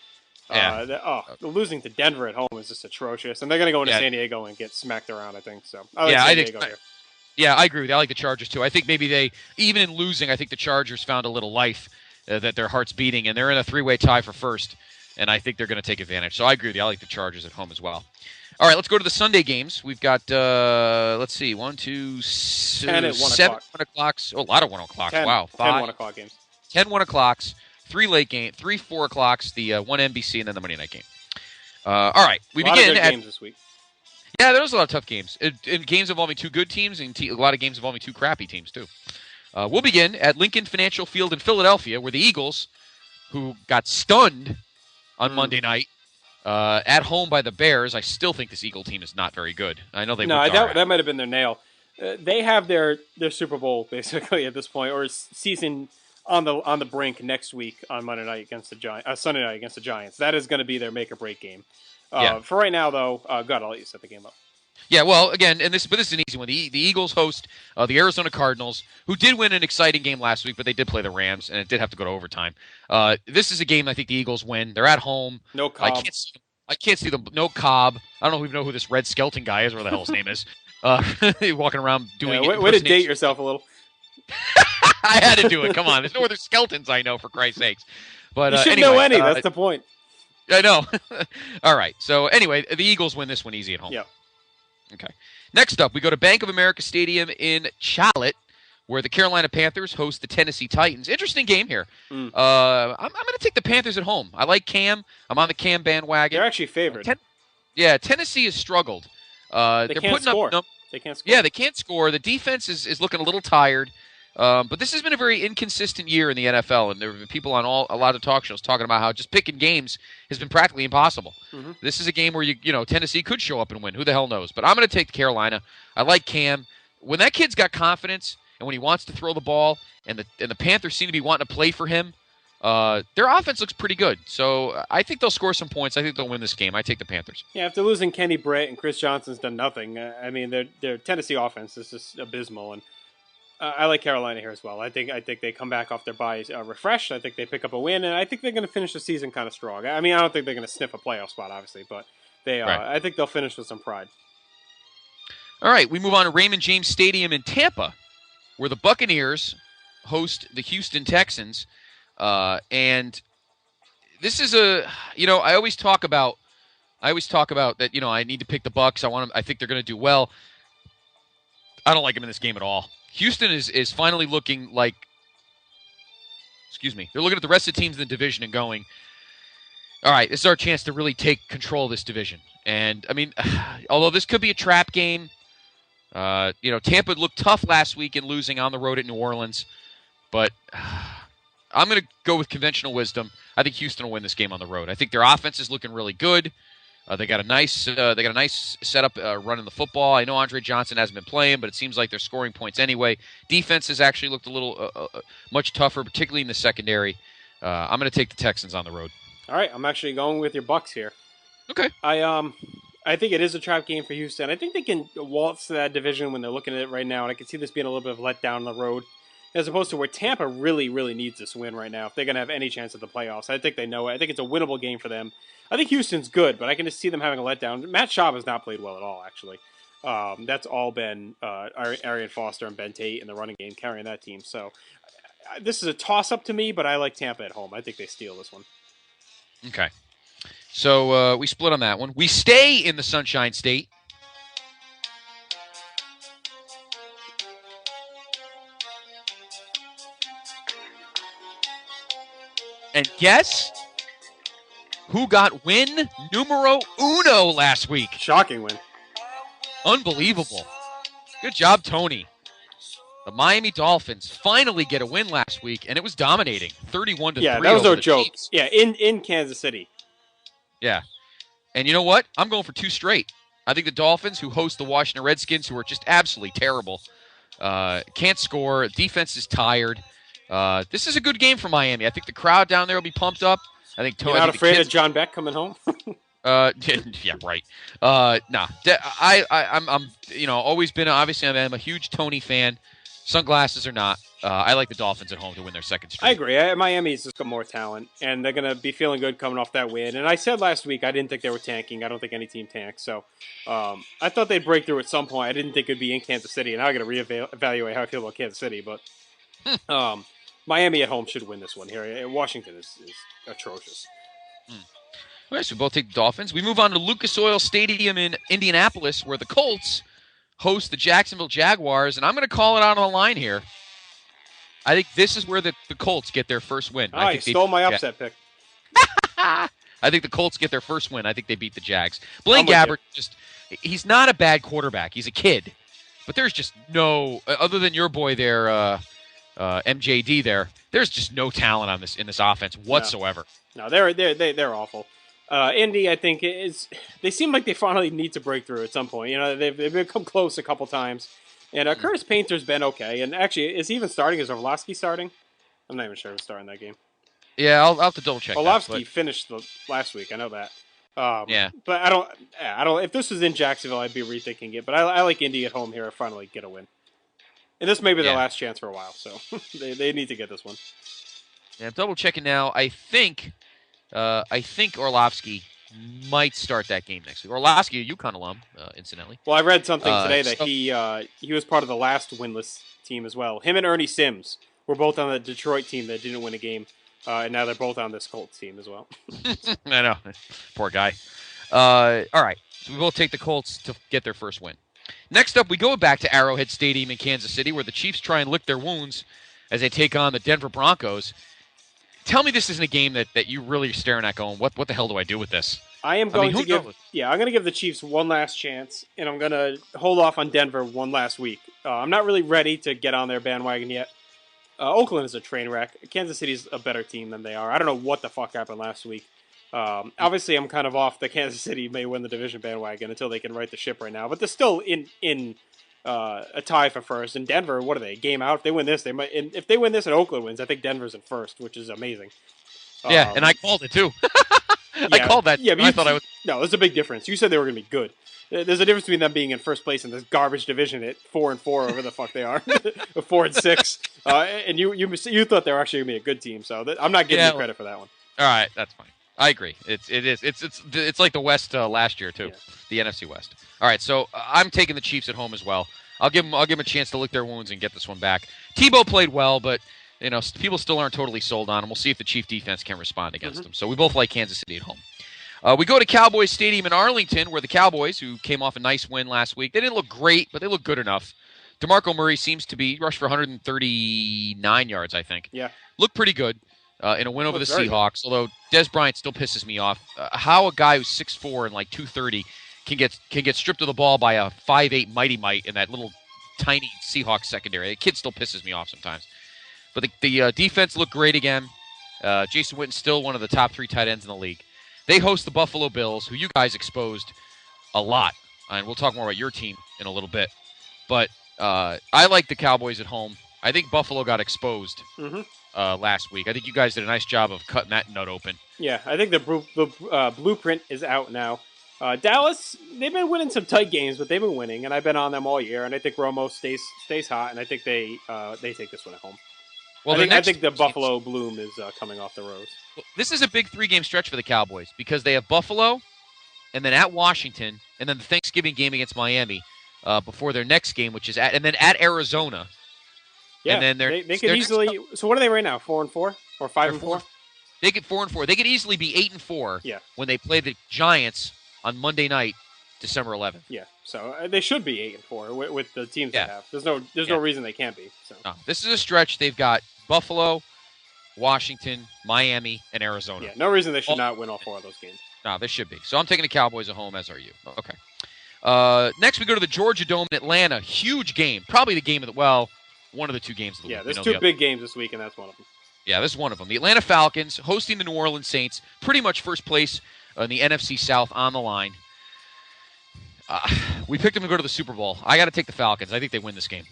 Yeah. Losing to Denver at home is just atrocious, and they're going to go into San Diego and get smacked around. I think so. I agree with you. I like the Chargers too. I think maybe even in losing, I think the Chargers found a little life that their heart's beating, and they're in a 3-way tie for first. And I think they're going to take advantage. So I agree with you. I like the Chargers at home as well. All right, let's go to the Sunday games. We've got, let's see, 1, 2, 10 at 1 7 1 o'clocks. Oh, a lot of 1 o'clocks. 10, wow. 10 1 o'clock games. 10 1 o'clocks, 3 late games, 3 4 o'clocks, the 1 NBC, and then the Monday night game. All right, we begin at games this week. Yeah, there was a lot of tough games. Games involving 2 good teams and a lot of games involving 2 crappy teams, too. We'll begin at Lincoln Financial Field in Philadelphia, where the Eagles, who got stunned on Monday night, at home by the Bears. I still think this Eagle team is not very good. I know they. No, that might have been their nail. They have their Super Bowl basically at this point, or season on the brink next week on Monday night against the Giants. Sunday night against the Giants. That is going to be their make or break game. For right now, though, God, I'll let you set the game up. Yeah, well, again, but this is an easy one. The Eagles host the Arizona Cardinals, who did win an exciting game last week, but they did play the Rams, and it did have to go to overtime. This is a game I think the Eagles win. They're at home. No Cobb. I can't see them. No Cobb. I don't even know who this Red Skelton guy is, or the hell his name is. Walking around doing way to date yourself a little. I had to do it. Come on. There's no other Skeltons I know, for Christ's sakes. But you should anyway, know any. That's the point. I know. All right. So anyway, the Eagles win this one easy at home. Yeah. Okay. Next up, we go to Bank of America Stadium in Charlotte, where the Carolina Panthers host the Tennessee Titans. Interesting game here. I'm going to take the Panthers at home. I like Cam. I'm on the Cam bandwagon. They're actually favored. Tennessee has struggled. They're can't score. They can't score. Yeah, they can't score. The defense is looking a little tired. But this has been a very inconsistent year in the NFL, and there have been people on a lot of talk shows talking about how just picking games has been practically impossible. Mm-hmm. This is a game where Tennessee could show up and win. Who the hell knows? But I'm going to take Carolina. I like Cam. When that kid's got confidence and when he wants to throw the ball, and the Panthers seem to be wanting to play for him, their offense looks pretty good. So I think they'll score some points. I think they'll win this game. I take the Panthers. Yeah, after losing Kenny Britt and Chris Johnson's done nothing. I mean, their Tennessee offense is just abysmal, and I like Carolina here as well. I think they come back off their bye refreshed. I think they pick up a win, and I think they're going to finish the season kind of strong. I mean, I don't think they're going to sniff a playoff spot, obviously, but I think they'll finish with some pride. All right, we move on to Raymond James Stadium in Tampa, where the Buccaneers host the Houston Texans. And this is I always talk about that, I need to pick the Bucs. I think they're going to do well. I don't like them in this game at all. Houston is finally looking like, they're looking at the rest of the teams in the division and going, all right, this is our chance to really take control of this division. And I mean, although this could be a trap game, Tampa looked tough last week in losing on the road at New Orleans, but I'm going to go with conventional wisdom. I think Houston will win this game on the road. I think their offense is looking really good. They got a nice setup running the football. I know Andre Johnson hasn't been playing, but it seems like they're scoring points anyway. Defense has actually looked a little much tougher, particularly in the secondary. I'm going to take the Texans on the road. All right, I'm actually going with your Bucs here. Okay. I think it is a trap game for Houston. I think they can waltz to that division when they're looking at it right now, and I can see this being a little bit of a letdown on the road, as opposed to where Tampa really, really needs this win right now if they're going to have any chance at the playoffs. I think they know it. I think it's a winnable game for them. I think Houston's good, but I can just see them having a letdown. Matt Schaub has not played well at all, actually. That's all been Arian Foster and Ben Tate in the running game carrying that team. So this is a toss-up to me, but I like Tampa at home. I think they steal this one. Okay. So we split on that one. We stay in the Sunshine State. And guess who got win numero uno last week? Shocking win. Unbelievable. Good job, Tony. The Miami Dolphins finally get a win last week, and it was dominating, 31-3. Yeah, that was no joke. Chiefs. Yeah, in Kansas City. Yeah. And you know what? I'm going for 2 straight. I think the Dolphins, who host the Washington Redskins, who are just absolutely terrible, can't score. Defense is tired. This is a good game for Miami. I think the crowd down there will be pumped up. I think You're not afraid of John Beck coming home? Yeah, right. Nah. I'm always been, obviously, I'm a huge Tony fan. Sunglasses or not, I like the Dolphins at home to win their second straight. I agree. Miami's just got more talent, and they're going to be feeling good coming off that win. And I said last week I didn't think they were tanking. I don't think any team tanks. So I thought they'd break through at some point. I didn't think it'd be in Kansas City, and now I got to reevaluate how I feel about Kansas City. But Miami at home should win this one here. Washington is atrocious. Okay, so we both take the Dolphins. We move on to Lucas Oil Stadium in Indianapolis, where the Colts host the Jacksonville Jaguars, and I'm going to call it out on the line here. I think this is where the Colts get their first win. I stole my upset pick. I think the Colts get their first win. I think they beat the Jags. Blaine Gabbert, he's not a bad quarterback. He's a kid. But there's just no, other than your boy there, MJD there, there's just no talent in this offense whatsoever. No, they're awful. Indy, I think, they seem like they finally need to break through at some point. You know, they've become close a couple times. And Curtis Painter's been okay. And actually, is he even starting? Is Orlovsky starting? I'm not even sure who's starting that game. Yeah, I'll have to double check. Orlovsky finished last week. I know that. Yeah. But I don't. If this was in Jacksonville, I'd be rethinking it. But I like Indy at home here to finally get a win. And this may be their last chance for a while. So they need to get this one. Yeah, I'm double checking now. I think Orlovsky might start that game next week. Orlovsky, a UConn alum, incidentally. Well, I read something today that he was part of the last winless team as well. Him and Ernie Sims were both on the Detroit team that didn't win a game, and now they're both on this Colts team as well. I know. Poor guy. All right, so we both take the Colts to get their first win. Next up, we go back to Arrowhead Stadium in Kansas City, where the Chiefs try and lick their wounds as they take on the Denver Broncos. Tell me this isn't a game that you really are staring at going, what the hell do I do with this? I'm going to give the Chiefs one last chance, and I'm going to hold off on Denver one last week. I'm not really ready to get on their bandwagon yet. Oakland is a train wreck. Kansas City's a better team than they are. I don't know what the fuck happened last week. Obviously, I'm kind of off the Kansas City may win the division bandwagon until they can right the ship right now. But they're still in a tie for first. And Denver, what are they? Game out. If they win this, they might. And if they win this and Oakland wins, I think Denver's in first, which is amazing. Yeah, and I called it too. I called that. Yeah, but I thought I was. No, there's a big difference. You said they were going to be good. There's a difference between them being in first place in this garbage division at 4-4, whatever the fuck they are, 4-6, and you thought they were actually going to be a good team. So I'm not giving you credit for that one. All right, that's fine. I agree. It's like the West last year too, the NFC West. All right, so I'm taking the Chiefs at home as well. I'll give them a chance to lick their wounds and get this one back. Tebow played well, but people still aren't totally sold on him. We'll see if the Chief defense can respond against them. So we both like Kansas City at home. We go to Cowboys Stadium in Arlington, where the Cowboys, who came off a nice win last week, they didn't look great, but they look good enough. DeMarco Murray seems to be rushed for 139 yards, I think. Yeah, looked pretty good in a win over the Seahawks. Although Des Bryant still pisses me off. How a guy who's 6'4" and like 230 can get stripped of the ball by a 5'8" Mighty Might in that little tiny Seahawks secondary. The kid still pisses me off sometimes. But the defense looked great again. Jason Witten's still one of the top 3 tight ends in the league. They host the Buffalo Bills, who you guys exposed a lot. And we'll talk more about your team in a little bit. But I like the Cowboys at home. I think Buffalo got exposed last week. I think you guys did a nice job of cutting that nut open. Yeah, I think the blueprint is out now. Dallas, they've been winning some tight games, but they've been winning, and I've been on them all year. And I think Romo stays hot, and I think they take this one at home. Well, I think the Buffalo bloom is coming off the rose. This is a big 3-game stretch for the Cowboys because they have Buffalo, and then at Washington, and then the Thanksgiving game against Miami before their next game, which is and then at Arizona. Yeah, and then they could easily. So what are they right now? 4-4 or 5-4? They get 4-4. They could easily be 8-4. Yeah. When they play the Giants on Monday night, December 11th. Yeah, so they should be 8-4 with the teams they have. There's no reason they can't be. So no, this is a stretch. They've got Buffalo, Washington, Miami, and Arizona. Yeah, no reason they should not win all 4 of those games. No, they should be. So I'm taking the Cowboys at home, as are you. Okay. Next, we go to the Georgia Dome in Atlanta. Huge game. Probably the game of one of the 2 games of the week. Yeah, there's 2 big games this week, and that's one of them. Yeah, this is one of them. The Atlanta Falcons hosting the New Orleans Saints. Pretty much first place in the NFC South on the line. We picked them to go to the Super Bowl. I got to take the Falcons. I think they win this game.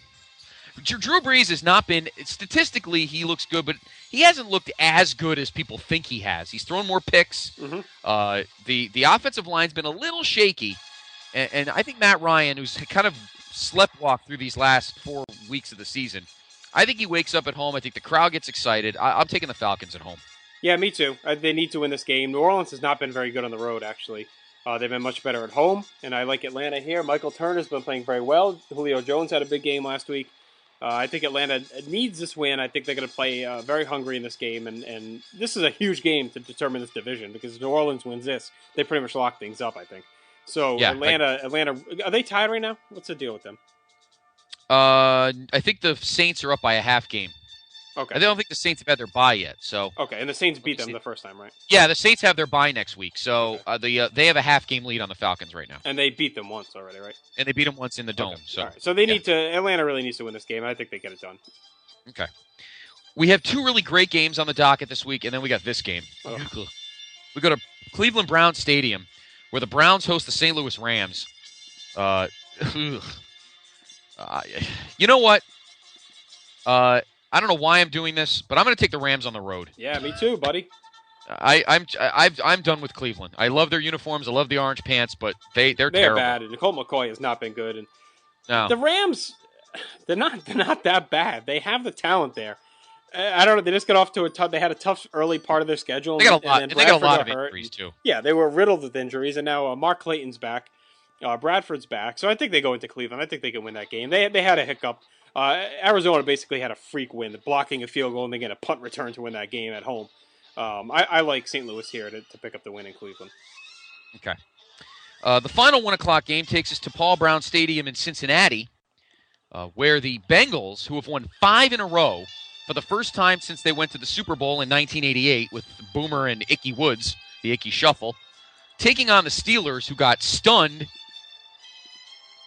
Drew Brees has not been, statistically, he looks good, but he hasn't looked as good as people think he has. He's thrown more picks. The offensive line's been a little shaky, and I think Matt Ryan, who's kind of sleptwalked through these last 4 weeks of the season, I think he wakes up at home. I think the crowd gets excited. I'm taking the Falcons at home. Yeah, me too. They need to win this game. New Orleans has not been very good on the road, actually. They've been much better at home, and I like Atlanta here. Michael Turner's been playing very well. Julio Jones had a big game last week. I think Atlanta needs this win. I think they're going to play very hungry in this game, and this is a huge game to determine this division because if New Orleans wins this, they pretty much lock things up, I think. So yeah, Atlanta, are they tied right now? What's the deal with them? I think the Saints are up by a half game. Okay. I don't think the Saints have had their bye yet. So okay, and the Saints beat them the first time, right? Yeah, the Saints have their bye next week, so they have a half game lead on the Falcons right now. And they beat them once already, right? And they beat them once in the Dome. Okay. So all right. So they need to. Atlanta really needs to win this game. I think they get it done. Okay. We have 2 really great games on the docket this week, and then we got this game. Oh. We go to Cleveland Browns Stadium, where the Browns host the St. Louis Rams. You know what? I don't know why I'm doing this, but I'm going to take the Rams on the road. Yeah, me too, buddy. I'm done with Cleveland. I love their uniforms. I love the orange pants, but they're terrible. Bad. And Nicole McCoy has not been good. And no. The Rams, they're not that bad. They have the talent there. I don't know. They just got off to they had a tough early part of their schedule. They got a lot of injuries too. Yeah, they were riddled with injuries, and now Mark Clayton's back. Bradford's back, so I think they go into Cleveland. I think they can win that game. They had a hiccup. Arizona basically had a freak win, blocking a field goal and they get a punt return to win that game at home. I like St. Louis here to pick up the win in Cleveland. Okay. The final 1 o'clock game takes us to Paul Brown Stadium in Cincinnati, where the Bengals, who have won 5 in a row for the first time since they went to the Super Bowl in 1988 with Boomer and Ickey Woods, the Ickey Shuffle, taking on the Steelers, who got stunned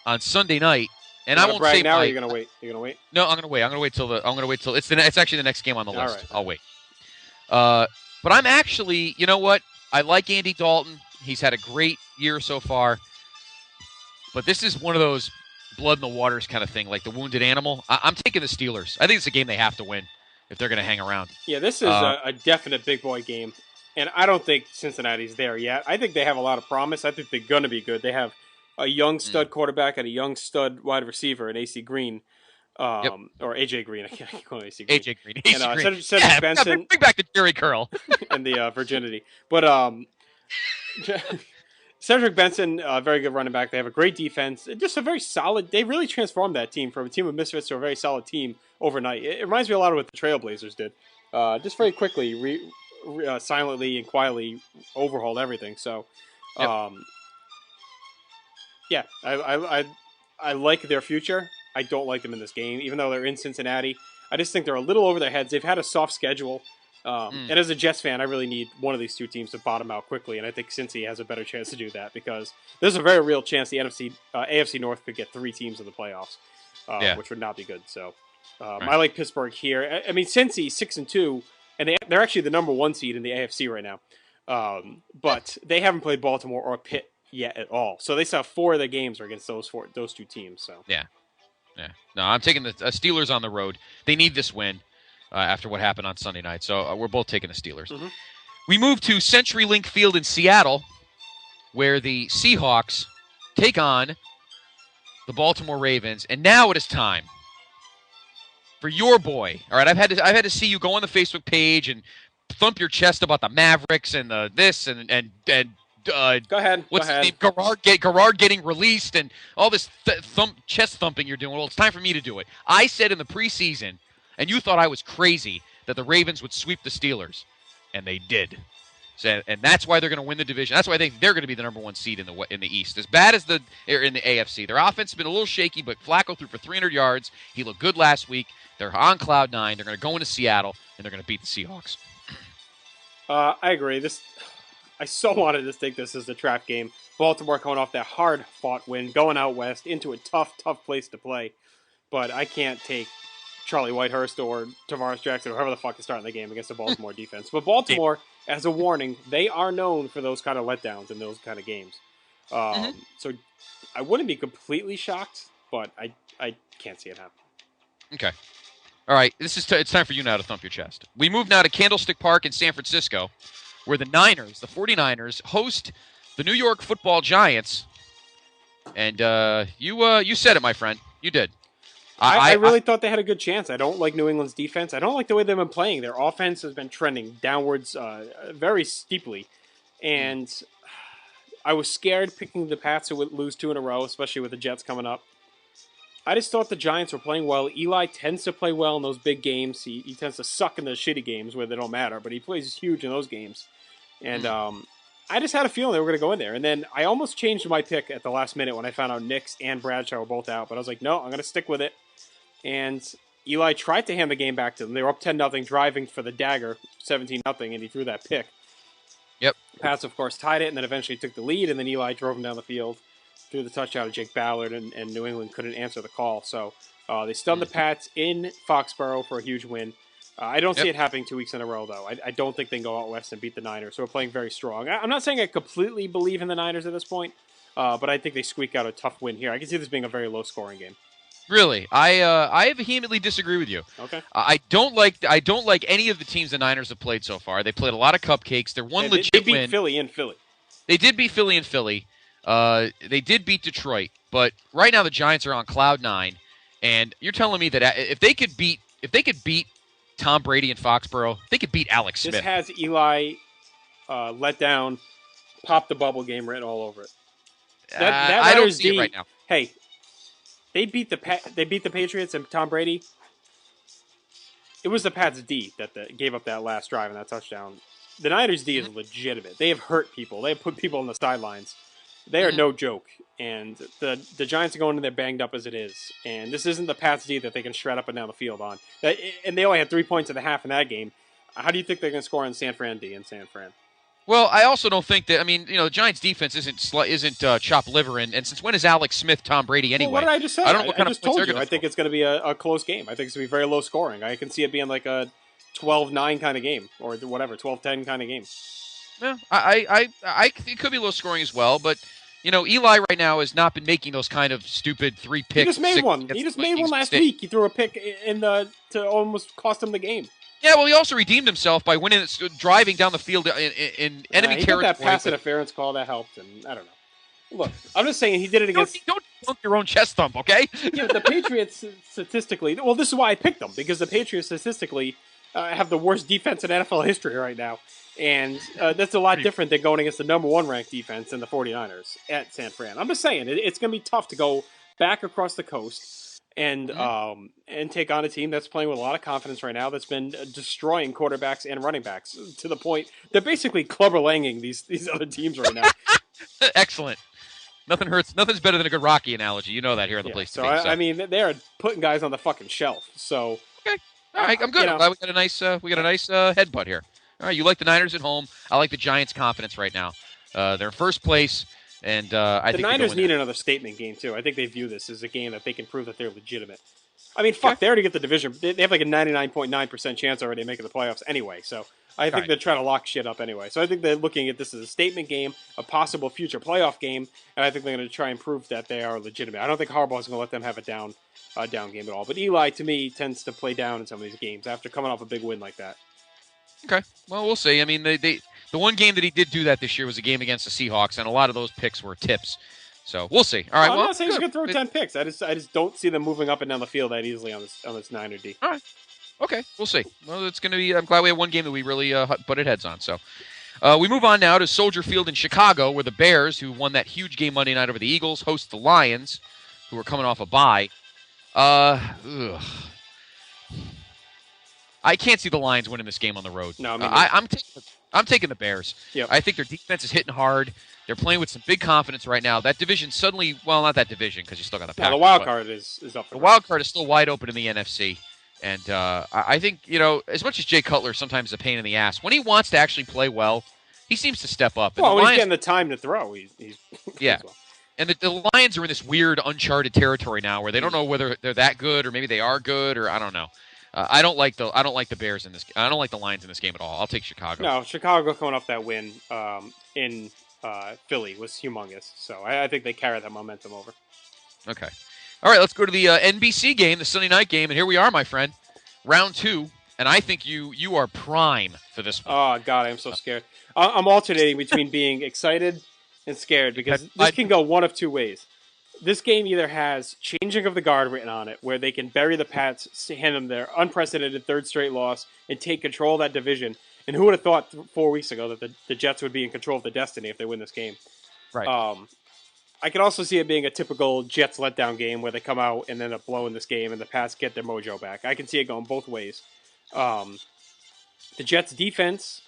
on Sunday night. And I won't say now. Or you're gonna wait. You're gonna wait. No, I'm gonna wait. I'm gonna wait till it's actually the next game on the list. Right. I'll wait. But I'm actually, you know what? I like Andy Dalton. He's had a great year so far. But this is one of those blood in the waters kind of thing, like the wounded animal. I'm taking the Steelers. I think it's a game they have to win if they're going to hang around. Yeah, this is a definite big boy game. And I don't think Cincinnati's there yet. I think they have a lot of promise. I think they're going to be good. They have a young stud quarterback and a young stud wide receiver in AC Green. Or AJ Green. I can't call him AC Green. AJ Green. And Cedric Benson. Bring back the Jerry Curl. And the virginity. But Cedric Benson, very good running back. They have a great defense. Just a very solid. They really transformed that team from a team of misfits to a very solid team overnight. It reminds me a lot of what the Trailblazers did. Just very quickly, silently and quietly overhauled everything. So, yeah, I like their future. I don't like them in this game, even though they're in Cincinnati. I just think they're a little over their heads. They've had a soft schedule. And as a Jets fan, I really need one of these two teams to bottom out quickly, and I think Cincy has a better chance to do that because there's a very real chance the AFC North could get 3 teams in the playoffs, which would not be good. So I like Pittsburgh here. I mean, Cincy 6-2, and they're actually the number 1 seed in the AFC right now, but they haven't played Baltimore or Pitt yet at all. So they still have 4 of their games are against those 2 teams. So yeah. No, I'm taking the Steelers on the road. They need this win. After what happened on Sunday night. So we're both taking the Steelers. Mm-hmm. We move to CenturyLink Field in Seattle, where the Seahawks take on the Baltimore Ravens. And now it is time for your boy. All right, I've had to see you go on the Facebook page and thump your chest about the Mavericks and the this and go ahead. What's his name? Garrard getting released and all this chest thumping you're doing. Well, it's time for me to do it. I said in the preseason, and you thought I was crazy, that the Ravens would sweep the Steelers, and they did. So, and that's why they're going to win the division. That's why I think they're going to be the number 1 seed in the East. As bad as in the AFC, their offense has been a little shaky, but Flacco threw for 300 yards. He looked good last week. They're on cloud 9. They're going to go into Seattle, and they're going to beat the Seahawks. I agree. I so wanted to take this as the trap game. Baltimore coming off that hard-fought win, going out west into a tough place to play. But I can't take Charlie Whitehurst or Tavares Jackson or whoever the fuck is starting the game against the Baltimore defense. But Baltimore, as a warning, they are known for those kind of letdowns in those kind of games. So I wouldn't be completely shocked, but I can't see it happen. Okay. All right. It's time for you now to thump your chest. We move now to Candlestick Park in San Francisco, where the 49ers, host the New York Football Giants. And you said it, my friend. You did. I really thought they had a good chance. I don't like New England's defense. I don't like the way they've been playing. Their offense has been trending downwards very steeply. And I was scared picking the Pats who would lose 2 in a row, especially with the Jets coming up. I just thought the Giants were playing well. Eli tends to play well in those big games. He tends to suck in the shitty games where they don't matter, but he plays huge in those games. And I just had a feeling they were going to go in there. And then I almost changed my pick at the last minute when I found out Nix and Bradshaw were both out. But I was like, no, I'm going to stick with it. And Eli tried to hand the game back to them. They were up 10-0, driving for the dagger, 17-0, and he threw that pick. Yep. Pats, of course, tied it, and then eventually took the lead, and then Eli drove him down the field, threw the touchdown to Jake Ballard, and New England couldn't answer the call. So they stunned the Pats in Foxborough for a huge win. I don't see it happening 2 weeks in a row, though. I don't think they can go out west and beat the Niners, so we're playing very strong. I'm not saying I completely believe in the Niners at this point, but I think they squeak out a tough win here. I can see this being a very low-scoring game. Really, I vehemently disagree with you. Okay. I don't like any of the teams the Niners have played so far. They played a lot of cupcakes. They're one legit win. They beat Philly in Philly. They did beat Philly in Philly. They did beat Detroit, but right now the Giants are on cloud 9, and you're telling me that if they could beat Tom Brady in Foxborough, they could beat Alex Smith. This has Eli let down, pop the bubble game written all over it. That I don't see it right now. Hey. They beat the Patriots and Tom Brady. It was the Pats D that gave up that last drive and that touchdown. The Niners D is legitimate. They have hurt people. They have put people on the sidelines. They are no joke. And the Giants are going in there banged up as it is. And this isn't the Pats D that they can shred up and down the field on. And they only had 3 points in the half in that game. How do you think they're going to score on San Fran D in San Fran? Well, I also don't think that. I mean, the Giants' defense isn't chopped liver, and since when is Alex Smith Tom Brady anyway? Well, what did I just say? I don't know what kind of points they're going to. I think it's going to be a close game. I think it's going to be very low scoring. I can see it being like a 12-9 kind of game, or whatever, 12-10 kind of game. Yeah, it could be low scoring as well, but Eli right now has not been making those kind of stupid 3 picks. He just made one. He just made one last week. He threw a pick to almost cost him the game. Yeah, well, he also redeemed himself by driving down the field in enemy territory. That pass interference call that helped, and I don't know. Look, I'm just saying he did it against. Don't thump your own chest thump, okay? Yeah, the Patriots statistically. Well, this is why I picked them, because the Patriots statistically have the worst defense in NFL history right now, and that's a lot different than going against the number 1 ranked defense in the 49ers at San Fran. I'm just saying it's going to be tough to go back across the coast and take on a team that's playing with a lot of confidence right now, that's been destroying quarterbacks and running backs to the point they're basically clubber-langing these other teams right now. Excellent. Nothing hurts. Nothing's better than a good Rocky analogy. You know that here on the place. So I mean, they're putting guys on the fucking shelf. So okay, all right, I'm good. I'm glad we got a nice headbutt here. All right, you like the Niners at home. I like the Giants' confidence right now. They're in first place, and I think the Niners need another statement game too. I think they view this as a game that they can prove that they're legitimate. I mean, fuck, they already get the division. They have like a 99.9% chance already of making the playoffs anyway. So I think they're trying to lock shit up anyway. So I think they're looking at this as a statement game, a possible future playoff game, and I think they're going to try and prove that they are legitimate. I don't think Harbaugh's going to let them have a down game at all. But Eli, to me, tends to play down in some of these games after coming off a big win like that. Okay, well, we'll see. I mean, the one game that he did do that this year was a game against the Seahawks, and a lot of those picks were tips. So we'll see. All right. I'm not saying he's going to throw 10 picks. I just don't see them moving up and down the field that easily on this Niner D. All right. Okay, we'll see. Well, it's going to be. I'm glad we have one game that we really butted heads on. So we move on now to Soldier Field in Chicago, where the Bears, who won that huge game Monday night over the Eagles, host the Lions, who are coming off a bye. I can't see the Lions winning this game on the road. No, I'm taking the Bears. Yep. I think their defense is hitting hard. They're playing with some big confidence right now. That division suddenly, well, not that division because you still got the Packers. The wild card is up. The wild card is still wide open in the NFC. And I think, as much as Jay Cutler sometimes is a pain in the ass, when he wants to actually play well, he seems to step up. And when he's getting the time to throw, he's yeah. Well. And the Lions are in this weird, uncharted territory now where they don't know whether they're that good or maybe they are good or I don't know. I don't like the Bears in this. I don't like the Lions in this game at all. I'll take Chicago. No, Chicago coming off that win in Philly was humongous. So I think they carry that momentum over. Okay. All right, let's go to the NBC game, the Sunday night game, and here we are, my friend, round 2, and I think you are prime for this one. Oh God, I'm so scared. I'm alternating between being excited and scared because this can go one of two ways. This game either has changing of the guard written on it, where they can bury the Pats, hand them their unprecedented third straight loss, and take control of that division. And who would have thought 4 weeks ago that the Jets would be in control of the destiny if they win this game? Right. I could also see it being a typical Jets letdown game where they come out and end up blowing this game and the Pats get their mojo back. I can see it going both ways. The Jets defense,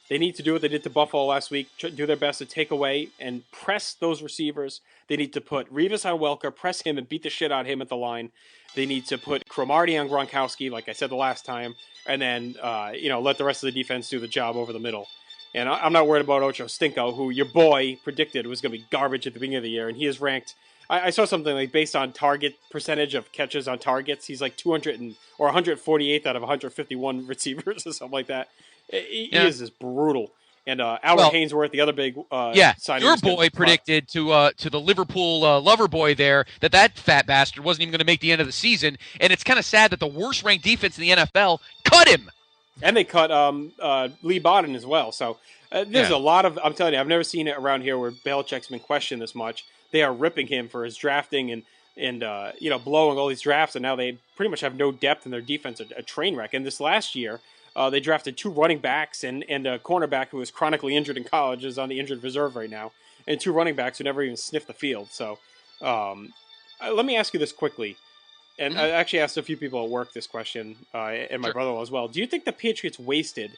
they need to do what they did to Buffalo last week, do their best to take away and press those receivers. They need to put Revis on Welker, press him and beat the shit out of him at the line. They need to put Cromartie on Gronkowski, like I said the last time, and then let the rest of the defense do the job over the middle. And I'm not worried about Ocho Stinko, who your boy predicted was going to be garbage at the beginning of the year, and he is ranked. I saw something like based on target percentage of catches on targets, he's like 148th out of 151 receivers or something like that. He is just brutal. And Albert Hainsworth, the other big signing. Your boy predicted to the Liverpool lover boy there that fat bastard wasn't even going to make the end of the season. And it's kind of sad that the worst-ranked defense in the NFL cut him. And they cut Lee Bodden as well. So there's a lot of, I'm telling you, I've never seen it around here where Belichick's been questioned this much. They are ripping him for his drafting and blowing all these drafts. And now they pretty much have no depth in their defense, a train wreck. And this last year, they drafted 2 running backs and a cornerback who was chronically injured in college, is on the injured reserve right now, and 2 running backs who never even sniffed the field. So let me ask you this quickly. And I actually asked a few people at work this question, and my brother-in-law as well. Do you think the Patriots wasted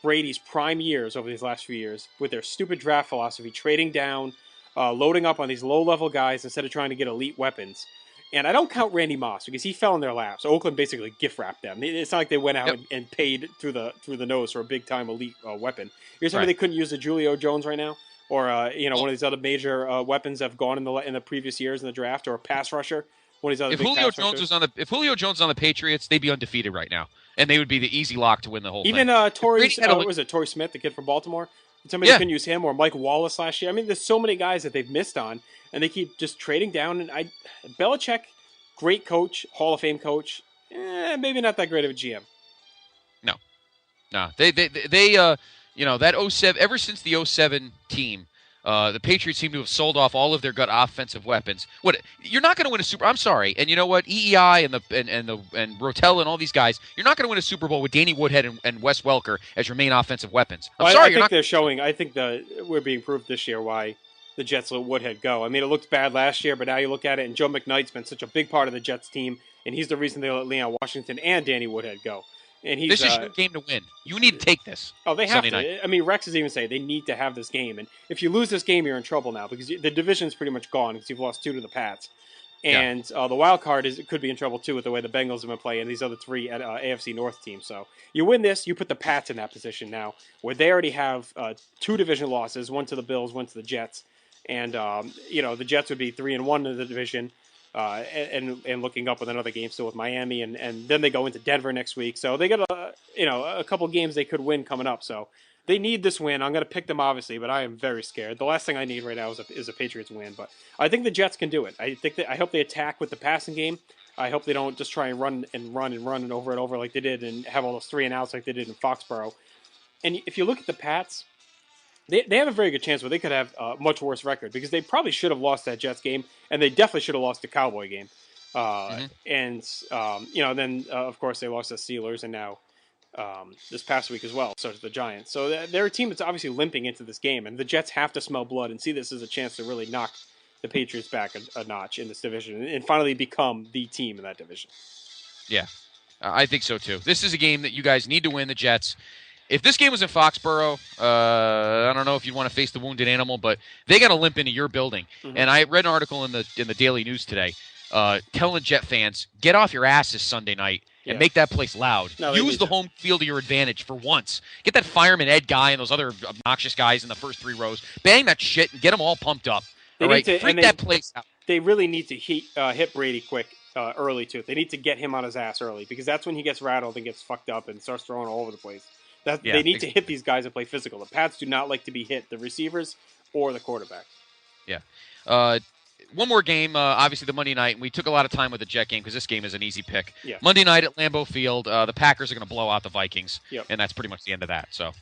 Brady's prime years over these last few years with their stupid draft philosophy, trading down, loading up on these low-level guys instead of trying to get elite weapons? And I don't count Randy Moss because he fell in their lap. So Oakland basically gift-wrapped them. It's not like they went out and paid through the nose for a big-time elite weapon. You're telling me they couldn't use a Julio Jones right now? Or one of these other major weapons that have gone in the previous years in the draft, or a pass rusher? If Julio Jones was on the Patriots, they'd be undefeated right now, and they would be the easy lock to win the whole thing. Even Torrey Smith, the kid from Baltimore, Somebody couldn't use him, or Mike Wallace last year. I mean, there's so many guys that they've missed on, and they keep just trading down. And Belichick, great coach, Hall of Fame coach, maybe not that great of a GM. No, they that 07, ever since the 07 team, the Patriots seem to have sold off all of their gut offensive weapons. What, you're not going to win a Super? I'm sorry, and you know what? EEI and Rotel and all these guys, you're not going to win a Super Bowl with Danny Woodhead and Wes Welker as your main offensive weapons. I'm sorry, I think they're showing. I think we're being proved this year why the Jets let Woodhead go. I mean, it looked bad last year, but now you look at it, and Joe McKnight's been such a big part of the Jets team, and he's the reason they let Leon Washington and Danny Woodhead go. And this is your game to win. You need to take this. Oh, they have Sunday to. Night. I mean, Rex is even saying they need to have this game. And if you lose this game, you're in trouble now because the division's pretty much gone because you've lost 2 to the Pats. And the wild card could be in trouble, too, with the way the Bengals have been playing and these other 3 AFC North teams. So you win this, you put the Pats in that position now where they already have 2 division losses, 1 to the Bills, 1 to the Jets. And, the Jets would be 3-1 in the division. And looking up with another game still with Miami, and then they go into Denver next week. So they got a couple games they could win coming up. So they need this win. I'm going to pick them obviously, but I am very scared. The last thing I need right now is a Patriots win. But I think the Jets can do it. I hope they attack with the passing game. I hope they don't just try and run and over and over like they did and have all those 3 and outs like they did in Foxborough. And if you look at the Pats, They have a very good chance where they could have a much worse record because they probably should have lost that Jets game, and they definitely should have lost the Cowboy game. And then of course they lost the Steelers, and now this past week as well, so to the Giants. So they're a team that's obviously limping into this game, and the Jets have to smell blood and see this as a chance to really knock the Patriots back a notch in this division and finally become the team in that division. Yeah, I think so too. This is a game that you guys need to win, the Jets. If this game was in Foxborough, I don't know if you'd want to face the wounded animal, but they got to limp into your building. Mm-hmm. And I read an article in the Daily News today telling Jet fans, get off your asses Sunday night and make that place loud. Use the home field to your advantage for once. Get that fireman Ed guy and those other obnoxious guys in the first 3 rows. Bang that shit and get them all pumped up. All right? Freak that place out. They really need to hit Brady quick early, too. They need to get him on his ass early because that's when he gets rattled and gets fucked up and starts throwing all over the place. They need to hit these guys that play physical. The Pats do not like to be hit, the receivers or the quarterback. Yeah. One more game, obviously the Monday night, and we took a lot of time with the Jet game because this game is an easy pick. Yeah. Monday night at Lambeau Field, the Packers are going to blow out the Vikings, and that's pretty much the end of that. So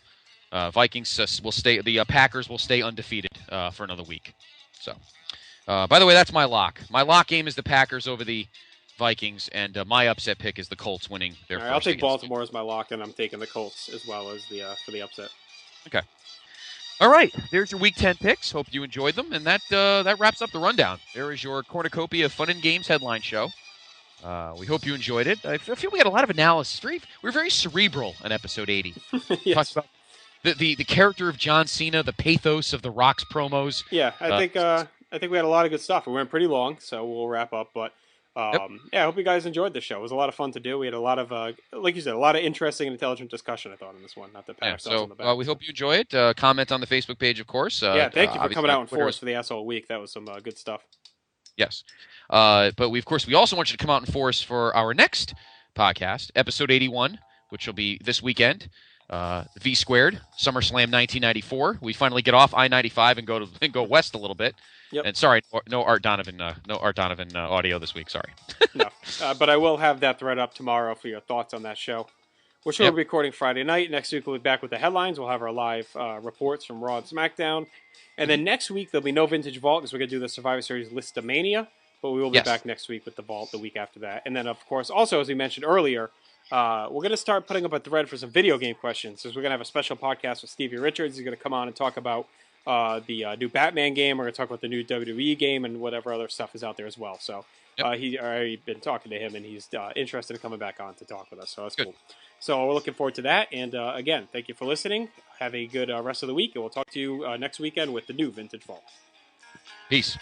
Vikings will stay. The Packers will stay undefeated for another week. So, by the way, that's my lock. My lock game is the Packers over the Vikings, and my upset pick is the Colts winning their first. I'll take Baltimore as my lock, and I'm taking the Colts as well as for the upset. Okay. All right. There's your Week 10 picks. Hope you enjoyed them, and that wraps up the rundown. There is your cornucopia of Fun and Games headline show. We hope you enjoyed it. I feel we had a lot of analysis. We're very cerebral in episode 80. Yes. Talked about the character of John Cena, the pathos of the Rock's promos. Yeah, I think we had a lot of good stuff. We went pretty long, so we'll wrap up, but. I hope you guys enjoyed the show. It was a lot of fun to do. We had a lot of, like you said, a lot of interesting and intelligent discussion, I thought, in this one. Not to pat ourselves on the back. We hope you enjoy it. Comment on the Facebook page, of course. Thank you for coming out in force for the Asshole Week. That was some good stuff. Yes. But we also want you to come out in force for our next podcast, episode 81, which will be this weekend. V Squared, SummerSlam 1994. We finally get off I-95 and go west a little bit. Yep. And sorry, no Art Donovan audio this week. Sorry. No, but I will have that thread up tomorrow for your thoughts on that show. We're sure we'll be recording Friday night. Next week we'll be back with the headlines. We'll have our live reports from Raw and SmackDown. And then next week there'll be no Vintage Vault because we're going to do the Survivor Series Listomania. But we will be back next week with the Vault the week after that. And then, of course, also, as we mentioned earlier, we're going to start putting up a thread for some video game questions. Because we're going to have a special podcast with Stevie Richards. He's going to come on and talk about the new Batman game. We're going to talk about the new WWE game and whatever other stuff is out there as well. So he already been talking to him, and he's interested in coming back on to talk with us. So that's cool. So we're looking forward to that. And again, thank you for listening. Have a good rest of the week, and we'll talk to you next weekend with the new Vintage Vault. Peace.